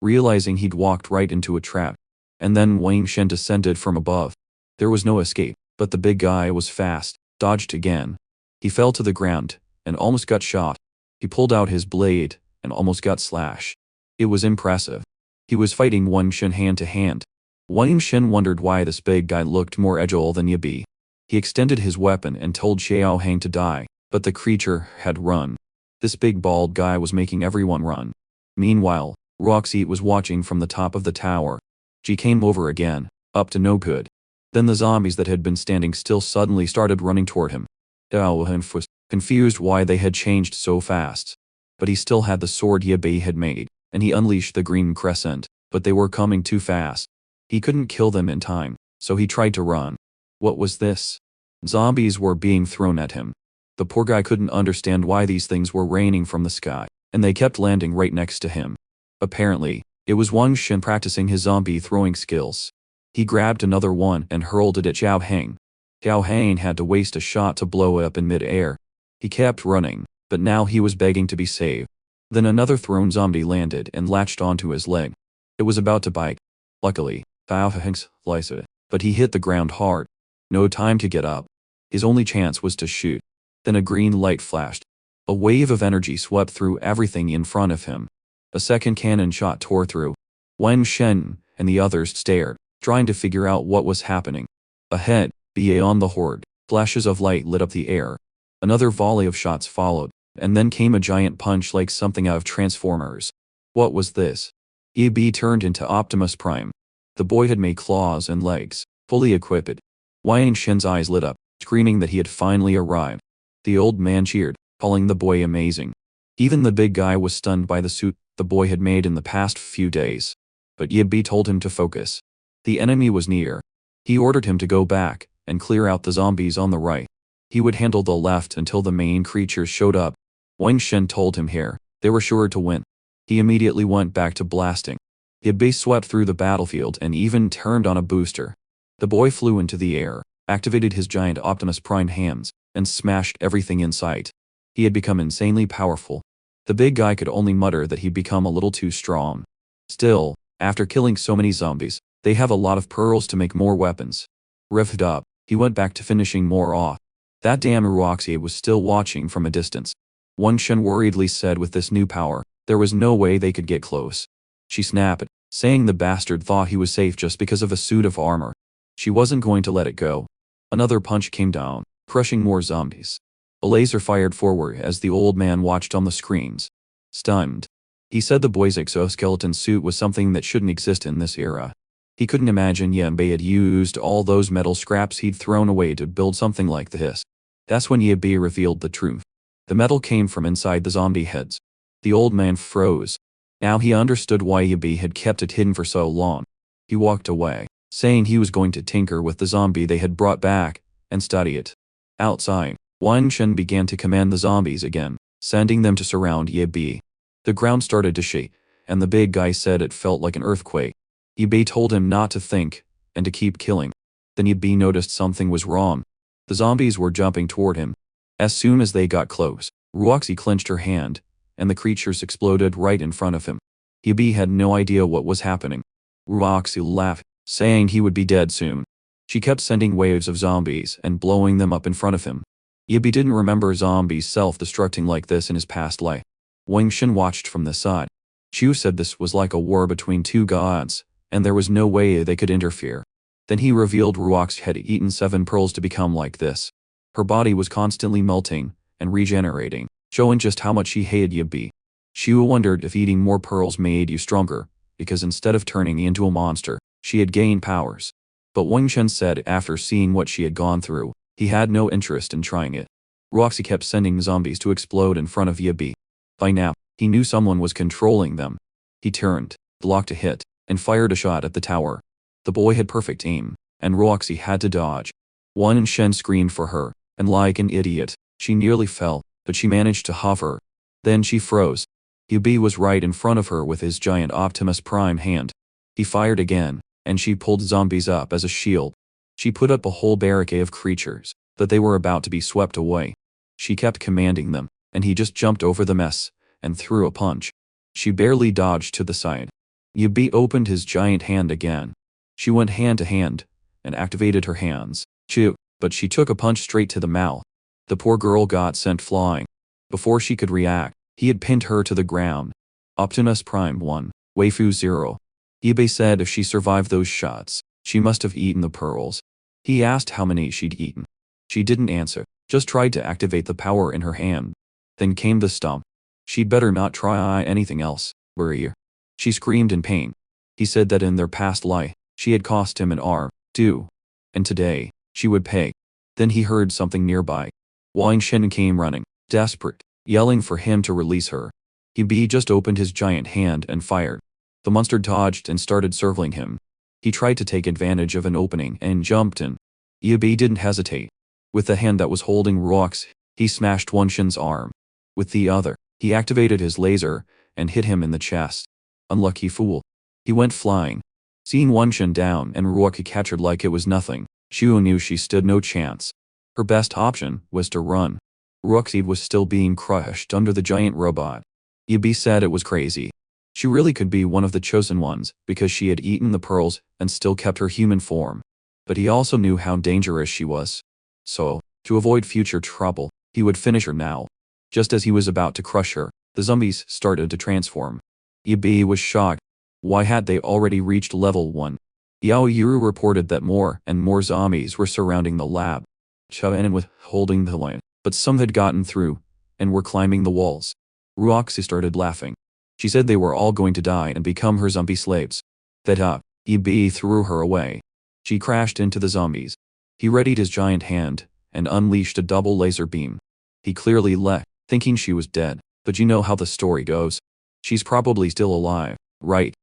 Realizing he'd walked right into a trap. And then Wang Shen descended from above. There was no escape, but the big guy was fast, dodged again. He fell to the ground, and almost got shot. He pulled out his blade, and almost got slashed. It was impressive. He was fighting Wang Shen hand to hand. Wang Shen wondered why this big guy looked more agile than Yibi. He extended his weapon and told Xiao Heng to die, but the creature had run. This big bald guy was making everyone run. Meanwhile, Roxy was watching from the top of the tower. She came over again, up to no good. Then the zombies that had been standing still suddenly started running toward him. Dao Hen was confused why they had changed so fast. But he still had the sword Yibi had made, and he unleashed the green crescent, but they were coming too fast. He couldn't kill them in time, so he tried to run. What was this? Zombies were being thrown at him. The poor guy couldn't understand why these things were raining from the sky, and they kept landing right next to him. Apparently, it was Wang Shen practicing his zombie throwing skills. He grabbed another one and hurled it at Xiao Heng. Xiao Heng had to waste a shot to blow up in mid-air. He kept running, but now he was begging to be saved. Then another thrown zombie landed and latched onto his leg. It was about to bite. Luckily, Xiao Heng sliced it, but he hit the ground hard. No time to get up. His only chance was to shoot. Then a green light flashed. A wave of energy swept through everything in front of him. A second cannon shot tore through. Wang Shen and the others stared, trying to figure out what was happening. Ahead, beyond the horde, flashes of light lit up the air. Another volley of shots followed, and then came a giant punch like something out of Transformers. What was this? EB turned into Optimus Prime. The boy had made claws and legs, fully equipped. Wang Shen's eyes lit up, screaming that he had finally arrived. The old man cheered, calling the boy amazing. Even the big guy was stunned by the suit the boy had made in the past few days. But Yibi told him to focus. The enemy was near. He ordered him to go back and clear out the zombies on the right. He would handle the left until the main creatures showed up. Wang Shen told him here, they were sure to win. He immediately went back to blasting. Yibi swept through the battlefield and even turned on a booster. The boy flew into the air, activated his giant Optimus Prime hands, and smashed everything in sight. He had become insanely powerful. The big guy could only mutter that he'd become a little too strong. Still, after killing so many zombies, they have a lot of pearls to make more weapons. Revved up, he went back to finishing more off. That damn Roxy was still watching from a distance. Wang Shen worriedly said with this new power, there was no way they could get close. She snapped, saying the bastard thought he was safe just because of a suit of armor. She wasn't going to let it go. Another punch came down, crushing more zombies. A laser fired forward as the old man watched on the screens. Stunned. He said the boy's exoskeleton suit was something that shouldn't exist in this era. He couldn't imagine Yimbe had used all those metal scraps he'd thrown away to build something like this. That's when Yimbe revealed the truth. The metal came from inside the zombie heads. The old man froze. Now he understood why Yimbe had kept it hidden for so long. He walked away, saying he was going to tinker with the zombie they had brought back and study it. Outside, Wang Shen began to command the zombies again, sending them to surround Yimbe. The ground started to shake, and the big guy said it felt like an earthquake. Yimbe told him not to think, and to keep killing. Then Yimbe noticed something was wrong. The zombies were jumping toward him. As soon as they got close, Roxy clenched her hand, and the creatures exploded right in front of him. Yimbe had no idea what was happening. Roxy laughed, saying he would be dead soon. She kept sending waves of zombies and blowing them up in front of him. Yimbe didn't remember zombies self-destructing like this in his past life. Wang Shen watched from the side. Chu said this was like a war between two gods, and there was no way they could interfere. Then he revealed Ruox had eaten 7 pearls to become like this. Her body was constantly melting and regenerating, showing just how much she hated Yimbe. Shu wondered if eating more pearls made you stronger, because instead of turning into a monster, she had gained powers. But Wang Shen said after seeing what she had gone through, he had no interest in trying it. Roxy kept sending zombies to explode in front of Yimbe. By now, he knew someone was controlling them. He turned, blocked a hit, and fired a shot at the tower. The boy had perfect aim, and Roxy had to dodge. Wang Shen screamed for her, and like an idiot, she nearly fell, but she managed to hover. Then she froze. Yimbe was right in front of her with his giant Optimus Prime hand. He fired again, and she pulled zombies up as a shield. She put up a whole barricade of creatures, but they were about to be swept away. She kept commanding them, and he just jumped over the mess and threw a punch. She barely dodged to the side. Yimbe opened his giant hand again. She went hand to hand and activated her hands. But she took a punch straight to the mouth. The poor girl got sent flying. Before she could react, he had pinned her to the ground. Optimus Prime 1, Waifu 0. Yimbe said if she survived those shots, she must have eaten the pearls. He asked how many she'd eaten. She didn't answer, just tried to activate the power in her hand. Then came the stomp. She'd better not try anything else, worry. She screamed in pain. He said that in their past life, she had cost him an arm, too. And today, she would pay. Then he heard something nearby. Wang Shen came running, desperate, yelling for him to release her. Yimbe just opened his giant hand and fired. The monster dodged and started circling him. He tried to take advantage of an opening and jumped in. Yimbe didn't hesitate. With the hand that was holding Rox, he smashed Wang Shen's arm. With the other, he activated his laser and hit him in the chest. Unlucky fool. He went flying. Seeing Wang Shen down and Roxy captured like it was nothing, Shu knew she stood no chance. Her best option was to run. Roxy was still being crushed under the giant robot. Yimbe said it was crazy. She really could be one of the chosen ones because she had eaten the pearls and still kept her human form. But he also knew how dangerous she was. So, to avoid future trouble, he would finish her now. Just as he was about to crush her, the zombies started to transform. Yimbe was shocked. Why had they already reached level 1? Yao Yuru reported that more and more zombies were surrounding the lab. Chen was holding the line, but some had gotten through and were climbing the walls. Roxy started laughing. She said they were all going to die and become her zombie slaves. Eb threw her away. She crashed into the zombies. He readied his giant hand and unleashed a double laser beam. He clearly left, thinking she was dead, but you know how the story goes. She's probably still alive, right?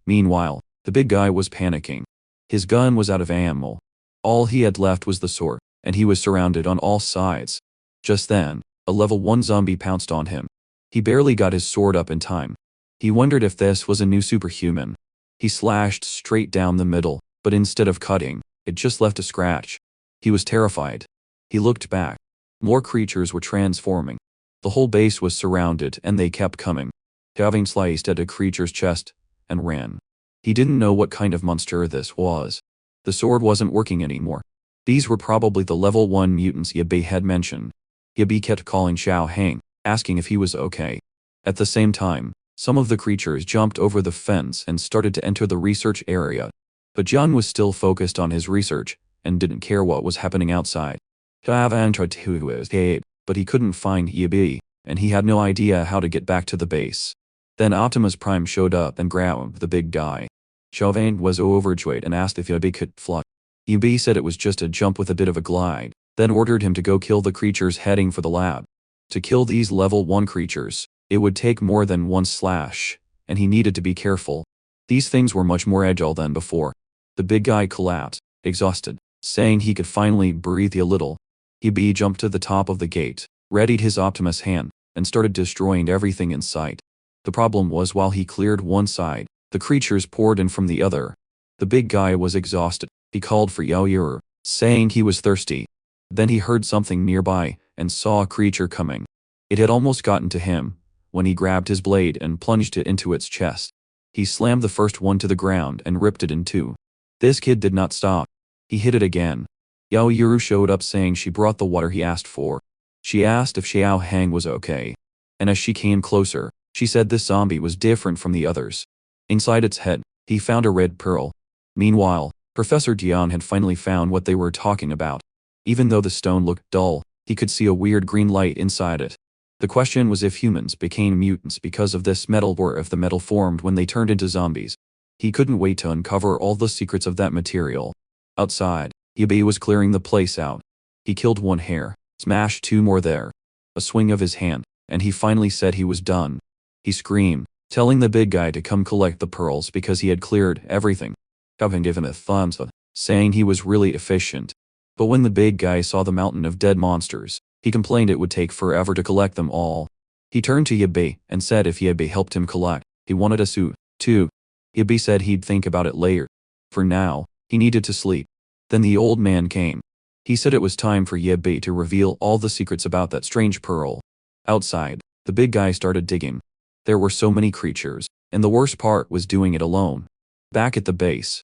Meanwhile, the big guy was panicking. His gun was out of ammo. All he had left was the sword, and he was surrounded on all sides. Just then, a level 1 zombie pounced on him. He barely got his sword up in time. He wondered if this was a new superhuman. He slashed straight down the middle, but instead of cutting, it just left a scratch. He was terrified. He looked back. More creatures were transforming. The whole base was surrounded and they kept coming. Having sliced at a creature's chest and ran. He didn't know what kind of monster this was. The sword wasn't working anymore. These were probably the level 1 mutants Yabe had mentioned. Yabe kept calling Xiao Hang, asking if he was okay. At the same time, some of the creatures jumped over the fence and started to enter the research area. But Jian was still focused on his research and didn't care what was happening outside. Havan tried to escape, but he couldn't find Yabe, and he had no idea how to get back to the base. Then Optimus Prime showed up and grabbed the big guy. Chauvin was overjoyed and asked if Yabe could fly. Yabe said it was just a jump with a bit of a glide, then ordered him to go kill the creatures heading for the lab. To kill these level 1 creatures, it would take more than one slash, and he needed to be careful. These things were much more agile than before. The big guy collapsed, exhausted, saying he could finally breathe a little. Yabe jumped to the top of the gate, readied his Optimus hand, and started destroying everything in sight. The problem was while he cleared one side, the creatures poured in from the other. The big guy was exhausted. He called for Yao Yuru, saying he was thirsty. Then he heard something nearby and saw a creature coming. It had almost gotten to him when he grabbed his blade and plunged it into its chest. He slammed the first one to the ground and ripped it in two. This kid did not stop. He hit it again. Yao Yuru showed up saying she brought the water he asked for. She asked if Xiao Hang was okay. And as she came closer, she said this zombie was different from the others. Inside its head, he found a red pearl. Meanwhile, Professor Dion had finally found what they were talking about. Even though the stone looked dull, he could see a weird green light inside it. The question was if humans became mutants because of this metal or if the metal formed when they turned into zombies. He couldn't wait to uncover all the secrets of that material. Outside, Yabe was clearing the place out. He killed one hare, smashed two more there. A swing of his hand, and he finally said he was done. He screamed, telling the big guy to come collect the pearls because he had cleared everything. Kevin gave him a thumbs up, saying he was really efficient. But when the big guy saw the mountain of dead monsters, he complained it would take forever to collect them all. He turned to Yabe and said if Yabe helped him collect, he wanted a suit, too. Yabe said he'd think about it later. For now, he needed to sleep. Then the old man came. He said it was time for Yabe to reveal all the secrets about that strange pearl. Outside, the big guy started digging. There were so many creatures, and the worst part was doing it alone. Back at the base,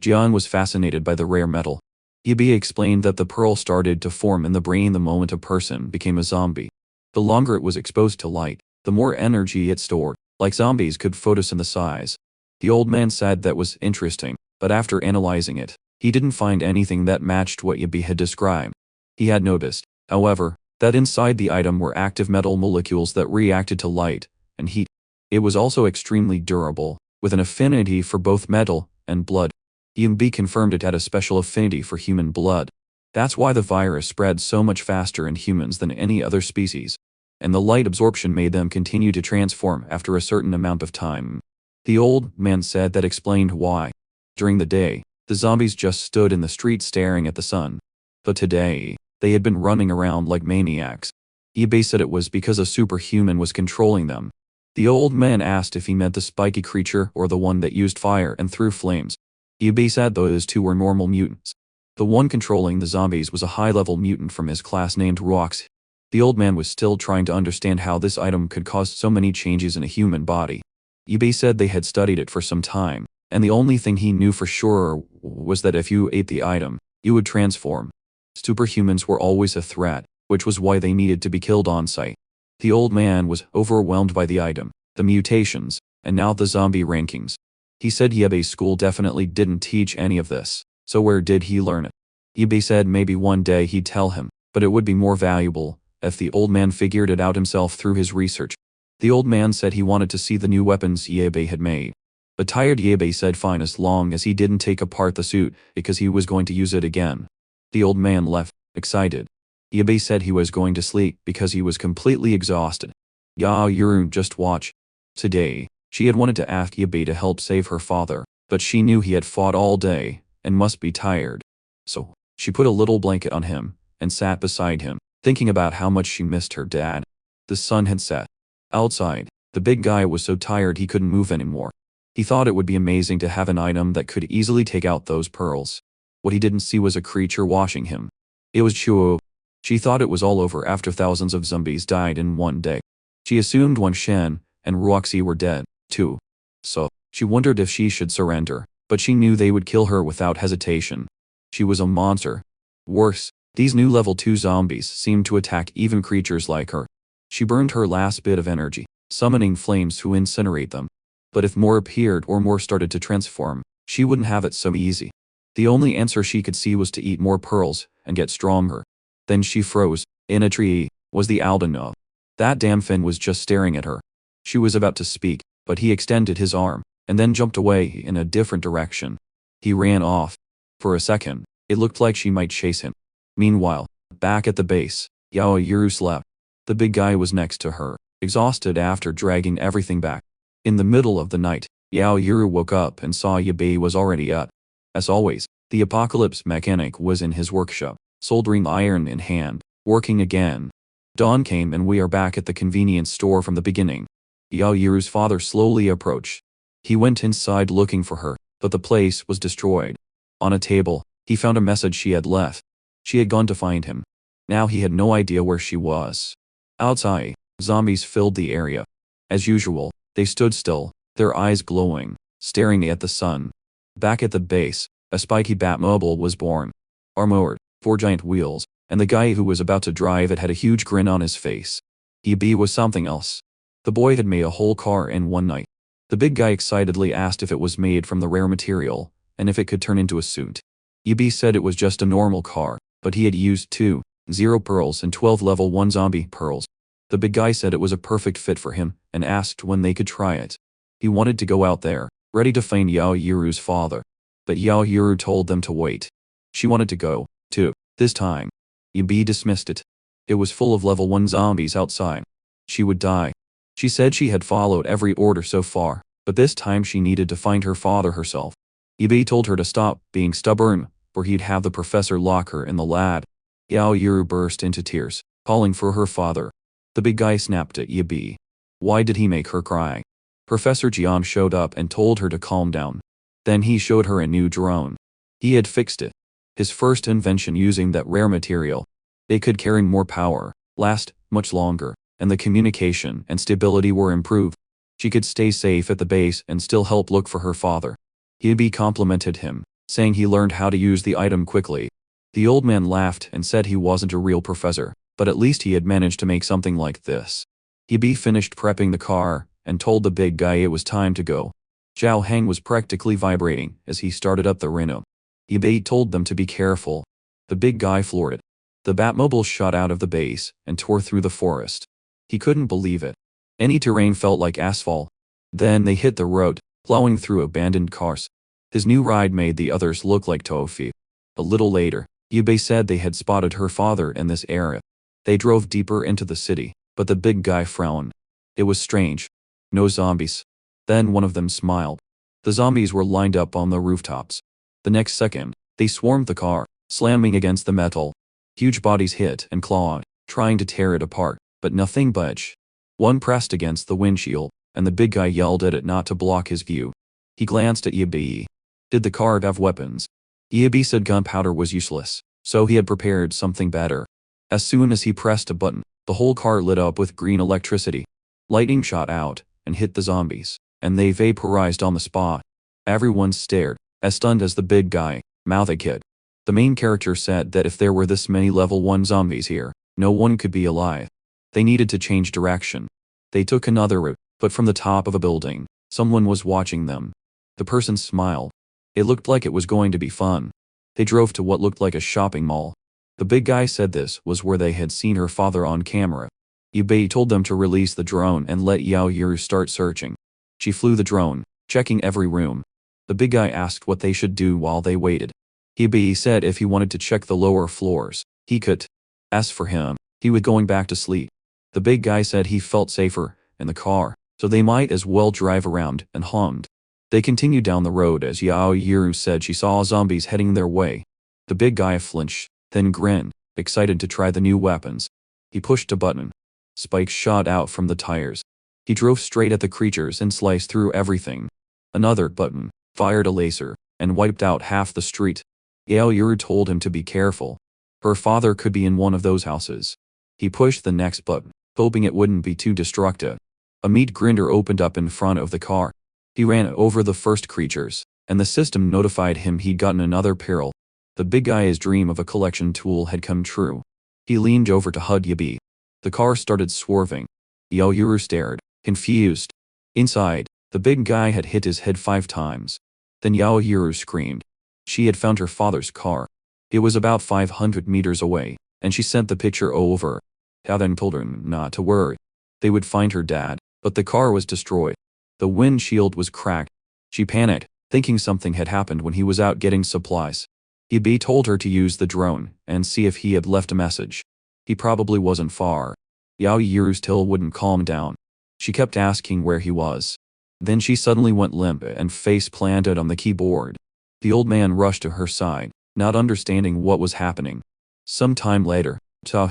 Jian was fascinated by the rare metal. Yabe explained that the pearl started to form in the brain the moment a person became a zombie. The longer it was exposed to light, the more energy it stored, like zombies could photosynthesize. The old man said that was interesting, but after analyzing it, he didn't find anything that matched what Yabe had described. He had noticed, however, that inside the item were active metal molecules that reacted to light and heat. It was also extremely durable, with an affinity for both metal and blood. Yabe confirmed it had a special affinity for human blood. That's why the virus spread so much faster in humans than any other species. And the light absorption made them continue to transform after a certain amount of time. The old man said that explained why. During the day, the zombies just stood in the street staring at the sun. But today, they had been running around like maniacs. Yabe said it was because a superhuman was controlling them. The old man asked if he meant the spiky creature or the one that used fire and threw flames. Yabe said those two were normal mutants. The one controlling the zombies was a high-level mutant from his class named Rox. The old man was still trying to understand how this item could cause so many changes in a human body. Yabe said they had studied it for some time, and the only thing he knew for sure was that if you ate the item, you would transform. Superhumans were always a threat, which was why they needed to be killed on sight. The old man was overwhelmed by the item, the mutations, and now the zombie rankings. He said Yabe's school definitely didn't teach any of this, so where did he learn it? Yabe said maybe one day he'd tell him, but it would be more valuable if the old man figured it out himself through his research. The old man said he wanted to see the new weapons Yabe had made. The tired Yabe said fine as long as he didn't take apart the suit because he was going to use it again. The old man left, excited. Yabe said he was going to sleep because he was completely exhausted. Yaoyuru, just watch. Today, she had wanted to ask Yabe to help save her father, but she knew he had fought all day and must be tired. So, she put a little blanket on him and sat beside him, thinking about how much she missed her dad. The sun had set. Outside, the big guy was so tired he couldn't move anymore. He thought it would be amazing to have an item that could easily take out those pearls. What he didn't see was a creature watching him. It was Chuo. She thought it was all over after thousands of zombies died in one day. She assumed Wan Shen and Roxy were dead, too. So, she wondered if she should surrender, but she knew they would kill her without hesitation. She was a monster. Worse, these new level 2 zombies seemed to attack even creatures like her. She burned her last bit of energy, summoning flames to incinerate them. But if more appeared or more started to transform, she wouldn't have it so easy. The only answer she could see was to eat more pearls and get stronger. Then she froze. In a tree was the Aldano. That damn Finn was just staring at her. She was about to speak, but he extended his arm and then jumped away in a different direction. He ran off. For a second, it looked like she might chase him. Meanwhile, back at the base, Yaoyuru slept. The big guy was next to her, exhausted after dragging everything back. In the middle of the night, Yaoyuru woke up and saw Yabe was already up. As always, the apocalypse mechanic was in his workshop, soldering iron in hand, working again. Dawn came and we are back at the convenience store from the beginning. Yaoyuru's father slowly approached. He went inside looking for her, but the place was destroyed. On a table, he found a message she had left. She had gone to find him. Now he had no idea where she was. Outside, zombies filled the area. As usual, they stood still, their eyes glowing, staring at the sun. Back at the base, a spiky Batmobile was born. Armored, 4 giant wheels, and the guy who was about to drive it had a huge grin on his face. Yabe was something else. The boy had made a whole car in one night. The big guy excitedly asked if it was made from the rare material, and if it could turn into a suit. Yabe said it was just a normal car, but he had used 0 pearls and 12 level 1 zombie pearls. The big guy said it was a perfect fit for him, and asked when they could try it. He wanted to go out there, ready to find Yaoyuru's father. But Yaoyuru told them to wait. She wanted to go, too, this time. Yabe dismissed it. It was full of level 1 zombies outside. She would die. She said she had followed every order so far, but this time she needed to find her father herself. Yabe told her to stop being stubborn, or he'd have the professor lock her in the lab. Yaoyuru burst into tears, calling for her father. The big guy snapped at Yabe. Why did he make her cry? Professor Jian showed up and told her to calm down. Then he showed her a new drone. He had fixed it. His first invention using that rare material. It could carry more power, last much longer, and the communication and stability were improved. She could stay safe at the base and still help look for her father. Yabe complimented him, saying he learned how to use the item quickly. The old man laughed and said he wasn't a real professor, but at least he had managed to make something like this. Yabe finished prepping the car and told the big guy it was time to go. Zhao Heng was practically vibrating as he started up the Renault. Yabe told them to be careful. The big guy floored it. The Batmobile shot out of the base and tore through the forest. He couldn't believe it. Any terrain felt like asphalt. Then they hit the road, plowing through abandoned cars. His new ride made the others look like tofu. A little later, Yabe said they had spotted her father in this area. They drove deeper into the city, but the big guy frowned. It was strange. No zombies. Then one of them smiled. The zombies were lined up on the rooftops. The next second, they swarmed the car, slamming against the metal. Huge bodies hit and clawed, trying to tear it apart, but nothing budged. One pressed against the windshield, and the big guy yelled at it not to block his view. He glanced at Yabe. Did the car have weapons? Yabe said gunpowder was useless, so he had prepared something better. As soon as he pressed a button, the whole car lit up with green electricity. Lightning shot out and hit the zombies, and they vaporized on the spot. Everyone stared, as stunned as the big guy, Mouth Kid. The main character said that if there were this many level 1 zombies here, no one could be alive. They needed to change direction. They took another route, but from the top of a building, someone was watching them. The person smiled. It looked like it was going to be fun. They drove to what looked like a shopping mall. The big guy said this was where they had seen her father on camera. Yubei told them to release the drone and let Yao Yuru start searching. She flew the drone, checking every room. The big guy asked what they should do while they waited. Yubei said if he wanted to check the lower floors, he could. As for him, he was going back to sleep. The big guy said he felt safer in the car, so they might as well drive around, and hummed. They continued down the road as Yao Yuru said she saw zombies heading their way. The big guy flinched, then grinned, excited to try the new weapons. He pushed a button. Spikes shot out from the tires. He drove straight at the creatures and sliced through everything. Another button fired a laser and wiped out half the street. Yao Yuru told him to be careful. Her father could be in one of those houses. He pushed the next button, hoping it wouldn't be too destructive. A meat grinder opened up in front of the car. He ran over the first creatures, and the system notified him he'd gotten another peril. The big guy's dream of a collection tool had come true. He leaned over to hug Yabi. The car started swerving. Yao Yuru stared, confused. Inside, the big guy had hit his head 5 times. Then Yao Yuru screamed. She had found her father's car. It was about 500 meters away, and she sent the picture over. How then told her not to worry. They would find her dad, but the car was destroyed. The windshield was cracked. She panicked, thinking something had happened when he was out getting supplies. Yabi told her to use the drone and see if he had left a message. He probably wasn't far. Yao Yuru still wouldn't calm down. She kept asking where he was. Then she suddenly went limp and face planted on the keyboard. The old man rushed to her side, not understanding what was happening. Some time later, to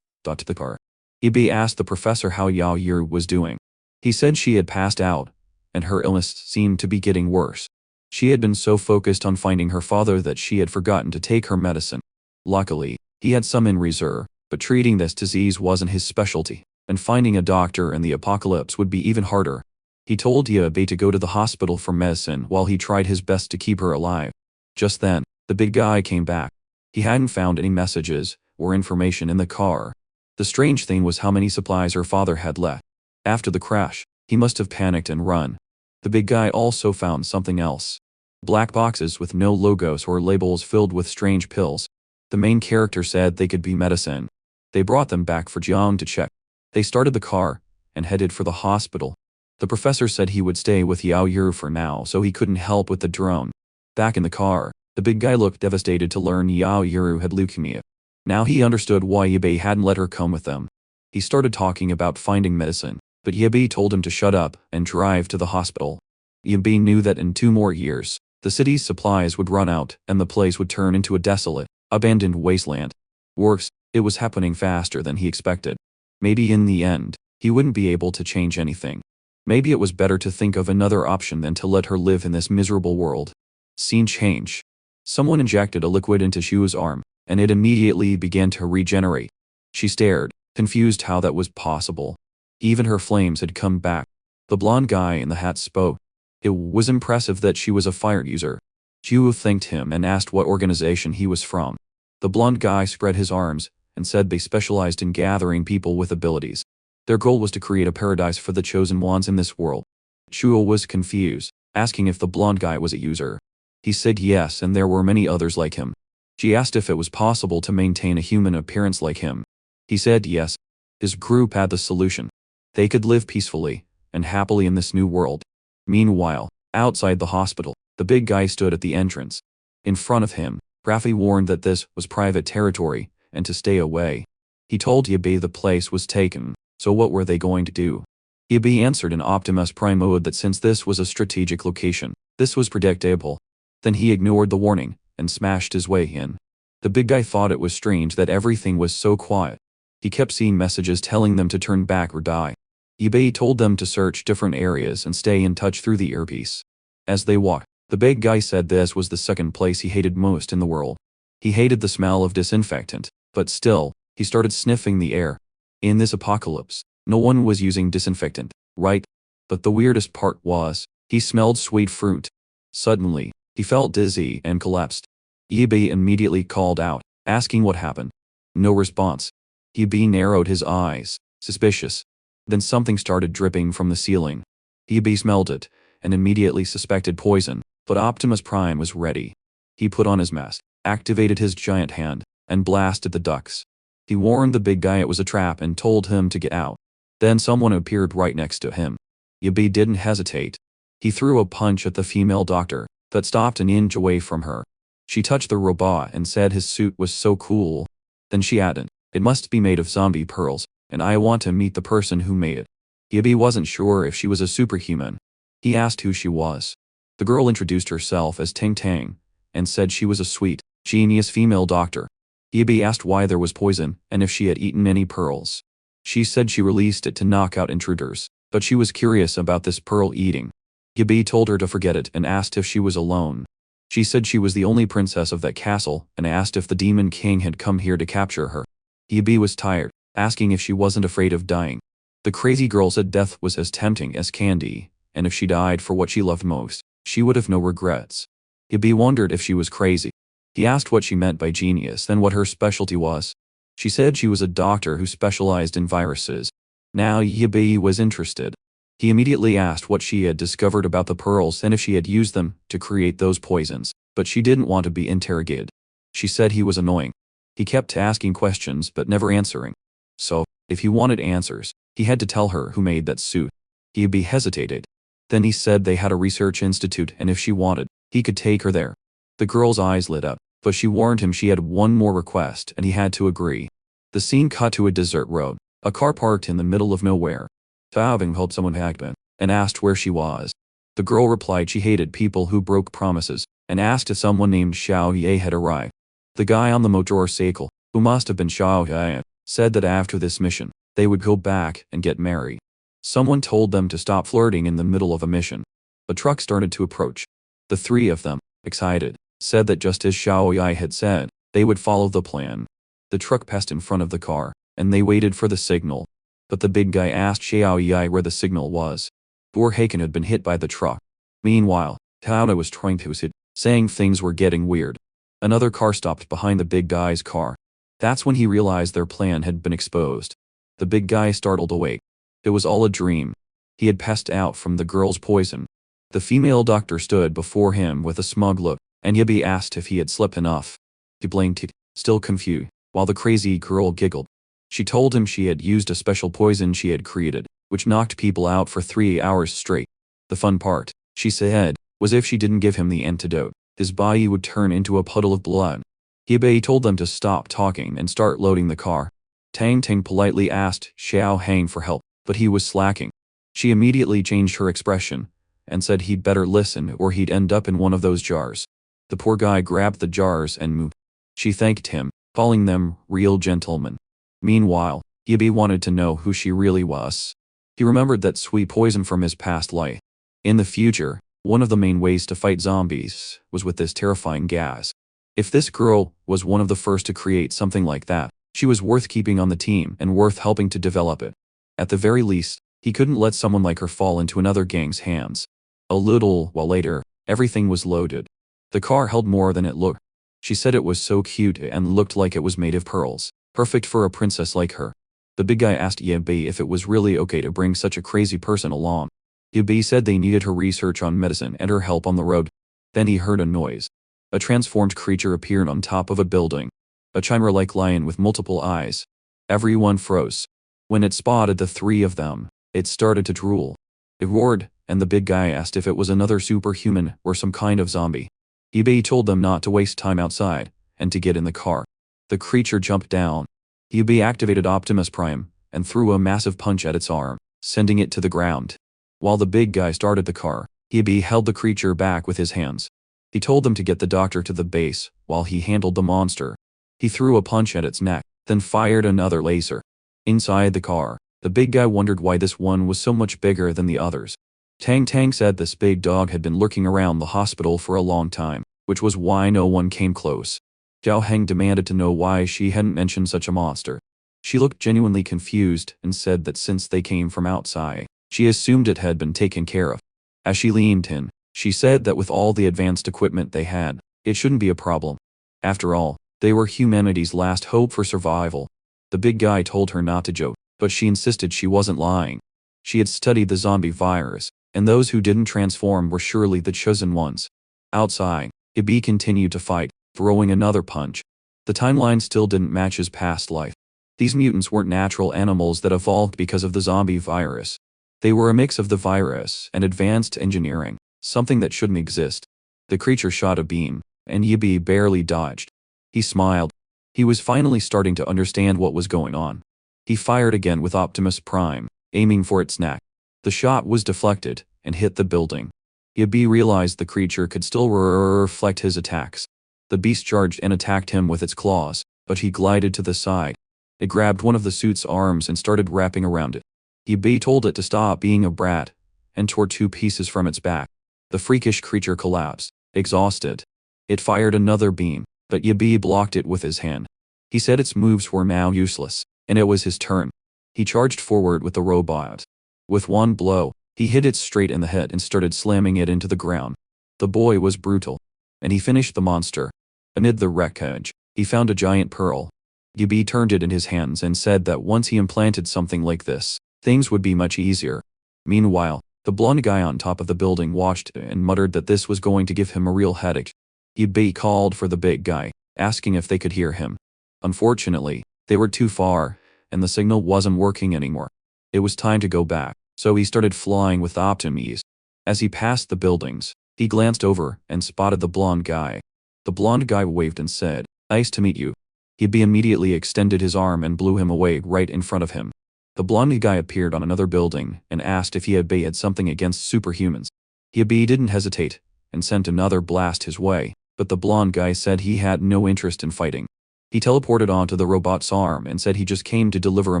the car. Yabi asked the professor how Yao Yuru was doing. He said she had passed out, and her illness seemed to be getting worse. She had been so focused on finding her father that she had forgotten to take her medicine. Luckily, he had some in reserve, but treating this disease wasn't his specialty, and finding a doctor in the apocalypse would be even harder. He told Yabi to go to the hospital for medicine while he tried his best to keep her alive. Just then, the big guy came back. He hadn't found any messages or information in the car. The strange thing was how many supplies her father had left. After the crash, he must have panicked and run. The big guy also found something else. Black boxes with no logos or labels filled with strange pills. The main character said they could be medicine. They brought them back for Jiang to check. They started the car and headed for the hospital. The professor said he would stay with Yao Yuru for now so he couldn't help with the drone. Back in the car, the big guy looked devastated to learn Yao Yuru had leukemia. Now he understood why Yabi hadn't let her come with them. He started talking about finding medicine, but Yabi told him to shut up and drive to the hospital. Yabi knew that in 2 more years, the city's supplies would run out and the place would turn into a desolate, abandoned wasteland. Worse, it was happening faster than he expected. Maybe in the end, he wouldn't be able to change anything. Maybe it was better to think of another option than to let her live in this miserable world. Scene change. Someone injected a liquid into Shu's arm, and it immediately began to regenerate. She stared, confused how that was possible. Even her flames had come back. The blonde guy in the hat spoke. It was impressive that she was a fire user. Shu thanked him and asked what organization he was from. The blonde guy spread his arms and said they specialized in gathering people with abilities. Their goal was to create a paradise for the chosen ones in this world. Shu was confused, asking if the blonde guy was a user. He said yes, and there were many others like him. She asked if it was possible to maintain a human appearance like him. He said yes. His group had the solution. They could live peacefully and happily in this new world. Meanwhile, outside the hospital, the big guy stood at the entrance. In front of him, Rafi warned that this was private territory and to stay away. He told Yabi the place was taken, so what were they going to do? Yabi answered in Optimus Prime mode that since this was a strategic location, this was predictable. Then he ignored the warning and smashed his way in. The big guy thought it was strange that everything was so quiet. He kept seeing messages telling them to turn back or die. Yabi told them to search different areas and stay in touch through the earpiece. As they walked, the big guy said this was the second place he hated most in the world. He hated the smell of disinfectant, but still, he started sniffing the air. In this apocalypse, no one was using disinfectant, right? But the weirdest part was, he smelled sweet fruit. Suddenly, he felt dizzy and collapsed. Yabi immediately called out, asking what happened. No response. Yabi narrowed his eyes, suspicious. Then something started dripping from the ceiling. Yabi smelled it, and immediately suspected poison, but Optimus Prime was ready. He put on his mask, activated his giant hand, and blasted the ducks. He warned the big guy it was a trap and told him to get out. Then someone appeared right next to him. Yabi didn't hesitate. He threw a punch at the female doctor that stopped an inch away from her. She touched the robot and said his suit was so cool. Then she added, "It must be made of zombie pearls, and I want to meet the person who made it." Yabi wasn't sure if she was a superhuman. He asked who she was. The girl introduced herself as Tang Tang and said she was a sweet, genius female doctor. Yabi asked why there was poison and if she had eaten any pearls. She said she released it to knock out intruders, but she was curious about this pearl eating. Yabi told her to forget it and asked if she was alone. She said she was the only princess of that castle and asked if the demon king had come here to capture her. Yabi was tired, asking if she wasn't afraid of dying. The crazy girl said death was as tempting as candy, and if she died for what she loved most, she would have no regrets. Yabi wondered if she was crazy. He asked what she meant by genius and what her specialty was. She said she was a doctor who specialized in viruses. Now Yabi was interested. He immediately asked what she had discovered about the pearls and if she had used them to create those poisons, but she didn't want to be interrogated. She said he was annoying. He kept asking questions but never answering. So, if he wanted answers, he had to tell her who made that suit. Yabi hesitated. Then he said they had a research institute and if she wanted, he could take her there. The girl's eyes lit up, but she warned him she had one more request and he had to agree. The scene cut to a desert road, a car parked in the middle of nowhere. Taobing hoped someone had been, and asked where she was. The girl replied she hated people who broke promises, and asked if someone named Xiao Ye had arrived. The guy on the motorcycle, who must have been Xiao Ye, said that after this mission, they would go back and get married. Someone told them to stop flirting in the middle of a mission. A truck started to approach. The three of them, excited, said that just as Xiao Ye had said, they would follow the plan. The truck passed in front of the car, and they waited for the signal. But the big guy asked Xiao Ye where the signal was. Poor Haken had been hit by the truck. Meanwhile, Taoda was trying to sit, saying things were getting weird. Another car stopped behind the big guy's car. That's when he realized their plan had been exposed. The big guy startled awake. It was all a dream. He had passed out from the girl's poison. The female doctor stood before him with a smug look, and Yabi asked if he had slept enough. He blinked, still confused, while the crazy girl giggled. She told him she had used a special poison she had created, which knocked people out for 3 hours straight. The fun part, she said, was if she didn't give him the antidote, his body would turn into a puddle of blood. Yabi told them to stop talking and start loading the car. Tang Tang politely asked Xiao Hang for help, but he was slacking. She immediately changed her expression and said he'd better listen or he'd end up in one of those jars. The poor guy grabbed the jars and moved. She thanked him, calling them real gentlemen. Meanwhile, Yabi wanted to know who she really was. He remembered that sweet poison from his past life. In the future, one of the main ways to fight zombies was with this terrifying gas. If this girl was one of the first to create something like that, she was worth keeping on the team and worth helping to develop it. At the very least, he couldn't let someone like her fall into another gang's hands. A little while later, everything was loaded. The car held more than it looked. She said it was so cute and looked like it was made of pearls. Perfect for a princess like her. The big guy asked Yabi if it was really okay to bring such a crazy person along. Yabi said they needed her research on medicine and her help on the road. Then he heard a noise. A transformed creature appeared on top of a building. A chimera-like lion with multiple eyes. Everyone froze. When it spotted the three of them, it started to drool. It roared, and the big guy asked if it was another superhuman or some kind of zombie. Yabi told them not to waste time outside, and to get in the car. The creature jumped down. Yabi activated Optimus Prime, and threw a massive punch at its arm, sending it to the ground. While the big guy started the car, Yabi held the creature back with his hands. He told them to get the doctor to the base, while he handled the monster. He threw a punch at its neck, then fired another laser. Inside the car, the big guy wondered why this one was so much bigger than the others. Tang Tang said this big dog had been lurking around the hospital for a long time, which was why no one came close. Xiao Heng demanded to know why she hadn't mentioned such a monster. She looked genuinely confused and said that since they came from outside, she assumed it had been taken care of. As she leaned in, she said that with all the advanced equipment they had, it shouldn't be a problem. After all, they were humanity's last hope for survival. The big guy told her not to joke, but she insisted she wasn't lying. She had studied the zombie virus, and those who didn't transform were surely the chosen ones. Outside, Yabi continued to fight, throwing another punch. The timeline still didn't match his past life. These mutants weren't natural animals that evolved because of the zombie virus. They were a mix of the virus and advanced engineering, something that shouldn't exist. The creature shot a beam, and Yibi barely dodged. He smiled. He was finally starting to understand what was going on. He fired again with Optimus Prime, aiming for its neck. The shot was deflected and hit the building. Yibi realized the creature could still reflect his attacks. The beast charged and attacked him with its claws, but he glided to the side. It grabbed one of the suit's arms and started wrapping around it. Yibi told it to stop being a brat, and tore 2 pieces from its back. The freakish creature collapsed, exhausted. It fired another beam, but Yibi blocked it with his hand. He said its moves were now useless, and it was his turn. He charged forward with the robot. With one blow, he hit it straight in the head and started slamming it into the ground. The boy was brutal, and he finished the monster. Amid the wreckage, he found a giant pearl. Yibi turned it in his hands and said that once he implanted something like this, things would be much easier. Meanwhile, the blonde guy on top of the building watched and muttered that this was going to give him a real headache. Yibi called for the big guy, asking if they could hear him. Unfortunately, they were too far, and the signal wasn't working anymore. It was time to go back, so he started flying with Optimus. As he passed the buildings, he glanced over and spotted the blonde guy. The blonde guy waved and said, "Nice to meet you." Yibi immediately extended his arm and blew him away right in front of him. The blonde guy appeared on another building and asked if Yibi had something against superhumans. Yibi didn't hesitate and sent another blast his way, but the blonde guy said he had no interest in fighting. He teleported onto the robot's arm and said he just came to deliver a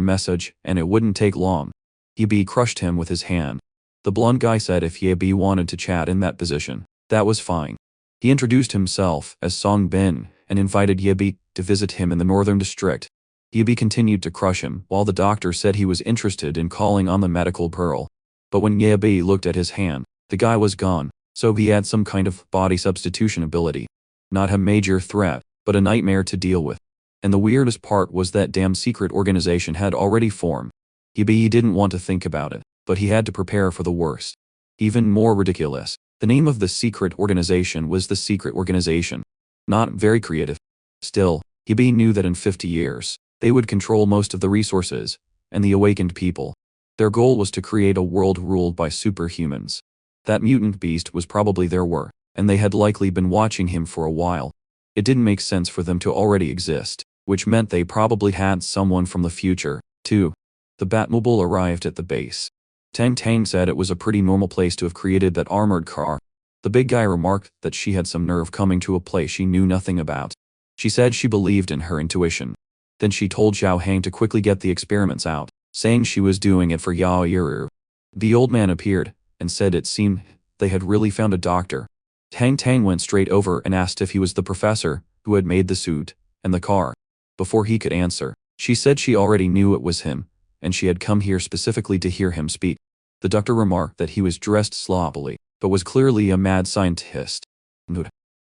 message and it wouldn't take long. Yibi crushed him with his hand. The blonde guy said if Yibi wanted to chat in that position, that was fine. He introduced himself as Song Bin and invited Yibi to visit him in the northern district. Yibi continued to crush him while the doctor said he was interested in calling on the medical pearl. But when Yibi looked at his hand, the guy was gone, so he had some kind of body substitution ability. Not a major threat, but a nightmare to deal with. And the weirdest part was that damn secret organization had already formed. Yibi didn't want to think about it, but he had to prepare for the worst. Even more ridiculous, the name of the secret organization was the Secret Organization. Not very creative. Still, Yibi knew that in 50 years, they would control most of the resources and the awakened people. Their goal was to create a world ruled by superhumans. That mutant beast was probably their work, and they had likely been watching him for a while. It didn't make sense for them to already exist, which meant they probably had someone from the future, too. The Batmobile arrived at the base. Tang Tang said it was a pretty normal place to have created that armored car. The big guy remarked that she had some nerve coming to a place she knew nothing about. She said she believed in her intuition. Then she told Xiao Hang to quickly get the experiments out, saying she was doing it for Yao Yuru. The old man appeared and said it seemed they had really found a doctor. Tang Tang went straight over and asked if he was the professor who had made the suit and the car. Before he could answer, she said she already knew it was him, and she had come here specifically to hear him speak. The doctor remarked that he was dressed sloppily, but was clearly a mad scientist.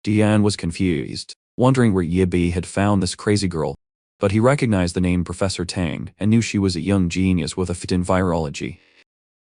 Dian was confused, wondering where Yibi had found this crazy girl. But he recognized the name Professor Tang and knew she was a young genius with a fit in virology.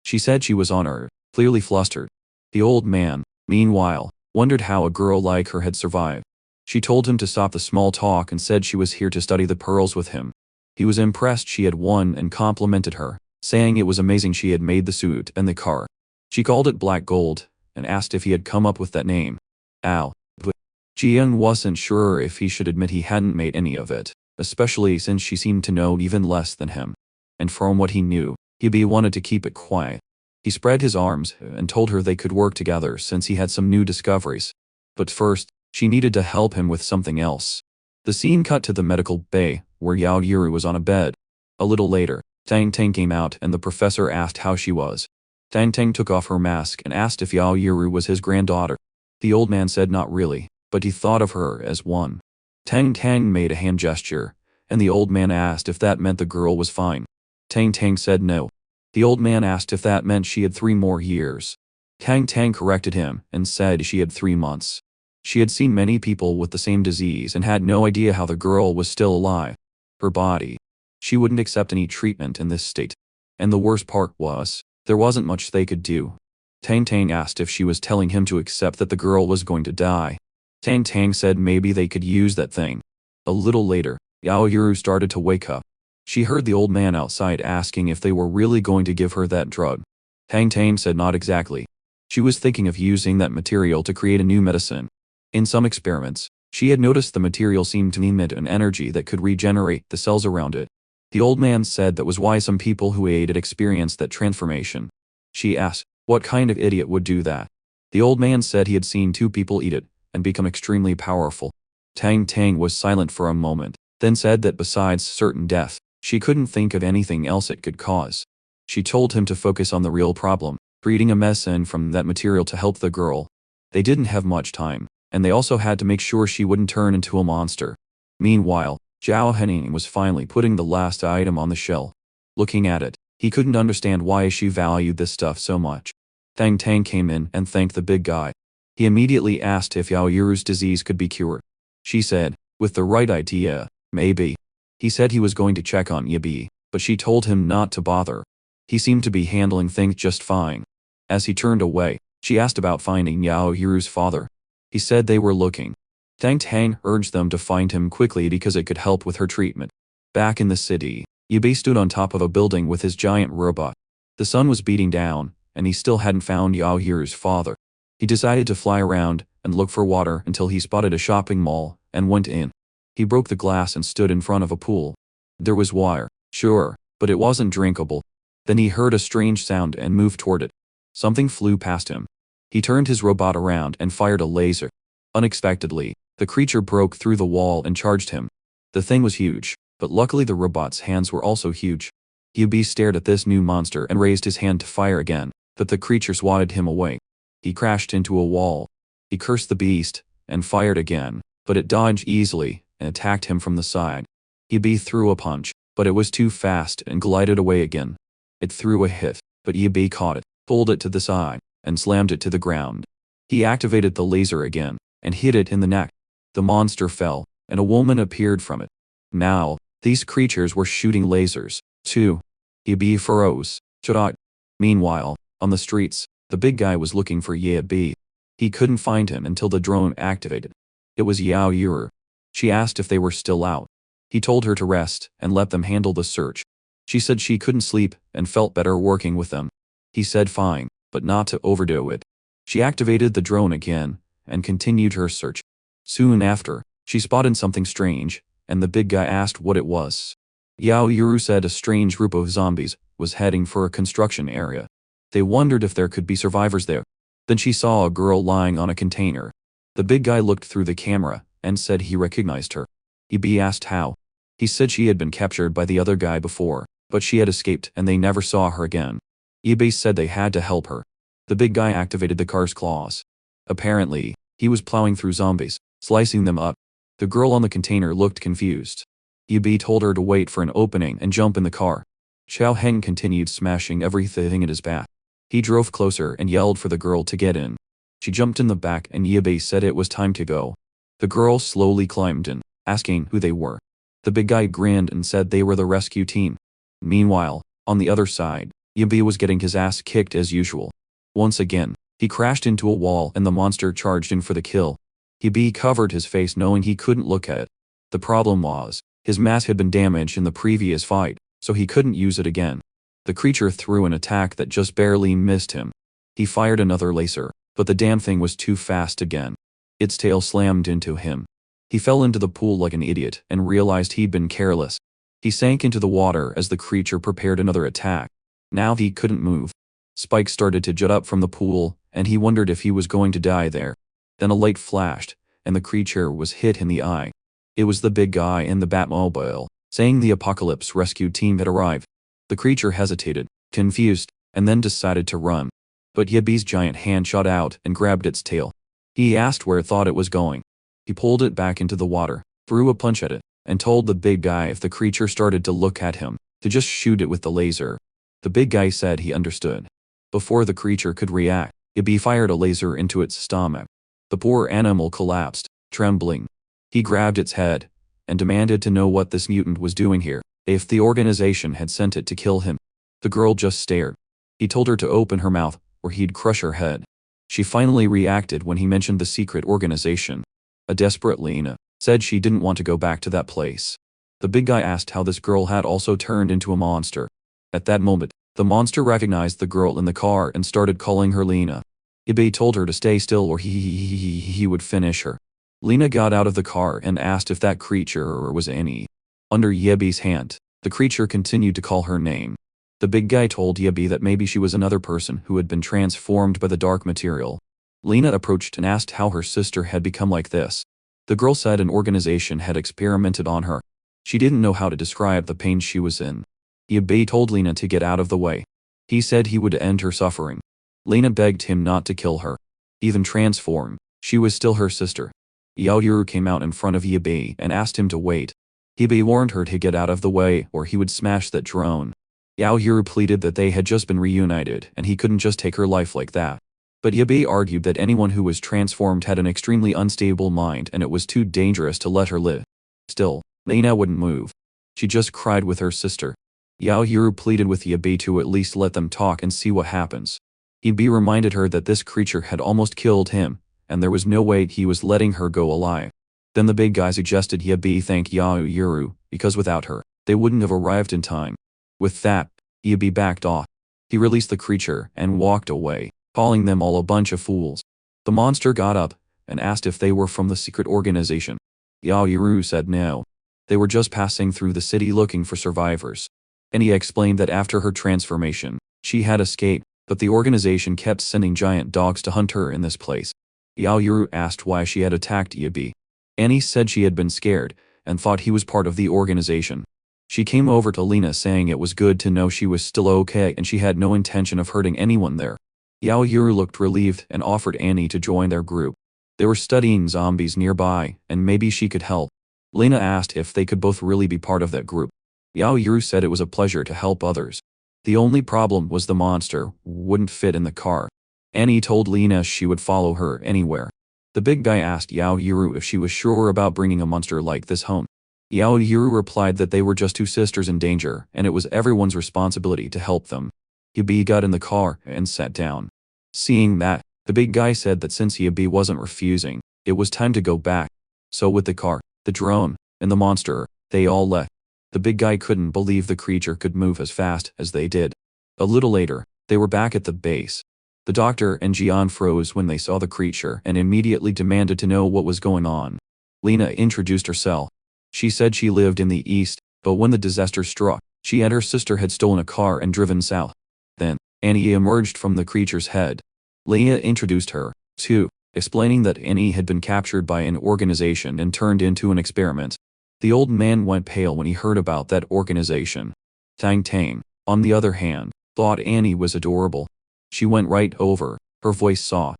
She said she was on Earth, clearly flustered. The old man, meanwhile, wondered how a girl like her had survived. She told him to stop the small talk and said she was here to study the pearls with him. He was impressed she had won and complimented her, saying it was amazing she had made the suit and the car. She called it Black Gold and asked if he had come up with that name. Ow. But Jian wasn't sure if he should admit he hadn't made any of it, especially since she seemed to know even less than him. And from what he knew, Yibi wanted to keep it quiet. He spread his arms and told her they could work together since he had some new discoveries. But first, she needed to help him with something else. The scene cut to the medical bay, where Yao Yuru was on a bed. A little later, Tang Tang came out and the professor asked how she was. Tang Tang took off her mask and asked if Yao Yuru was his granddaughter. The old man said not really, but he thought of her as one. Tang Tang made a hand gesture, and the old man asked if that meant the girl was fine. Tang Tang said no. The old man asked if that meant she had 3 more years. Tang Tang corrected him and said she had 3 months. She had seen many people with the same disease and had no idea how the girl was still alive. Her body. She wouldn't accept any treatment in this state. And the worst part was, there wasn't much they could do. Tang Tang asked if she was telling him to accept that the girl was going to die. Tang Tang said maybe they could use that thing. A little later, Yao Yuru started to wake up. She heard the old man outside asking if they were really going to give her that drug. Tang Tang said not exactly. She was thinking of using that material to create a new medicine. In some experiments, she had noticed the material seemed to emit an energy that could regenerate the cells around it. The old man said that was why some people who ate it experienced that transformation. She asked, what kind of idiot would do that? The old man said he had seen 2 people eat it and become extremely powerful. Tang Tang was silent for a moment, then said that besides certain death, she couldn't think of anything else it could cause. She told him to focus on the real problem, creating a medicine from that material to help the girl. They didn't have much time, and they also had to make sure she wouldn't turn into a monster. Meanwhile, Zhao Henning was finally putting the last item on the shelf. Looking at it, he couldn't understand why she valued this stuff so much. Tang Tang came in and thanked the big guy. He immediately asked if Yao Yuru's disease could be cured. She said, with the right idea, maybe. He said he was going to check on Yabi, but she told him not to bother. He seemed to be handling things just fine. As he turned away, she asked about finding Yao Yuru's father. He said they were looking. Tang Tang urged them to find him quickly because it could help with her treatment. Back in the city, Yabi stood on top of a building with his giant robot. The sun was beating down, and he still hadn't found Yao Yuru's father. He decided to fly around and look for water until he spotted a shopping mall and went in. He broke the glass and stood in front of a pool. There was water, sure, but it wasn't drinkable. Then he heard a strange sound and moved toward it. Something flew past him. He turned his robot around and fired a laser. Unexpectedly, the creature broke through the wall and charged him. The thing was huge, but luckily the robot's hands were also huge. Yubi stared at this new monster and raised his hand to fire again, but the creature swatted him away. He crashed into a wall. He cursed the beast and fired again, but it dodged easily and attacked him from the side. Yubi threw a punch, but it was too fast and glided away again. It threw a hit, but Yubi caught it, pulled it to the side, and slammed it to the ground. He activated the laser again and hit it in the neck. The monster fell, and a woman appeared from it. Now, these creatures were shooting lasers, too. Yubi froze. Chadot. Meanwhile, on the streets, the big guy was looking for Yubi. He couldn't find him until the drone activated. It was Yao Yuru. She asked if they were still out. He told her to rest and let them handle the search. She said she couldn't sleep and felt better working with them. He said fine, but not to overdo it. She activated the drone again and continued her search. Soon after, she spotted something strange, and the big guy asked what it was. Yao Yuru said a strange group of zombies was heading for a construction area. They wondered if there could be survivors there. Then she saw a girl lying on a container. The big guy looked through the camera and said he recognized her. Yubi asked how. He said she had been captured by the other guy before, but she had escaped and they never saw her again. Yubi said they had to help her. The big guy activated the car's claws. Apparently, he was plowing through zombies, slicing them up. The girl on the container looked confused. Yubi told her to wait for an opening and jump in the car. Xiao Heng continued smashing everything in his path. He drove closer and yelled for the girl to get in. She jumped in the back and Yubi said it was time to go. The girl slowly climbed in, asking who they were. The big guy grinned and said they were the rescue team. Meanwhile, on the other side, Yubi was getting his ass kicked as usual. Once again, he crashed into a wall and the monster charged in for the kill. Yubi covered his face knowing he couldn't look at it. The problem was, his mask had been damaged in the previous fight, so he couldn't use it again. The creature threw an attack that just barely missed him. He fired another laser, but the damn thing was too fast again. Its tail slammed into him. He fell into the pool like an idiot and realized he'd been careless. He sank into the water as the creature prepared another attack. Now he couldn't move. Spikes started to jut up from the pool, and he wondered if he was going to die there. Then a light flashed, and the creature was hit in the eye. It was the big guy in the Batmobile, saying the Apocalypse rescue team had arrived. The creature hesitated, confused, and then decided to run. But Yubi's giant hand shot out and grabbed its tail. He asked where it thought it was going. He pulled it back into the water, threw a punch at it, and told the big guy if the creature started to look at him, to just shoot it with the laser. The big guy said he understood. Before the creature could react, Yubi fired a laser into its stomach. The poor animal collapsed, trembling. He grabbed its head and demanded to know what this mutant was doing here, if the organization had sent it to kill him. The girl just stared. He told her to open her mouth, or he'd crush her head. She finally reacted when he mentioned the secret organization. A desperate Lena said she didn't want to go back to that place. The big guy asked how this girl had also turned into a monster. At that moment, the monster recognized the girl in the car and started calling her Lena. Yabe told her to stay still or he would finish her. Lena got out of the car and asked if that creature was Annie. Under Yabe's hand, the creature continued to call her name. The big guy told Yabe that maybe she was another person who had been transformed by the dark material. Lena approached and asked how her sister had become like this. The girl said an organization had experimented on her. She didn't know how to describe the pain she was in. Yabe told Lena to get out of the way. He said he would end her suffering. Lena begged him not to kill her. Even transformed, she was still her sister. Yaoyuru came out in front of Yabe and asked him to wait. Yabe warned her to get out of the way or he would smash that drone. Yaoyuru pleaded that they had just been reunited and he couldn't just take her life like that. But Yabe argued that anyone who was transformed had an extremely unstable mind and it was too dangerous to let her live. Still, Lena wouldn't move. She just cried with her sister. Yaoyuru pleaded with Yabe to at least let them talk and see what happens. Yabe reminded her that this creature had almost killed him, and there was no way he was letting her go alive. Then the big guy suggested Yabe thank Yaoyuru, because without her, they wouldn't have arrived in time. With that, Yabe backed off. He released the creature and walked away, calling them all a bunch of fools. The monster got up and asked if they were from the secret organization. Yaoyuru said no. They were just passing through the city looking for survivors. And he explained that after her transformation, she had escaped, but the organization kept sending giant dogs to hunt her in this place. Yaoyuru asked why she had attacked Yabe. Annie said she had been scared and thought he was part of the organization. She came over to Lena saying it was good to know she was still okay and she had no intention of hurting anyone there. Yaoyuru looked relieved and offered Annie to join their group. They were studying zombies nearby and maybe she could help. Lena asked if they could both really be part of that group. Yaoyuru said it was a pleasure to help others. The only problem was the monster wouldn't fit in the car. Annie told Lena she would follow her anywhere. The big guy asked Yaoyuru if she was sure about bringing a monster like this home. Yaoyuru replied that they were just two sisters in danger and it was everyone's responsibility to help them. Yabe got in the car and sat down. Seeing that, the big guy said that since Yabe wasn't refusing, it was time to go back. So with the car, the drone, and the monster, they all left. The big guy couldn't believe the creature could move as fast as they did. A little later, they were back at the base. The doctor and Jian froze when they saw the creature and immediately demanded to know what was going on. Lena introduced herself. She said she lived in the east, but when the disaster struck, she and her sister had stolen a car and driven south. Then, Annie emerged from the creature's head. Leah introduced her, too, explaining that Annie had been captured by an organization and turned into an experiment. The old man went pale when he heard about that organization. Tang Tang, on the other hand, thought Annie was adorable. She went right over, her voice soft,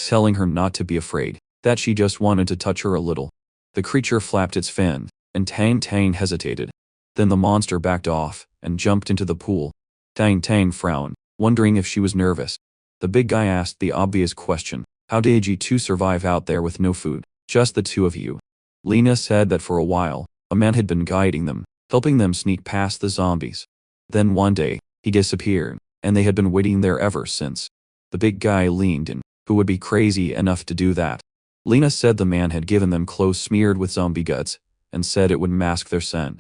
telling her not to be afraid, that she just wanted to touch her a little. The creature flapped its fin, and Tang Tang hesitated. Then the monster backed off and jumped into the pool. Tang Tang frowned, wondering if she was nervous. The big guy asked the obvious question, how did you two survive out there with no food, just the two of you? Lena said that for a while, a man had been guiding them, helping them sneak past the zombies. Then one day, he disappeared, and they had been waiting there ever since. The big guy leaned in, who would be crazy enough to do that? Lena said the man had given them clothes smeared with zombie guts, and said it would mask their scent.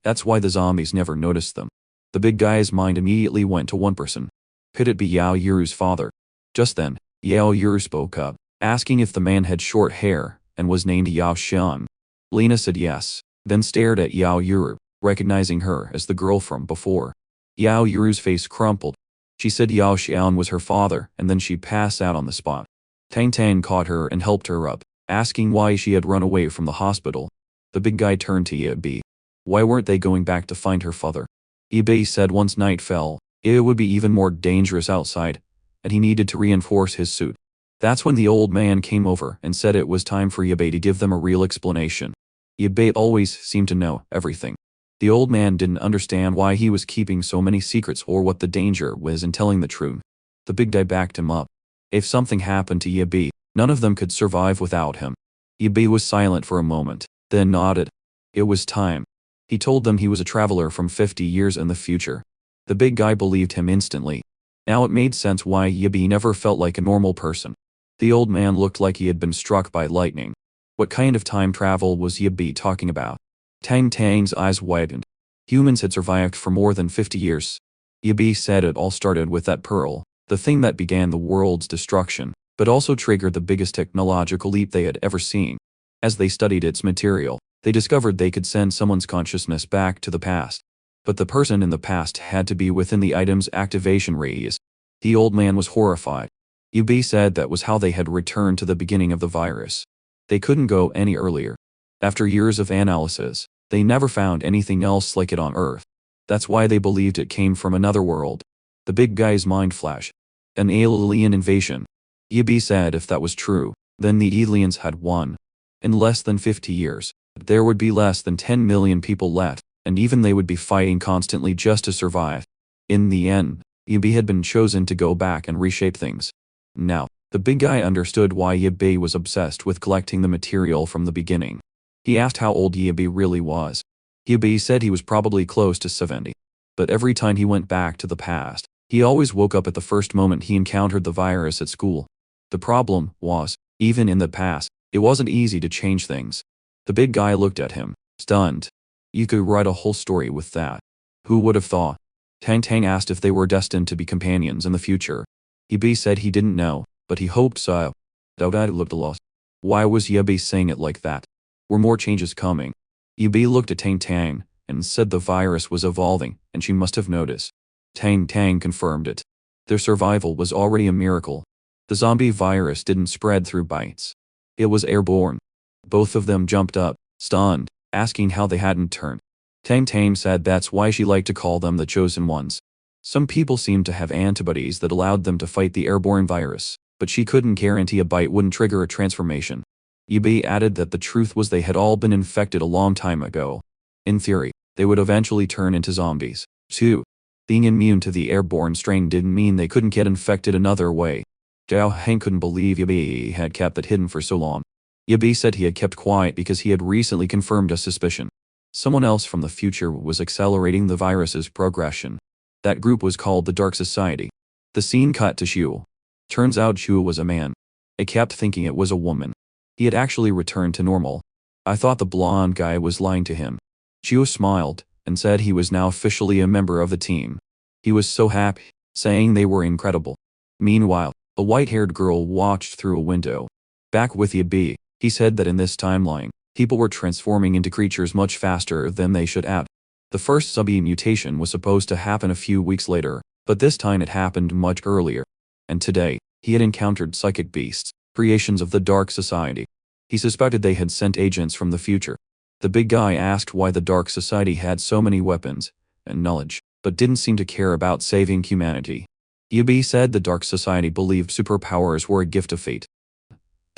That's why the zombies never noticed them. The big guy's mind immediately went to one person. Could it be Yaoyuru's father? Just then, Yaoyuru spoke up, asking if the man had short hair and was named Yao Xian. Lena said yes, then stared at Yaoyuru, recognizing her as the girl from before. Yaoyuru's face crumpled. She said Yao Xian was her father and then she passed out on the spot. Tang Tang caught her and helped her up, asking why she had run away from the hospital. The big guy turned to Yabe. Why weren't they going back to find her father? Yabe said once night fell, it would be even more dangerous outside, and he needed to reinforce his suit. That's when the old man came over and said it was time for Yabe to give them a real explanation. Yabe always seemed to know everything. The old man didn't understand why he was keeping so many secrets or what the danger was in telling the truth. The big guy backed him up. If something happened to Yabe, none of them could survive without him. Yabe was silent for a moment, then nodded. It was time. He told them he was a traveler from 50 years in the future. The big guy believed him instantly. Now it made sense why Yabe never felt like a normal person. The old man looked like he had been struck by lightning. What kind of time travel was Yabi talking about? Tang Tang's eyes widened. Humans had survived for more than 50 years. Yabi said it all started with that pearl, the thing that began the world's destruction, but also triggered the biggest technological leap they had ever seen. As they studied its material, they discovered they could send someone's consciousness back to the past. But the person in the past had to be within the item's activation radius. The old man was horrified. Yabi said that was how they had returned to the beginning of the virus. They couldn't go any earlier. After years of analysis, they never found anything else like it on Earth. That's why they believed it came from another world. The big guy's mind flashed. An alien invasion. Yabi said if that was true, then the aliens had won. In less than 50 years, there would be less than 10 million people left, and even they would be fighting constantly just to survive. In the end, Yabi had been chosen to go back and reshape things. Now, the big guy understood why Yabi was obsessed with collecting the material from the beginning. He asked how old Yabi really was. Yabi said he was probably close to 70. But every time he went back to the past, he always woke up at the first moment he encountered the virus at school. The problem was, even in the past, it wasn't easy to change things. The big guy looked at him, stunned. You could write a whole story with that. Who would have thought? Tang Tang asked if they were destined to be companions in the future. Yabi said he didn't know, but he hoped so. Dao looked lost. Why was Yabi saying it like that? Were more changes coming? Yabi looked at Tang Tang and said the virus was evolving, and she must have noticed. Tang Tang confirmed it. Their survival was already a miracle. The zombie virus didn't spread through bites. It was airborne. Both of them jumped up, stunned, asking how they hadn't turned. Tang Tang said that's why she liked to call them the chosen ones. Some people seemed to have antibodies that allowed them to fight the airborne virus, but she couldn't guarantee a bite wouldn't trigger a transformation. Yabi added that the truth was they had all been infected a long time ago. In theory, they would eventually turn into zombies, too. Being immune to the airborne strain didn't mean they couldn't get infected another way. Zhao Heng couldn't believe Yabi had kept that hidden for so long. Yabi said he had kept quiet because he had recently confirmed a suspicion. Someone else from the future was accelerating the virus's progression. That group was called the Dark Society. The scene cut to Shu. Turns out Shu was a man. I kept thinking it was a woman. He had actually returned to normal. I thought the blonde guy was lying to him. Shu smiled and said he was now officially a member of the team. He was so happy, saying they were incredible. Meanwhile, a white-haired girl watched through a window. Back with Yabi, he said that in this timeline, people were transforming into creatures much faster than they should have. The first zombie mutation was supposed to happen a few weeks later, but this time it happened much earlier. And today, he had encountered psychic beasts, creations of the Dark Society. He suspected they had sent agents from the future. The big guy asked why the Dark Society had so many weapons and knowledge, but didn't seem to care about saving humanity. Yabi said the Dark Society believed superpowers were a gift of fate.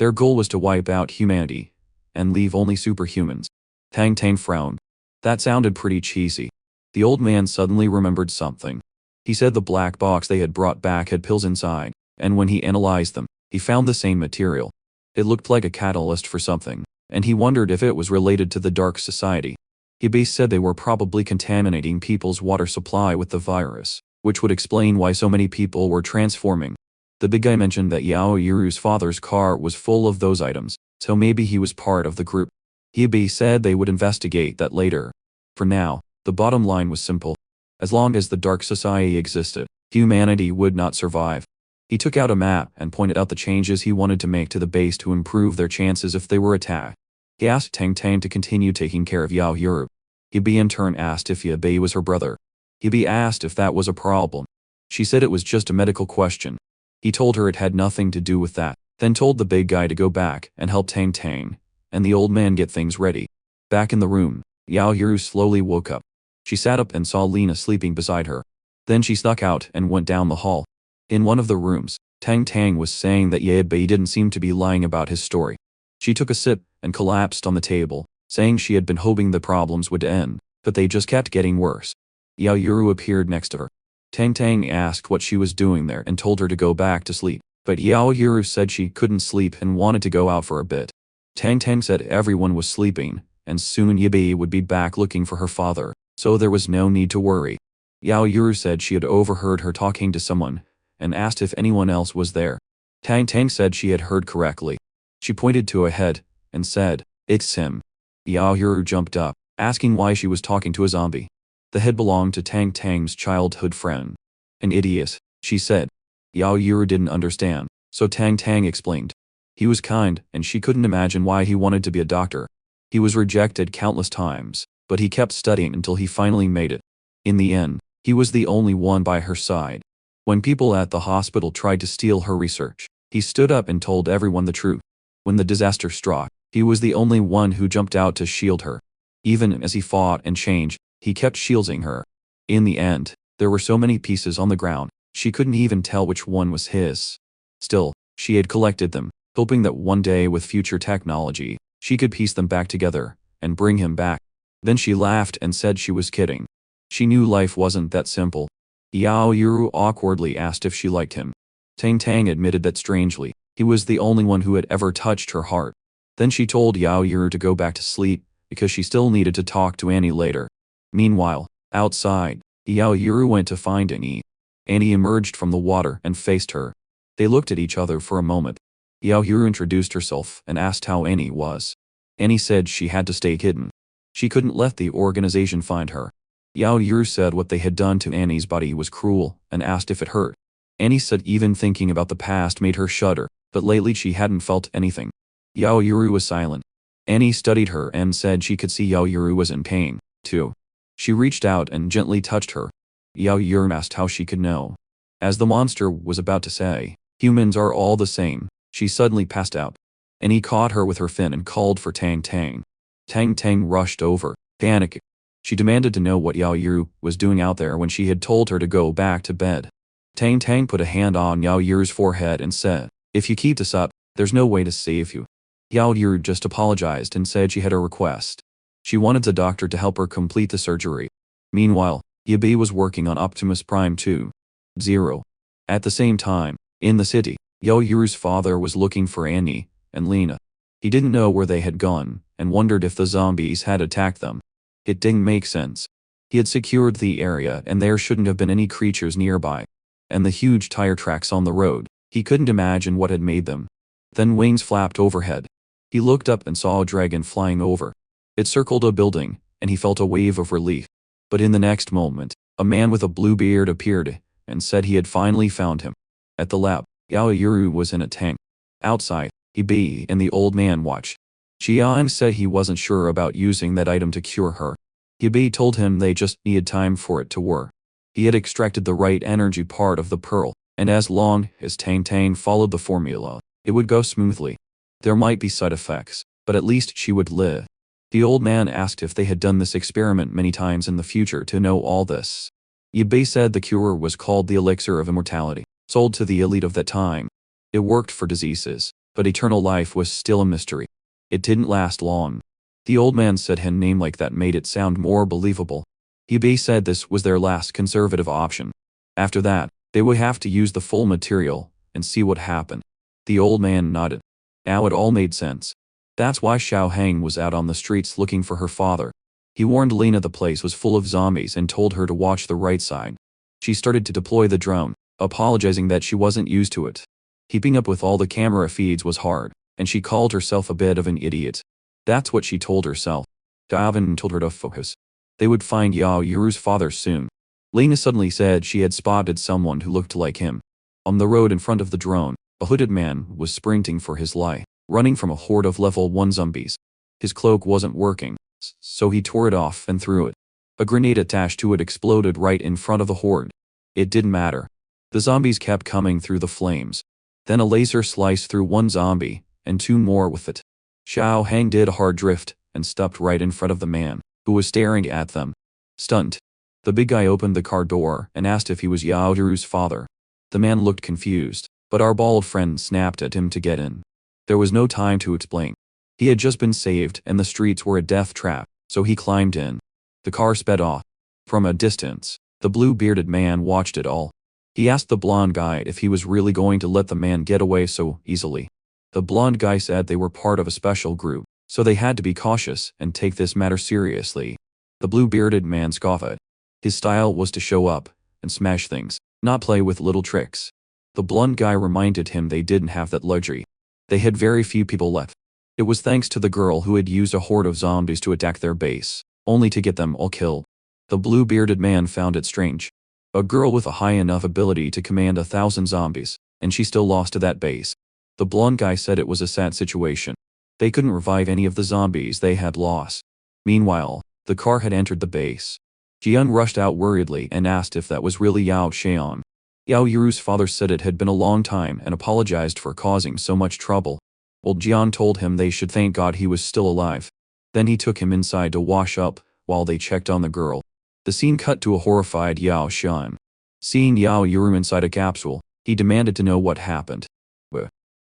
Their goal was to wipe out humanity and leave only superhumans. Tang Tang frowned. That sounded pretty cheesy. The old man suddenly remembered something. He said the black box they had brought back had pills inside, and when he analyzed them, he found the same material. It looked like a catalyst for something, and he wondered if it was related to the Dark Society. Yabi said they were probably contaminating people's water supply with the virus, which would explain why so many people were transforming. The big guy mentioned that Yao Yuru's father's car was full of those items, so maybe he was part of the group. Yabi said they would investigate that later. For now, the bottom line was simple. As long as the Dark Society existed, humanity would not survive. He took out a map and pointed out the changes he wanted to make to the base to improve their chances if they were attacked. He asked Tang Tang to continue taking care of Yao Yuru. Yabi in turn asked if Yabi was her brother. Yabi asked if that was a problem. She said it was just a medical question. He told her it had nothing to do with that, then told the big guy to go back and help Tang Tang and the old man get things ready. Back in the room, Yao Yuru slowly woke up. She sat up and saw Lena sleeping beside her. Then she snuck out and went down the hall. In one of the rooms, Tang Tang was saying that Yabi didn't seem to be lying about his story. She took a sip and collapsed on the table, saying she had been hoping the problems would end, but they just kept getting worse. Yao Yuru appeared next to her. Tang Tang asked what she was doing there and told her to go back to sleep, but Yao Yuru said she couldn't sleep and wanted to go out for a bit. Tang Tang said everyone was sleeping, and soon Yabi would be back looking for her father, so there was no need to worry. Yao Yuru said she had overheard her talking to someone, and asked if anyone else was there. Tang Tang said she had heard correctly. She pointed to a head, and said, "It's him." Yao Yuru jumped up, asking why she was talking to a zombie. The head belonged to Tang Tang's childhood friend. "An idiot," she said. Yao Yuru didn't understand, so Tang Tang explained. He was kind, and she couldn't imagine why he wanted to be a doctor. He was rejected countless times, but he kept studying until he finally made it. In the end, he was the only one by her side. When people at the hospital tried to steal her research, he stood up and told everyone the truth. When the disaster struck, he was the only one who jumped out to shield her. Even as he fought and changed, he kept shielding her. In the end, there were so many pieces on the ground, she couldn't even tell which one was his. Still, she had collected them, hoping that one day with future technology, she could piece them back together and bring him back. Then she laughed and said she was kidding. She knew life wasn't that simple. Yao Yuru awkwardly asked if she liked him. Tang Tang admitted that strangely, he was the only one who had ever touched her heart. Then she told Yao Yuru to go back to sleep, because she still needed to talk to Annie later. Meanwhile, outside, Yao Yuru went to find Annie. Annie emerged from the water and faced her. They looked at each other for a moment. Yao Yuru introduced herself and asked how Annie was. Annie said she had to stay hidden. She couldn't let the organization find her. Yao Yuru said what they had done to Annie's body was cruel and asked if it hurt. Annie said even thinking about the past made her shudder, but lately she hadn't felt anything. Yao Yuru was silent. Annie studied her and said she could see Yao Yuru was in pain, too. She reached out and gently touched her. Yao Yuru asked how she could know. As the monster was about to say, "Humans are all the same," she suddenly passed out. Annie caught her with her fin and called for Tang Tang. Tang Tang rushed over, panicking. She demanded to know what Yao Yuru was doing out there when she had told her to go back to bed. Tang Tang put a hand on Yao Yuru's forehead and said, "If you keep this up, there's no way to save you." Yao Yuru just apologized and said she had a request. She wanted the doctor to help her complete the surgery. Meanwhile, Yabi was working on Optimus Prime 2.0. At the same time, in the city, Yao Yuru's father was looking for Annie and Lena. He didn't know where they had gone and wondered if the zombies had attacked them. It didn't make sense. He had secured the area and there shouldn't have been any creatures nearby. And the huge tire tracks on the road, he couldn't imagine what had made them. Then wings flapped overhead. He looked up and saw a dragon flying over. It circled a building, and he felt a wave of relief. But in the next moment, a man with a blue beard appeared and said he had finally found him. At the lab, Yao Yuru was in a tank. Outside, Ibi and the old man watched. Jiang said he wasn't sure about using that item to cure her. Ibi told him they just needed time for it to work. He had extracted the right energy part of the pearl, and as long as Tang Tang followed the formula, it would go smoothly. There might be side effects, but at least she would live. The old man asked if they had done this experiment many times in the future to know all this. Ibi said the cure was called the Elixir of Immortality, sold to the elite of that time. It worked for diseases, but eternal life was still a mystery. It didn't last long. The old man said a name like that made it sound more believable. Ibi said this was their last conservative option. After that, they would have to use the full material and see what happened. The old man nodded. Now it all made sense. That's why Xiao Hang was out on the streets looking for her father. He warned Lena the place was full of zombies and told her to watch the right side. She started to deploy the drone, apologizing that she wasn't used to it. Keeping up with all the camera feeds was hard, and she called herself a bit of an idiot. That's what she told herself. Davin told her to focus. They would find Yao Yuru's father soon. Lena suddenly said she had spotted someone who looked like him. On the road in front of the drone, a hooded man was sprinting for his life, running from a horde of level 1 zombies. His cloak wasn't working, so he tore it off and threw it. A grenade attached to it exploded right in front of the horde. It didn't matter. The zombies kept coming through the flames. Then a laser sliced through one zombie, and 2 more with it. Xiao Hang did a hard drift and stopped right in front of the man, who was staring at them. Stunned. The big guy opened the car door and asked if he was Yao Yuru's father. The man looked confused, but our bald friend snapped at him to get in. There was no time to explain. He had just been saved and the streets were a death trap, so he climbed in. The car sped off. From a distance, the blue-bearded man watched it all. He asked the blonde guy if he was really going to let the man get away so easily. The blonde guy said they were part of a special group, so they had to be cautious and take this matter seriously. The blue-bearded man scoffed. His style was to show up and smash things, not play with little tricks. The blonde guy reminded him they didn't have that luxury. They had very few people left. It was thanks to the girl who had used a horde of zombies to attack their base, only to get them all killed. The blue-bearded man found it strange. A girl with a high enough ability to command 1,000 zombies, and she still lost to that base. The blonde guy said it was a sad situation. They couldn't revive any of the zombies they had lost. Meanwhile, the car had entered the base. Jian rushed out worriedly and asked if that was really Yao Xian. Yao Yuru's father said it had been a long time and apologized for causing so much trouble. Old Jian told him they should thank God he was still alive. Then he took him inside to wash up, while they checked on the girl. The scene cut to a horrified Yao Xian. Seeing Yao Yuru inside a capsule, he demanded to know what happened.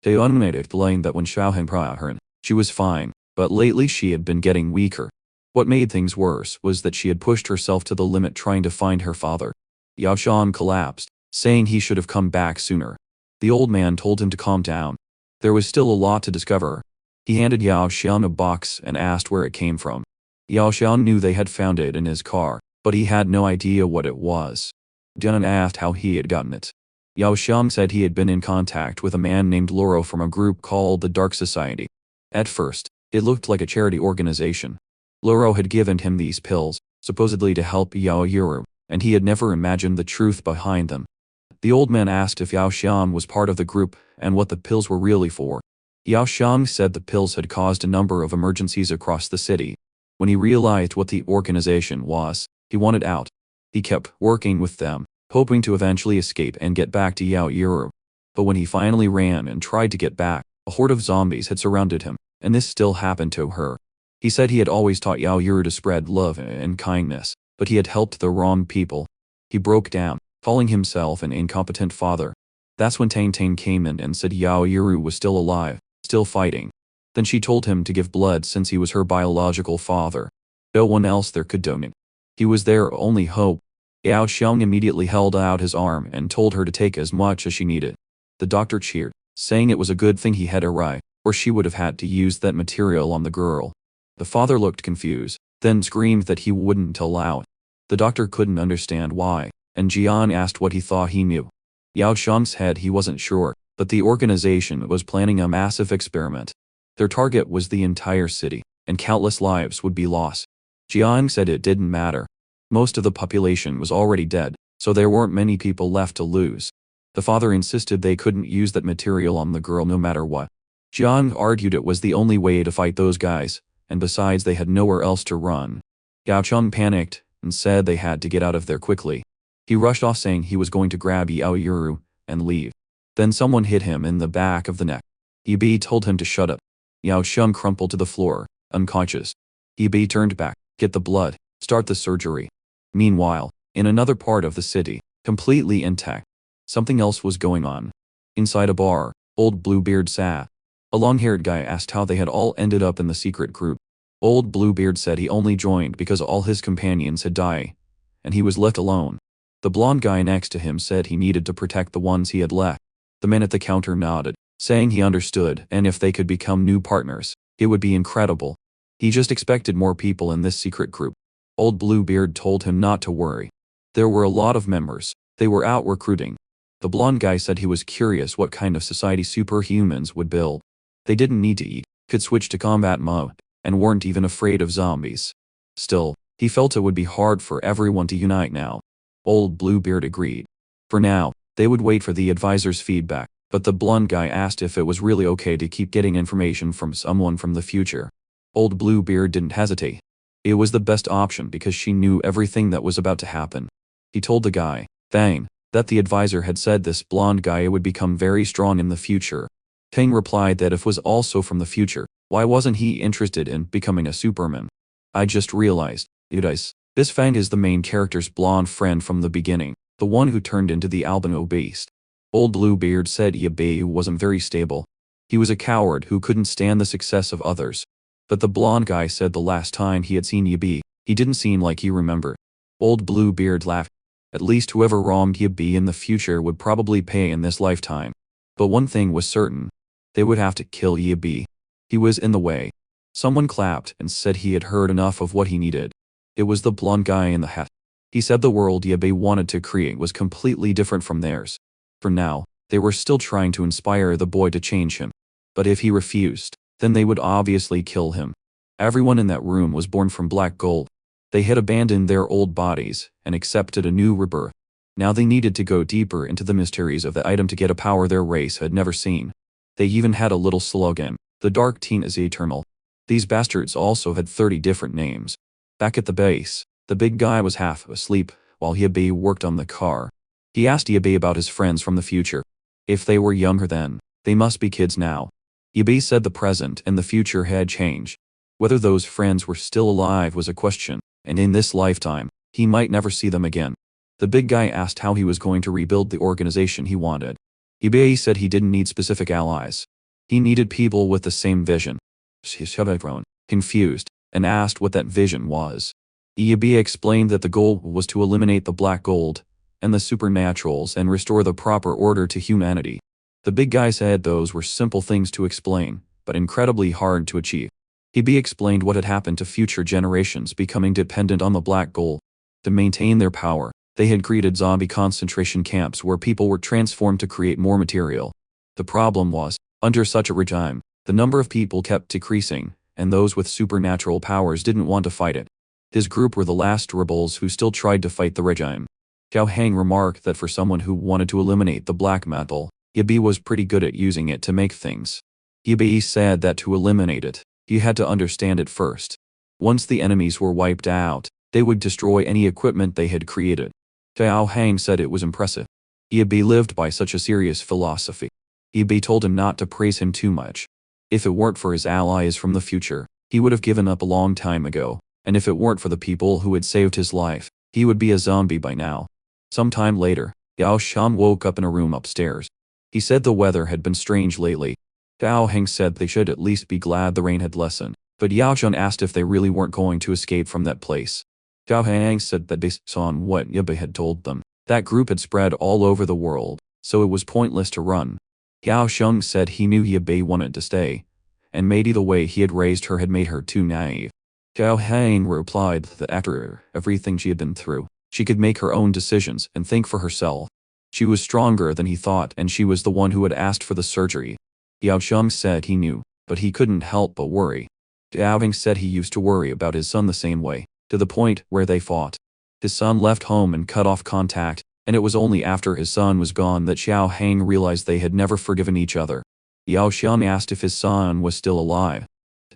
They explained that when Xiaohan prior her, she was fine, but lately she had been getting weaker. What made things worse was that she had pushed herself to the limit trying to find her father. Yao Xian collapsed, saying he should have come back sooner. The old man told him to calm down. There was still a lot to discover. He handed Yao Xian a box and asked where it came from. Yao Xian knew they had found it in his car, but he had no idea what it was. Jian asked how he had gotten it. Yao Xian said he had been in contact with a man named Loro from a group called the Dark Society. At first, it looked like a charity organization. Loro had given him these pills, supposedly to help Yao Yuru, and he had never imagined the truth behind them. The old man asked if Yao Xian was part of the group and what the pills were really for. Yao Xian said the pills had caused a number of emergencies across the city. When he realized what the organization was, he wanted out. He kept working with them, hoping to eventually escape and get back to Yao Yuru. But when he finally ran and tried to get back, a horde of zombies had surrounded him, and this still happened to her. He said he had always taught Yao Yuru to spread love and kindness, but he had helped the wrong people. He broke down, calling himself an incompetent father. That's when Tang Tang came in and said Yao Yuru was still alive, still fighting. Then she told him to give blood since he was her biological father. No one else there could donate. He was their only hope. Yao Xiang immediately held out his arm and told her to take as much as she needed. The doctor cheered, saying it was a good thing he had arrived, or she would have had to use that material on the girl. The father looked confused, then screamed that he wouldn't allow it. The doctor couldn't understand why, and Jian asked what he thought he knew. Yao Xiang said he wasn't sure, but the organization was planning a massive experiment. Their target was the entire city, and countless lives would be lost. Jiang said it didn't matter. Most of the population was already dead, so there weren't many people left to lose. The father insisted they couldn't use that material on the girl no matter what. Jiang argued it was the only way to fight those guys, and besides they had nowhere else to run. Yao Cheng panicked and said they had to get out of there quickly. He rushed off saying he was going to grab Yao Yuru and leave. Then someone hit him in the back of the neck. Yi told him to shut up. Yao Cheng crumpled to the floor, unconscious. Yi turned back, get the blood, start the surgery. Meanwhile, in another part of the city, completely intact, something else was going on. Inside a bar, old Bluebeard sat. A long-haired guy asked how they had all ended up in the secret group. Old Bluebeard said he only joined because all his companions had died, and he was left alone. The blonde guy next to him said he needed to protect the ones he had left. The man at the counter nodded, saying he understood, and if they could become new partners, it would be incredible. He just expected more people in this secret group. Old Bluebeard told him not to worry. There were a lot of members. They were out recruiting. The blonde guy said he was curious what kind of society superhumans would build. They didn't need to eat, could switch to combat mode, and weren't even afraid of zombies. Still, he felt it would be hard for everyone to unite now. Old Bluebeard agreed. For now, they would wait for the advisor's feedback, but the blonde guy asked if it was really okay to keep getting information from someone from the future. Old Bluebeard didn't hesitate. It was the best option because she knew everything that was about to happen. He told the guy, Thang, that the advisor had said this blonde guy would become very strong in the future. Tang replied that if it was also from the future, why wasn't he interested in becoming a Superman? I just realized, this Fang is the main character's blonde friend from the beginning, the one who turned into the albino beast. Old Bluebeard said Yabe wasn't very stable. He was a coward who couldn't stand the success of others. But the blonde guy said the last time he had seen Yabe, he didn't seem like he remembered. Old Bluebeard laughed. At least whoever wronged Yabe in the future would probably pay in this lifetime. But one thing was certain. They would have to kill Yabe. He was in the way. Someone clapped and said he had heard enough of what he needed. It was the blonde guy in the hat. He said the world Yabe wanted to create was completely different from theirs. For now, they were still trying to inspire the boy to change him. But if he refused, then they would obviously kill him. Everyone in that room was born from black gold. They had abandoned their old bodies and accepted a new rebirth. Now they needed to go deeper into the mysteries of the item to get a power their race had never seen. They even had a little slogan, "The Dark Teen is eternal." These bastards also had 30 different names. Back at the base, the big guy was half asleep while Yabe worked on the car. He asked Yabe about his friends from the future. If they were younger then, they must be kids now. Yabe said the present and the future had changed. Whether those friends were still alive was a question, and in this lifetime, he might never see them again. The big guy asked how he was going to rebuild the organization he wanted. Yabe said he didn't need specific allies. He needed people with the same vision. Shivagron, confused, and asked what that vision was. Yabe explained that the goal was to eliminate the black gold and the supernaturals and restore the proper order to humanity. The big guy said those were simple things to explain, but incredibly hard to achieve. Yabe explained what had happened to future generations becoming dependent on the black gold. To maintain their power, they had created zombie concentration camps where people were transformed to create more material. The problem was, under such a regime, the number of people kept decreasing, and those with supernatural powers didn't want to fight it. His group were the last rebels who still tried to fight the regime. Xiao Hang remarked that for someone who wanted to eliminate the black metal, Yabe was pretty good at using it to make things. Yabe said that to eliminate it, he had to understand it first. Once the enemies were wiped out, they would destroy any equipment they had created. Xiao Hang said it was impressive. Yabe lived by such a serious philosophy. Yabe told him not to praise him too much. If it weren't for his allies from the future, he would have given up a long time ago, and if it weren't for the people who had saved his life, he would be a zombie by now. Sometime later, Yao Shan woke up in a room upstairs. He said the weather had been strange lately. Xiao Heng said they should at least be glad the rain had lessened, but Yao Shan asked if they really weren't going to escape from that place. Xiao Heng said that based on what Yabe had told them, that group had spread all over the world, so it was pointless to run. Yao Sheng said he knew Yabe wanted to stay, and maybe the way he had raised her had made her too naive. Xiao Heng replied that after everything she had been through, she could make her own decisions and think for herself. She was stronger than he thought, and she was the one who had asked for the surgery. Yao Sheng said he knew, but he couldn't help but worry. Yao Heng said he used to worry about his son the same way, to the point where they fought. His son left home and cut off contact, and it was only after his son was gone that Xiao Heng realized they had never forgiven each other. Yao Xiang asked if his son was still alive.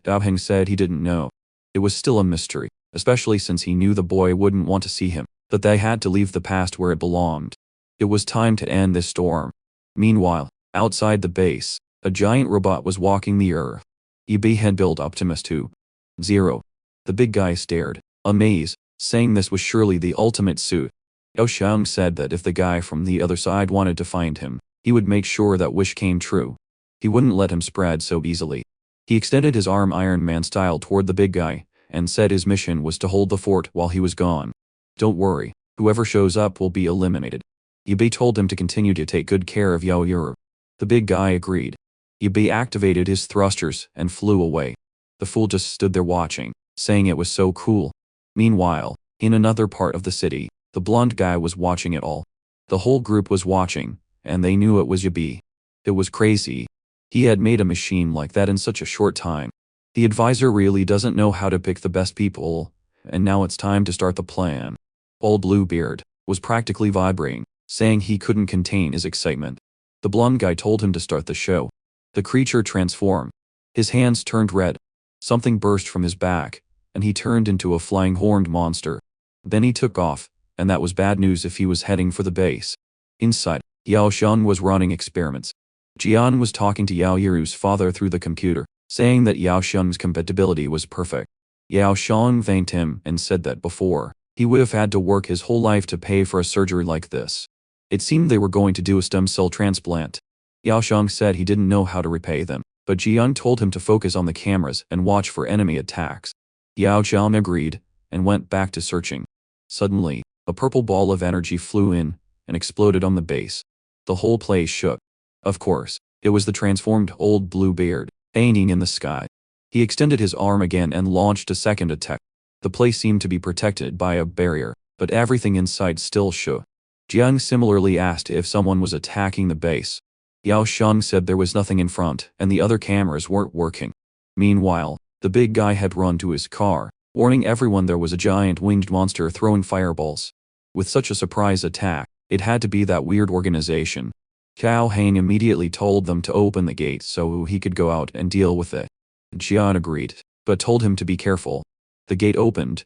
Xiao Heng said he didn't know. It was still a mystery, especially since he knew the boy wouldn't want to see him, but they had to leave the past where it belonged. It was time to end this storm. Meanwhile, outside the base, a giant robot was walking the earth. Yabe had built Optimus 2.0. The big guy stared, amazed, saying this was surely the ultimate suit. Yao Xiang said that if the guy from the other side wanted to find him, he would make sure that wish came true. He wouldn't let him spread so easily. He extended his arm Iron Man style toward the big guy, and said his mission was to hold the fort while he was gone. Don't worry, whoever shows up will be eliminated. Yabe told him to continue to take good care of Yao Yuru. The big guy agreed. Yabe activated his thrusters and flew away. The fool just stood there watching, saying it was so cool. Meanwhile, in another part of the city, the blonde guy was watching it all. The whole group was watching, and they knew it was Yabe. It was crazy. He had made a machine like that in such a short time. The advisor really doesn't know how to pick the best people, and now it's time to start the plan. Old Bluebeard was practically vibrating, saying he couldn't contain his excitement. The blonde guy told him to start the show. The creature transformed. His hands turned red. Something burst from his back, and he turned into a flying horned monster. Then he took off, and that was bad news if he was heading for the base. Inside, Yao Shan was running experiments. Jian was talking to Yao Yuru's father through the computer, saying that Yao Shan's compatibility was perfect. Yao Shan thanked him and said that before, he would have had to work his whole life to pay for a surgery like this. It seemed they were going to do a stem cell transplant. Yao Shan said he didn't know how to repay them, but Jian told him to focus on the cameras and watch for enemy attacks. Yao Shan agreed, and went back to searching. Suddenly, a purple ball of energy flew in, and exploded on the base. The whole place shook. Of course, it was the transformed old Bluebeard, hanging in the sky. He extended his arm again and launched a second attack. The place seemed to be protected by a barrier, but everything inside still shook. Jiang similarly asked if someone was attacking the base. Yao Shan said there was nothing in front, and the other cameras weren't working. Meanwhile, the big guy had run to his car, warning everyone there was a giant winged monster throwing fireballs. With such a surprise attack, it had to be that weird organization. Xiao Hang immediately told them to open the gate so he could go out and deal with it. Jian agreed, but told him to be careful. The gate opened,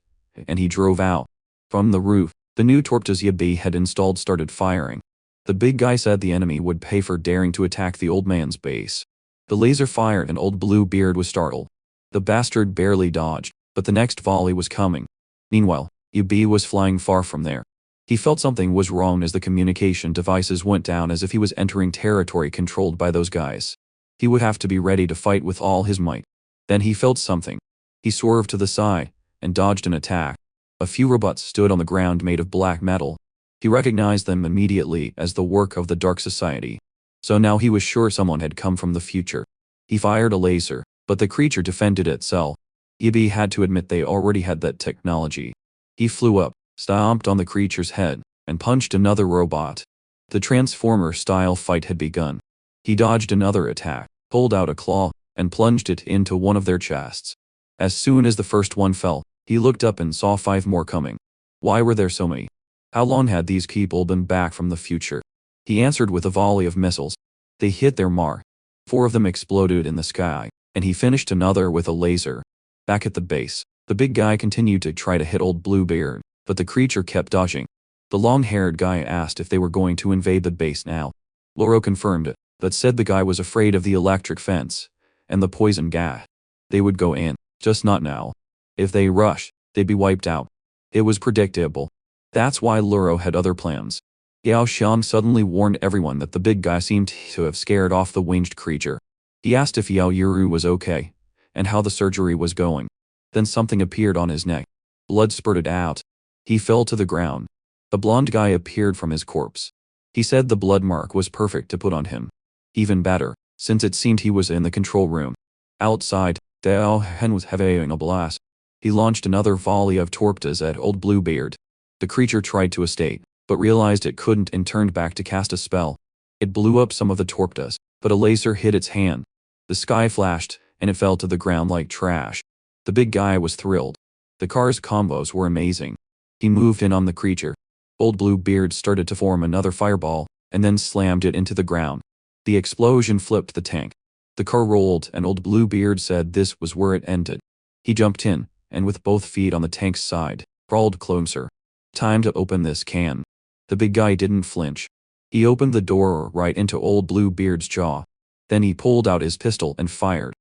and he drove out. From the roof, the new torpedoes Yabi had installed started firing. The big guy said the enemy would pay for daring to attack the old man's base. The laser fired and old Bluebeard was startled. The bastard barely dodged, but the next volley was coming. Meanwhile, Yabi was flying far from there. He felt something was wrong as the communication devices went down, as if he was entering territory controlled by those guys. He would have to be ready to fight with all his might. Then he felt something. He swerved to the side and dodged an attack. A few robots stood on the ground made of black metal. He recognized them immediately as the work of the Dark Society. So now he was sure someone had come from the future. He fired a laser, but the creature defended itself. Yabi had to admit they already had that technology. He flew up, stomped on the creature's head, and punched another robot. The Transformer-style fight had begun. He dodged another attack, pulled out a claw, and plunged it into one of their chests. As soon as the first one fell, he looked up and saw 5 more coming. Why were there so many? How long had these people been back from the future? He answered with a volley of missiles. They hit their mark. 4 of them exploded in the sky, and he finished another with a laser. Back at the base, the big guy continued to try to hit old Bluebeard, but the creature kept dodging. The long-haired guy asked if they were going to invade the base now. Loro confirmed it, but said the guy was afraid of the electric fence and the poison gas. They would go in, just not now. If they rushed, they'd be wiped out. It was predictable. That's why Luro had other plans. Yao Xiang suddenly warned everyone that the big guy seemed to have scared off the winged creature. He asked if Yao Yuru was okay, and how the surgery was going. Then something appeared on his neck. Blood spurted out. He fell to the ground. The blonde guy appeared from his corpse. He said the blood mark was perfect to put on him. Even better, since it seemed he was in the control room. Outside, Dao Hen was having a blast. He launched another volley of torpedoes at old Bluebeard. The creature tried to escape, but realized it couldn't and turned back to cast a spell. It blew up some of the torpedoes, but a laser hit its hand. The sky flashed, and it fell to the ground like trash. The big guy was thrilled. The car's combos were amazing. He moved in on the creature. Old Bluebeard started to form another fireball, and then slammed it into the ground. The explosion flipped the tank. The car rolled, and old Bluebeard said this was where it ended. He jumped in, and with both feet on the tank's side, crawled closer. Time to open this can. The big guy didn't flinch. He opened the door right into old Bluebeard's jaw. Then he pulled out his pistol and fired.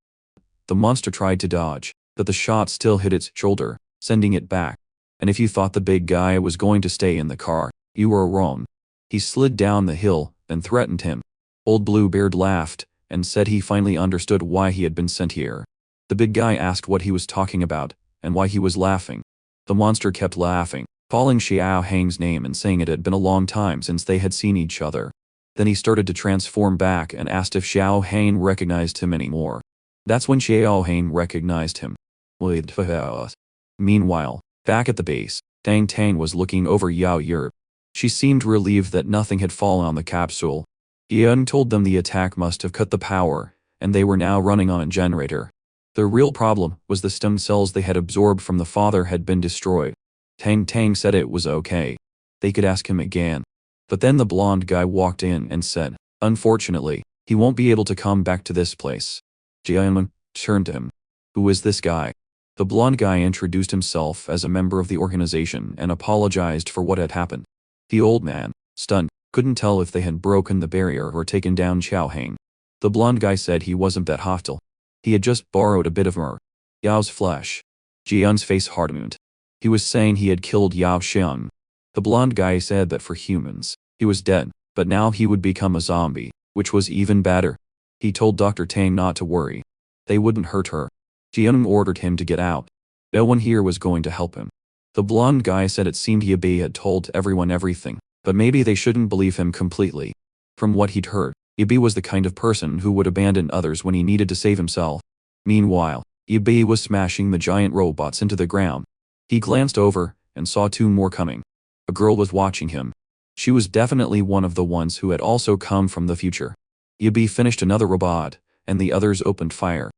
The monster tried to dodge, but the shot still hit its shoulder, sending it back. And if you thought the big guy was going to stay in the car, you were wrong. He slid down the hill and threatened him. Old Bluebeard laughed and said he finally understood why he had been sent here. The big guy asked what he was talking about and why he was laughing. The monster kept laughing, calling Xiao Hang's name and saying it had been a long time since they had seen each other. Then he started to transform back and asked if Xiao Hang recognized him anymore. That's when Xiao Hang recognized him. Meanwhile, back at the base, Tang Tang was looking over Yao Yur. She seemed relieved that nothing had fallen on the capsule. Yan told them the attack must have cut the power, and they were now running on a generator. The real problem was the stem cells they had absorbed from the father had been destroyed. Tang Tang said it was okay. They could ask him again. But then the blonde guy walked in and said, unfortunately, he won't be able to come back to this place. Jianmen turned to him. Who is this guy? The blonde guy introduced himself as a member of the organization and apologized for what had happened. The old man, stunned, couldn't tell if they had broken the barrier or taken down Xiao Hang. The blonde guy said he wasn't that hostile. He had just borrowed a bit of Yao's flesh. Jian's face hardened. He was saying he had killed Yao Xiang. The blonde guy said that for humans, he was dead, but now he would become a zombie, which was even better. He told Dr. Tang not to worry. They wouldn't hurt her. Jian ordered him to get out. No one here was going to help him. The blonde guy said it seemed Yabi had told everyone everything, but maybe they shouldn't believe him completely. From what he'd heard, Yabi was the kind of person who would abandon others when he needed to save himself. Meanwhile, Yabi was smashing the giant robots into the ground. He glanced over and saw 2 more coming. A girl was watching him. She was definitely one of the ones who had also come from the future. Yabi finished another robot, and the others opened fire.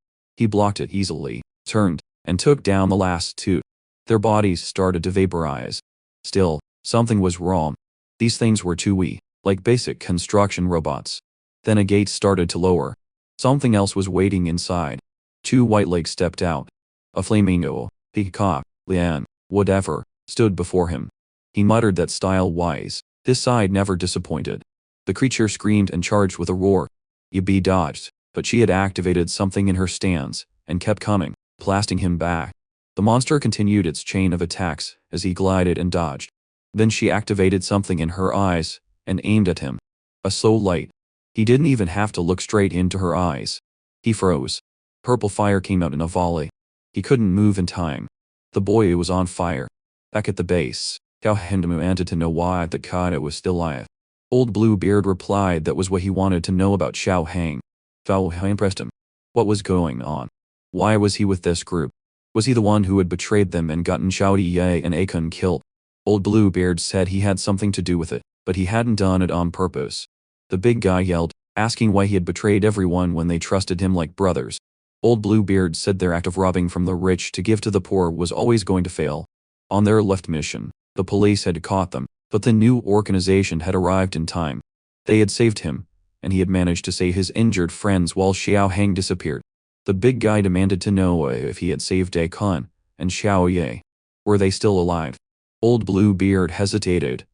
He blocked it easily, turned, and took down the last two. Their bodies started to vaporize. Still, something was wrong. These things were too weak, like basic construction robots. Then a gate started to lower. Something else was waiting inside. Two white legs stepped out. A flamingo, peacock, lion, whatever, stood before him. He muttered that style-wise, this side never disappointed. The creature screamed and charged with a roar. Yabi dodged, but she had activated something in her stance, and kept coming, blasting him back. The monster continued its chain of attacks as he glided and dodged. Then she activated something in her eyes, and aimed at him. A slow light. He didn't even have to look straight into her eyes. He froze. Purple fire came out in a volley. He couldn't move in time. The boy was on fire. Back at the base, Xiao Hendamu wanted to know why the Kata was still alive. Old Bluebeard replied that was what he wanted to know about Xiao Hang. Xiao Hang pressed him. What was going on? Why was he with this group? Was he the one who had betrayed them and gotten Xiao Ye and Akun killed? Old Bluebeard said he had something to do with it, but he hadn't done it on purpose. The big guy yelled, asking why he had betrayed everyone when they trusted him like brothers. Old Bluebeard said their act of robbing from the rich to give to the poor was always going to fail. On their left mission, the police had caught them, but the new organization had arrived in time. They had saved him, and he had managed to save his injured friends while Xiao Hang disappeared. The big guy demanded to know if he had saved Akun and Xiao Ye. Were they still alive? Old Bluebeard hesitated,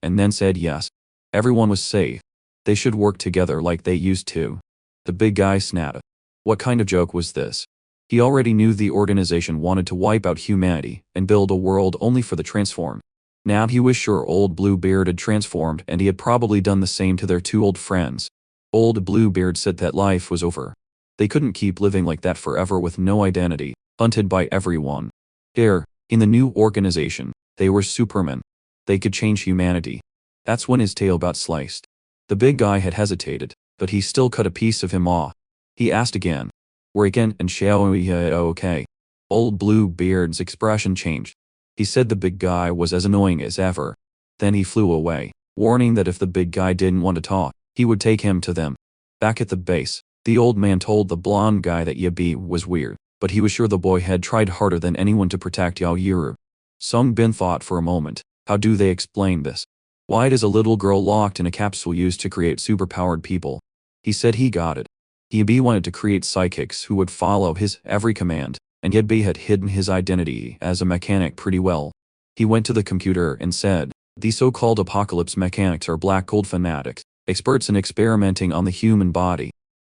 and then said yes. Everyone was safe. They should work together like they used to. The big guy snapped. What kind of joke was this? He already knew the organization wanted to wipe out humanity and build a world only for the transformed. Now he was sure Old Bluebeard had transformed, and he had probably done the same to their two old friends. Old Bluebeard said that life was over. They couldn't keep living like that forever with no identity, hunted by everyone. Here, in the new organization, they were Supermen. They could change humanity. That's when his tail got sliced. The big guy had hesitated, but he still cut a piece of him off. He asked again. Were Akun and Xiao Ye okay? Old Bluebeard's expression changed. He said the big guy was as annoying as ever. Then he flew away, warning that if the big guy didn't want to talk, he would take him to them. Back at the base, the old man told the blonde guy that Yabi was weird, but he was sure the boy had tried harder than anyone to protect Yao Yiru. Sung Bin thought for a moment. How do they explain this? Why does a little girl locked in a capsule used to create superpowered people? He said he got it. Yabi wanted to create psychics who would follow his every command, and Yabi had hidden his identity as a mechanic pretty well. He went to the computer and said, "The so-called apocalypse mechanics are black gold fanatics, experts in experimenting on the human body."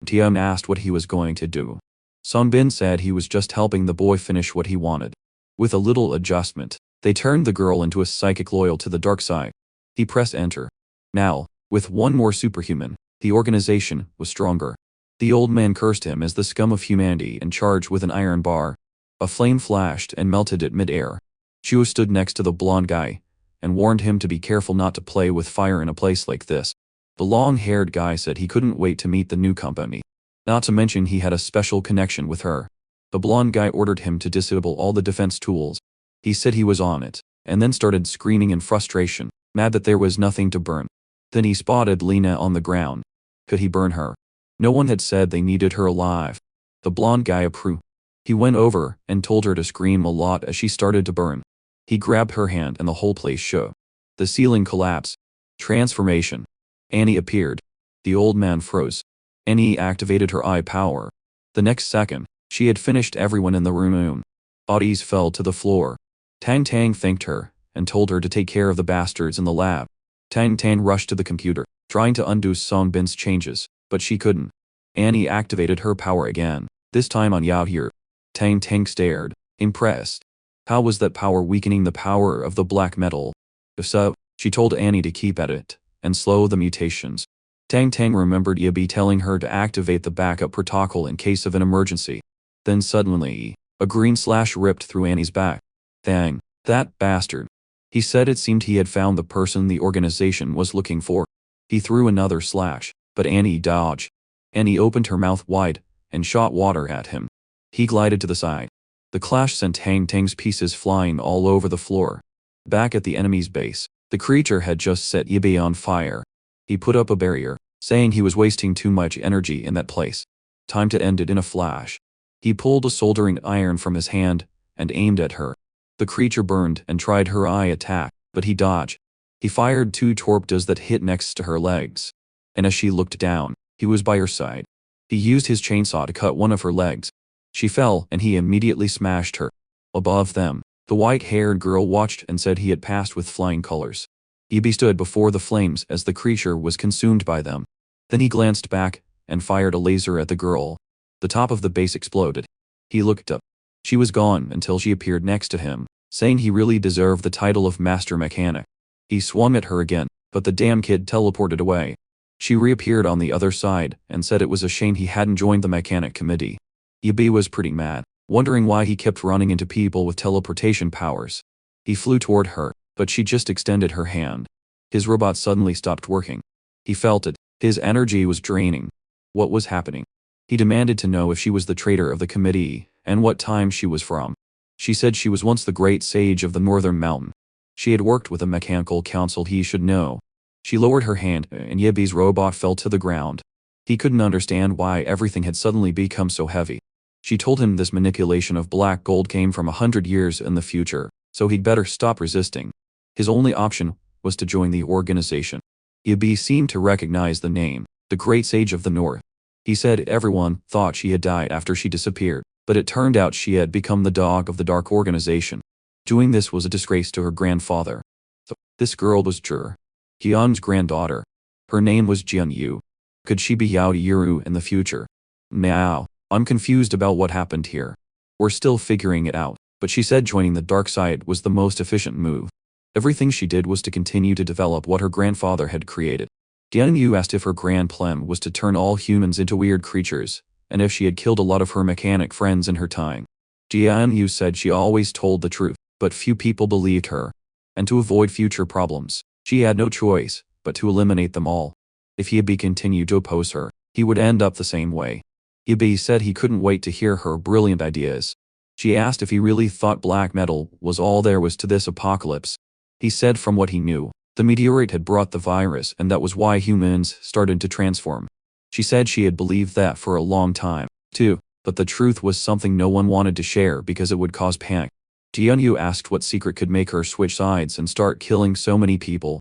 Tian asked what he was going to do. Sun Bin said he was just helping the boy finish what he wanted. With a little adjustment, they turned the girl into a psychic loyal to the dark side. He pressed enter. Now, with one more superhuman, the organization was stronger. The old man cursed him as the scum of humanity and charged with an iron bar. A flame flashed and melted at mid-air. Chuo stood next to the blonde guy and warned him to be careful not to play with fire in a place like this. The long-haired guy said he couldn't wait to meet the new company. Not to mention he had a special connection with her. The blonde guy ordered him to disable all the defense tools. He said he was on it, and then started screaming in frustration, mad that there was nothing to burn. Then he spotted Lena on the ground. Could he burn her? No one had said they needed her alive. The blonde guy approved. He went over and told her to scream a lot as she started to burn. He grabbed her hand and the whole place shook. The ceiling collapsed. Transformation. Annie appeared. The old man froze. Annie activated her eye power. The next second, she had finished everyone in the room. Bodies fell to the floor. Tang Tang thanked her and told her to take care of the bastards in the lab. Tang Tang rushed to the computer, trying to undo Song Bin's changes, but she couldn't. Annie activated her power again, this time on Yao here. Tang Tang stared, impressed. How was that power weakening the power of the black metal? If so, she told Annie to keep at it and slow the mutations. Tang Tang remembered Yabi telling her to activate the backup protocol in case of an emergency. Then suddenly, a green slash ripped through Annie's back. Thang, that bastard. He said it seemed he had found the person the organization was looking for. He threw another slash, but Annie dodged. Annie opened her mouth wide and shot water at him. He glided to the side. The clash sent Tang Tang's pieces flying all over the floor. Back at the enemy's base, the creature had just set Yabi on fire. He put up a barrier, saying he was wasting too much energy in that place. Time to end it in a flash. He pulled a soldering iron from his hand and aimed at her. The creature burned and tried her eye attack, but he dodged. He fired 2 torpedoes that hit next to her legs. And as she looked down, he was by her side. He used his chainsaw to cut one of her legs. She fell and he immediately smashed her. Above them, the white-haired girl watched and said he had passed with flying colors. He stood before the flames as the creature was consumed by them. Then he glanced back and fired a laser at the girl. The top of the base exploded. He looked up. She was gone until she appeared next to him, saying he really deserved the title of master mechanic. He swung at her again, but the damn kid teleported away. She reappeared on the other side and said it was a shame he hadn't joined the mechanic committee. Yabi was pretty mad, wondering why he kept running into people with teleportation powers. He flew toward her, but she just extended her hand. His robot suddenly stopped working. He felt it. His energy was draining. What was happening? He demanded to know if she was the traitor of the committee and what time she was from. She said she was once the great sage of the northern mountain. She had worked with a mechanical council he should know. She lowered her hand and Yabi's robot fell to the ground. He couldn't understand why everything had suddenly become so heavy. She told him this manipulation of black gold came from 100 years in the future, so he'd better stop resisting. His only option was to join the organization. Yabi seemed to recognize the name, the Great Sage of the North. He said everyone thought she had died after she disappeared, but it turned out she had become the dog of the Dark Organization. Doing this was a disgrace to her grandfather. So, this girl was Hyun's granddaughter. Her name was Jian-yu. Could she be Yao Yuru in the future? Now, I'm confused about what happened here. We're still figuring it out, but she said joining the dark side was the most efficient move. Everything she did was to continue to develop what her grandfather had created. Jian-yu asked if her grand plan was to turn all humans into weird creatures, and if she had killed a lot of her mechanic friends in her time. Jian-yu said she always told the truth, but few people believed her. And to avoid future problems, she had no choice but to eliminate them all. If Yabi continued to oppose her, he would end up the same way. Yabi said he couldn't wait to hear her brilliant ideas. She asked if he really thought black metal was all there was to this apocalypse. He said from what he knew, the meteorite had brought the virus and that was why humans started to transform. She said she had believed that for a long time, too, but the truth was something no one wanted to share because it would cause panic. Jian-yu asked what secret could make her switch sides and start killing so many people.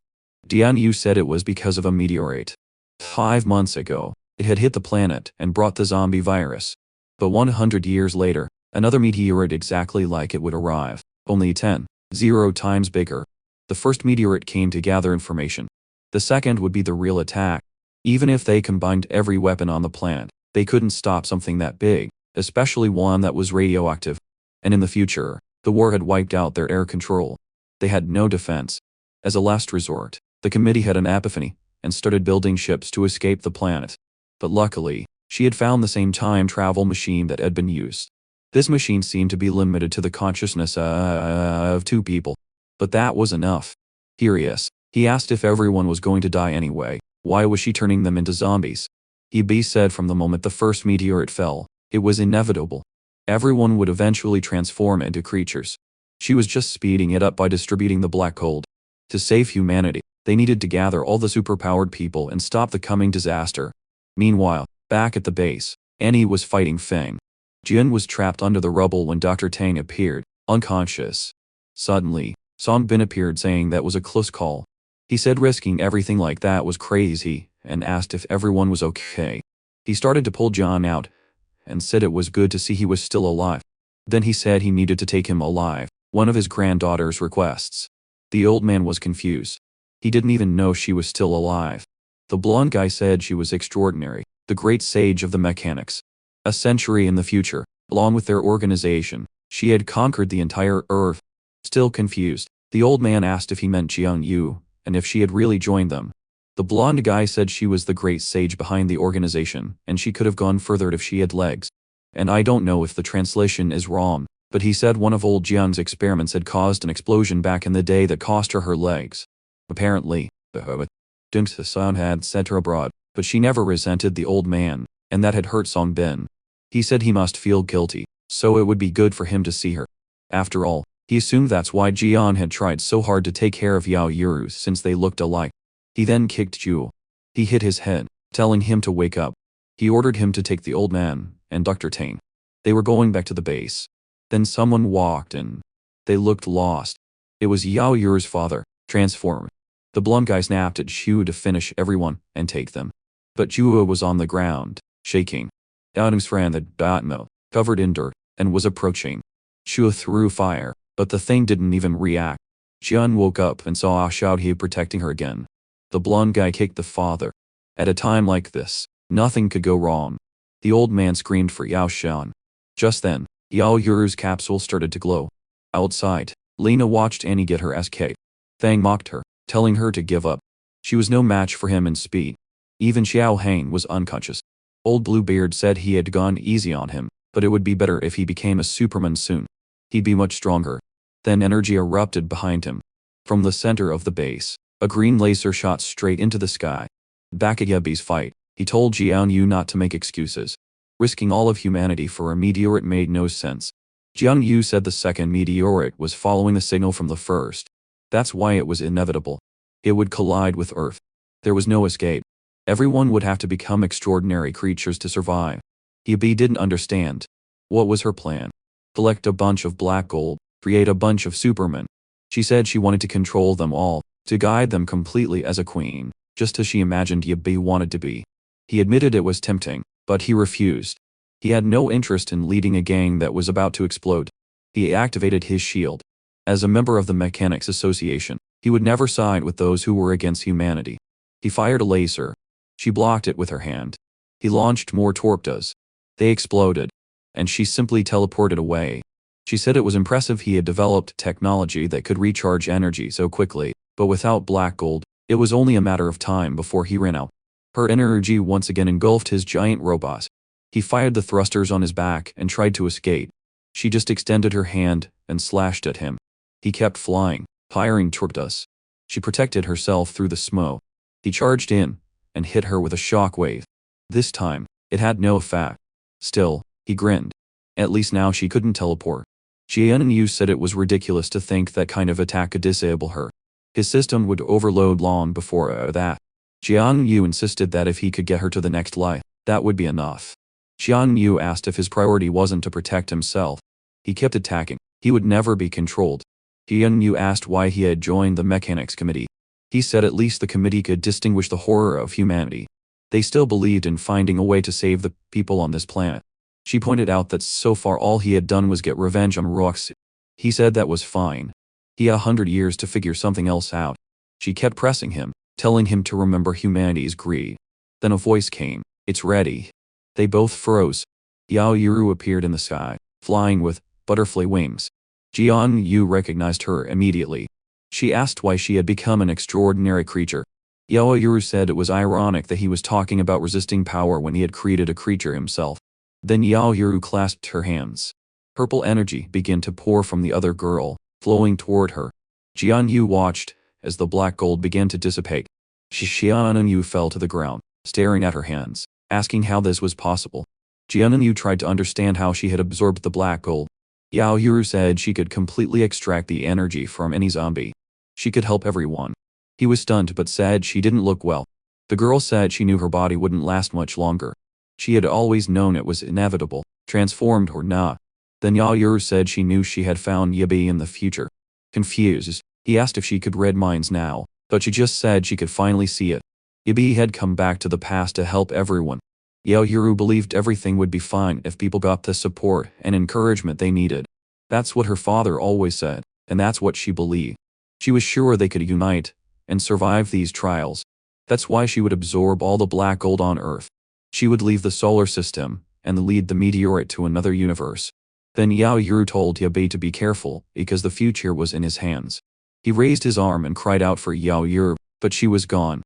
Jian-yu said it was because of a meteorite. 5 months ago, it had hit the planet and brought the zombie virus. But 100 years later, another meteorite exactly like it would arrive, only 0 times bigger. The first meteorite came to gather information. The second would be the real attack. Even if they combined every weapon on the planet, they couldn't stop something that big, especially one that was radioactive. And in the future, the war had wiped out their air control. They had no defense. As a last resort, the committee had an epiphany and started building ships to escape the planet. But luckily, she had found the same time travel machine that had been used. This machine seemed to be limited to the consciousness of 2 people. But that was enough. Furious, he asked if everyone was going to die anyway. Why was she turning them into zombies? Yabi said from the moment the first meteorite fell, it was inevitable. Everyone would eventually transform into creatures. She was just speeding it up by distributing the black gold. To save humanity, they needed to gather all the superpowered people and stop the coming disaster. Meanwhile, back at the base, Annie was fighting Feng. Jin was trapped under the rubble when Dr. Tang appeared, unconscious. Suddenly, Song Bin appeared saying that was a close call. He said risking everything like that was crazy and asked if everyone was okay. He started to pull John out and said it was good to see he was still alive. Then he said he needed to take him alive, one of his granddaughter's requests. The old man was confused. He didn't even know she was still alive. The blonde guy said she was extraordinary, the great sage of the mechanics. A century in the future, along with their organization, she had conquered the entire Earth. Still confused, the old man asked if he meant Jian-yu, and if she had really joined them. The blonde guy said she was the great sage behind the organization, and she could have gone further if she had legs. And I don't know if the translation is wrong, but he said one of old Jian's experiments had caused an explosion back in the day that cost her legs. Apparently, Dung's son had sent her abroad, but she never resented the old man, and that had hurt Song Bin. He said he must feel guilty, so it would be good for him to see her. After all, he assumed that's why Jian had tried so hard to take care of Yao Yuru since they looked alike. He then kicked Ju. He hit his head, telling him to wake up. He ordered him to take the old man and Dr. Tang. They were going back to the base. Then someone walked in. They looked lost. It was Yao Yuru's father, transformed. The blonde guy snapped at Shu to finish everyone and take them. But Jua was on the ground, shaking. Adam's friend had Batmo, covered in dirt, and was approaching. Shu threw fire, but the thing didn't even react. Jian woke up and saw Xiaohe protecting her again. The blonde guy kicked the father. At a time like this, nothing could go wrong. The old man screamed for Yao Shan. Just then, Yao Yuru's capsule started to glow. Outside, Lena watched Annie get her ass kicked. Fang mocked her, telling her to give up. She was no match for him in speed. Even Xiao Hang was unconscious. Old Bluebeard said he had gone easy on him, but it would be better if he became a Superman soon. He'd be much stronger. Then energy erupted behind him. From the center of the base, a green laser shot straight into the sky. Back at Yebi's fight, he told Jian Yu not to make excuses. Risking all of humanity for a meteorite made no sense. Jian Yu said the second meteorite was following the signal from the first. That's why it was inevitable. It would collide with Earth. There was no escape. Everyone would have to become extraordinary creatures to survive. Yebi didn't understand. What was her plan? Collect a bunch of black gold, create a bunch of Supermen. She said she wanted to control them all, to guide them completely as a queen, just as she imagined Yebi wanted to be. He admitted it was tempting, but he refused. He had no interest in leading a gang that was about to explode. He activated his shield. As a member of the Mechanics Association, he would never side with those who were against humanity. He fired a laser. She blocked it with her hand. He launched more torpedoes. They exploded, and she simply teleported away. She said it was impressive he had developed technology that could recharge energy so quickly, but without black gold, it was only a matter of time before he ran out. Her energy once again engulfed his giant robots. He fired the thrusters on his back and tried to escape. She just extended her hand and slashed at him. He kept flying, firing torpedoes. She protected herself through the smoke. He charged in and hit her with a shock wave. This time, it had no effect. Still, he grinned. At least now she couldn't teleport. Jian Yu said it was ridiculous to think that kind of attack could disable her. His system would overload long before that. Jian Yu insisted that if he could get her to the next life, that would be enough. Jian Yu asked if his priority wasn't to protect himself. He kept attacking. He would never be controlled. Jian Yu asked why he had joined the Mechanics Committee. He said at least the committee could distinguish the horror of humanity. They still believed in finding a way to save the people on this planet. She pointed out that so far all he had done was get revenge on Roxy. He said that was fine. He had 100 years to figure something else out. She kept pressing him, telling him to remember humanity's greed. Then a voice came. It's ready. They both froze. Yao Yuru appeared in the sky, flying with butterfly wings. Jian Yu recognized her immediately. She asked why she had become an extraordinary creature. Yao Yuru said it was ironic that he was talking about resisting power when he had created a creature himself. Then Yao Yuru clasped her hands. Purple energy began to pour from the other girl, flowing toward her. Jian Yu watched as the black gold began to dissipate. Jian Yu fell to the ground, staring at her hands, asking how this was possible. Jian Yu tried to understand how she had absorbed the black gold. Yao Yuru said she could completely extract the energy from any zombie. She could help everyone. He was stunned but said she didn't look well. The girl said she knew her body wouldn't last much longer. She had always known it was inevitable, transformed or not. Then Yao Yuru said she knew she had found Yebi in the future. Confused, he asked if she could read minds now, but she just said she could finally see it. Yebi had come back to the past to help everyone. Yao Yuru believed everything would be fine if people got the support and encouragement they needed. That's what her father always said, and that's what she believed. She was sure they could unite and survive these trials. That's why she would absorb all the black gold on Earth. She would leave the solar system and lead the meteorite to another universe. Then Yao Yuru told Yebi to be careful because the future was in his hands. He raised his arm and cried out for Yao Yuru, but she was gone.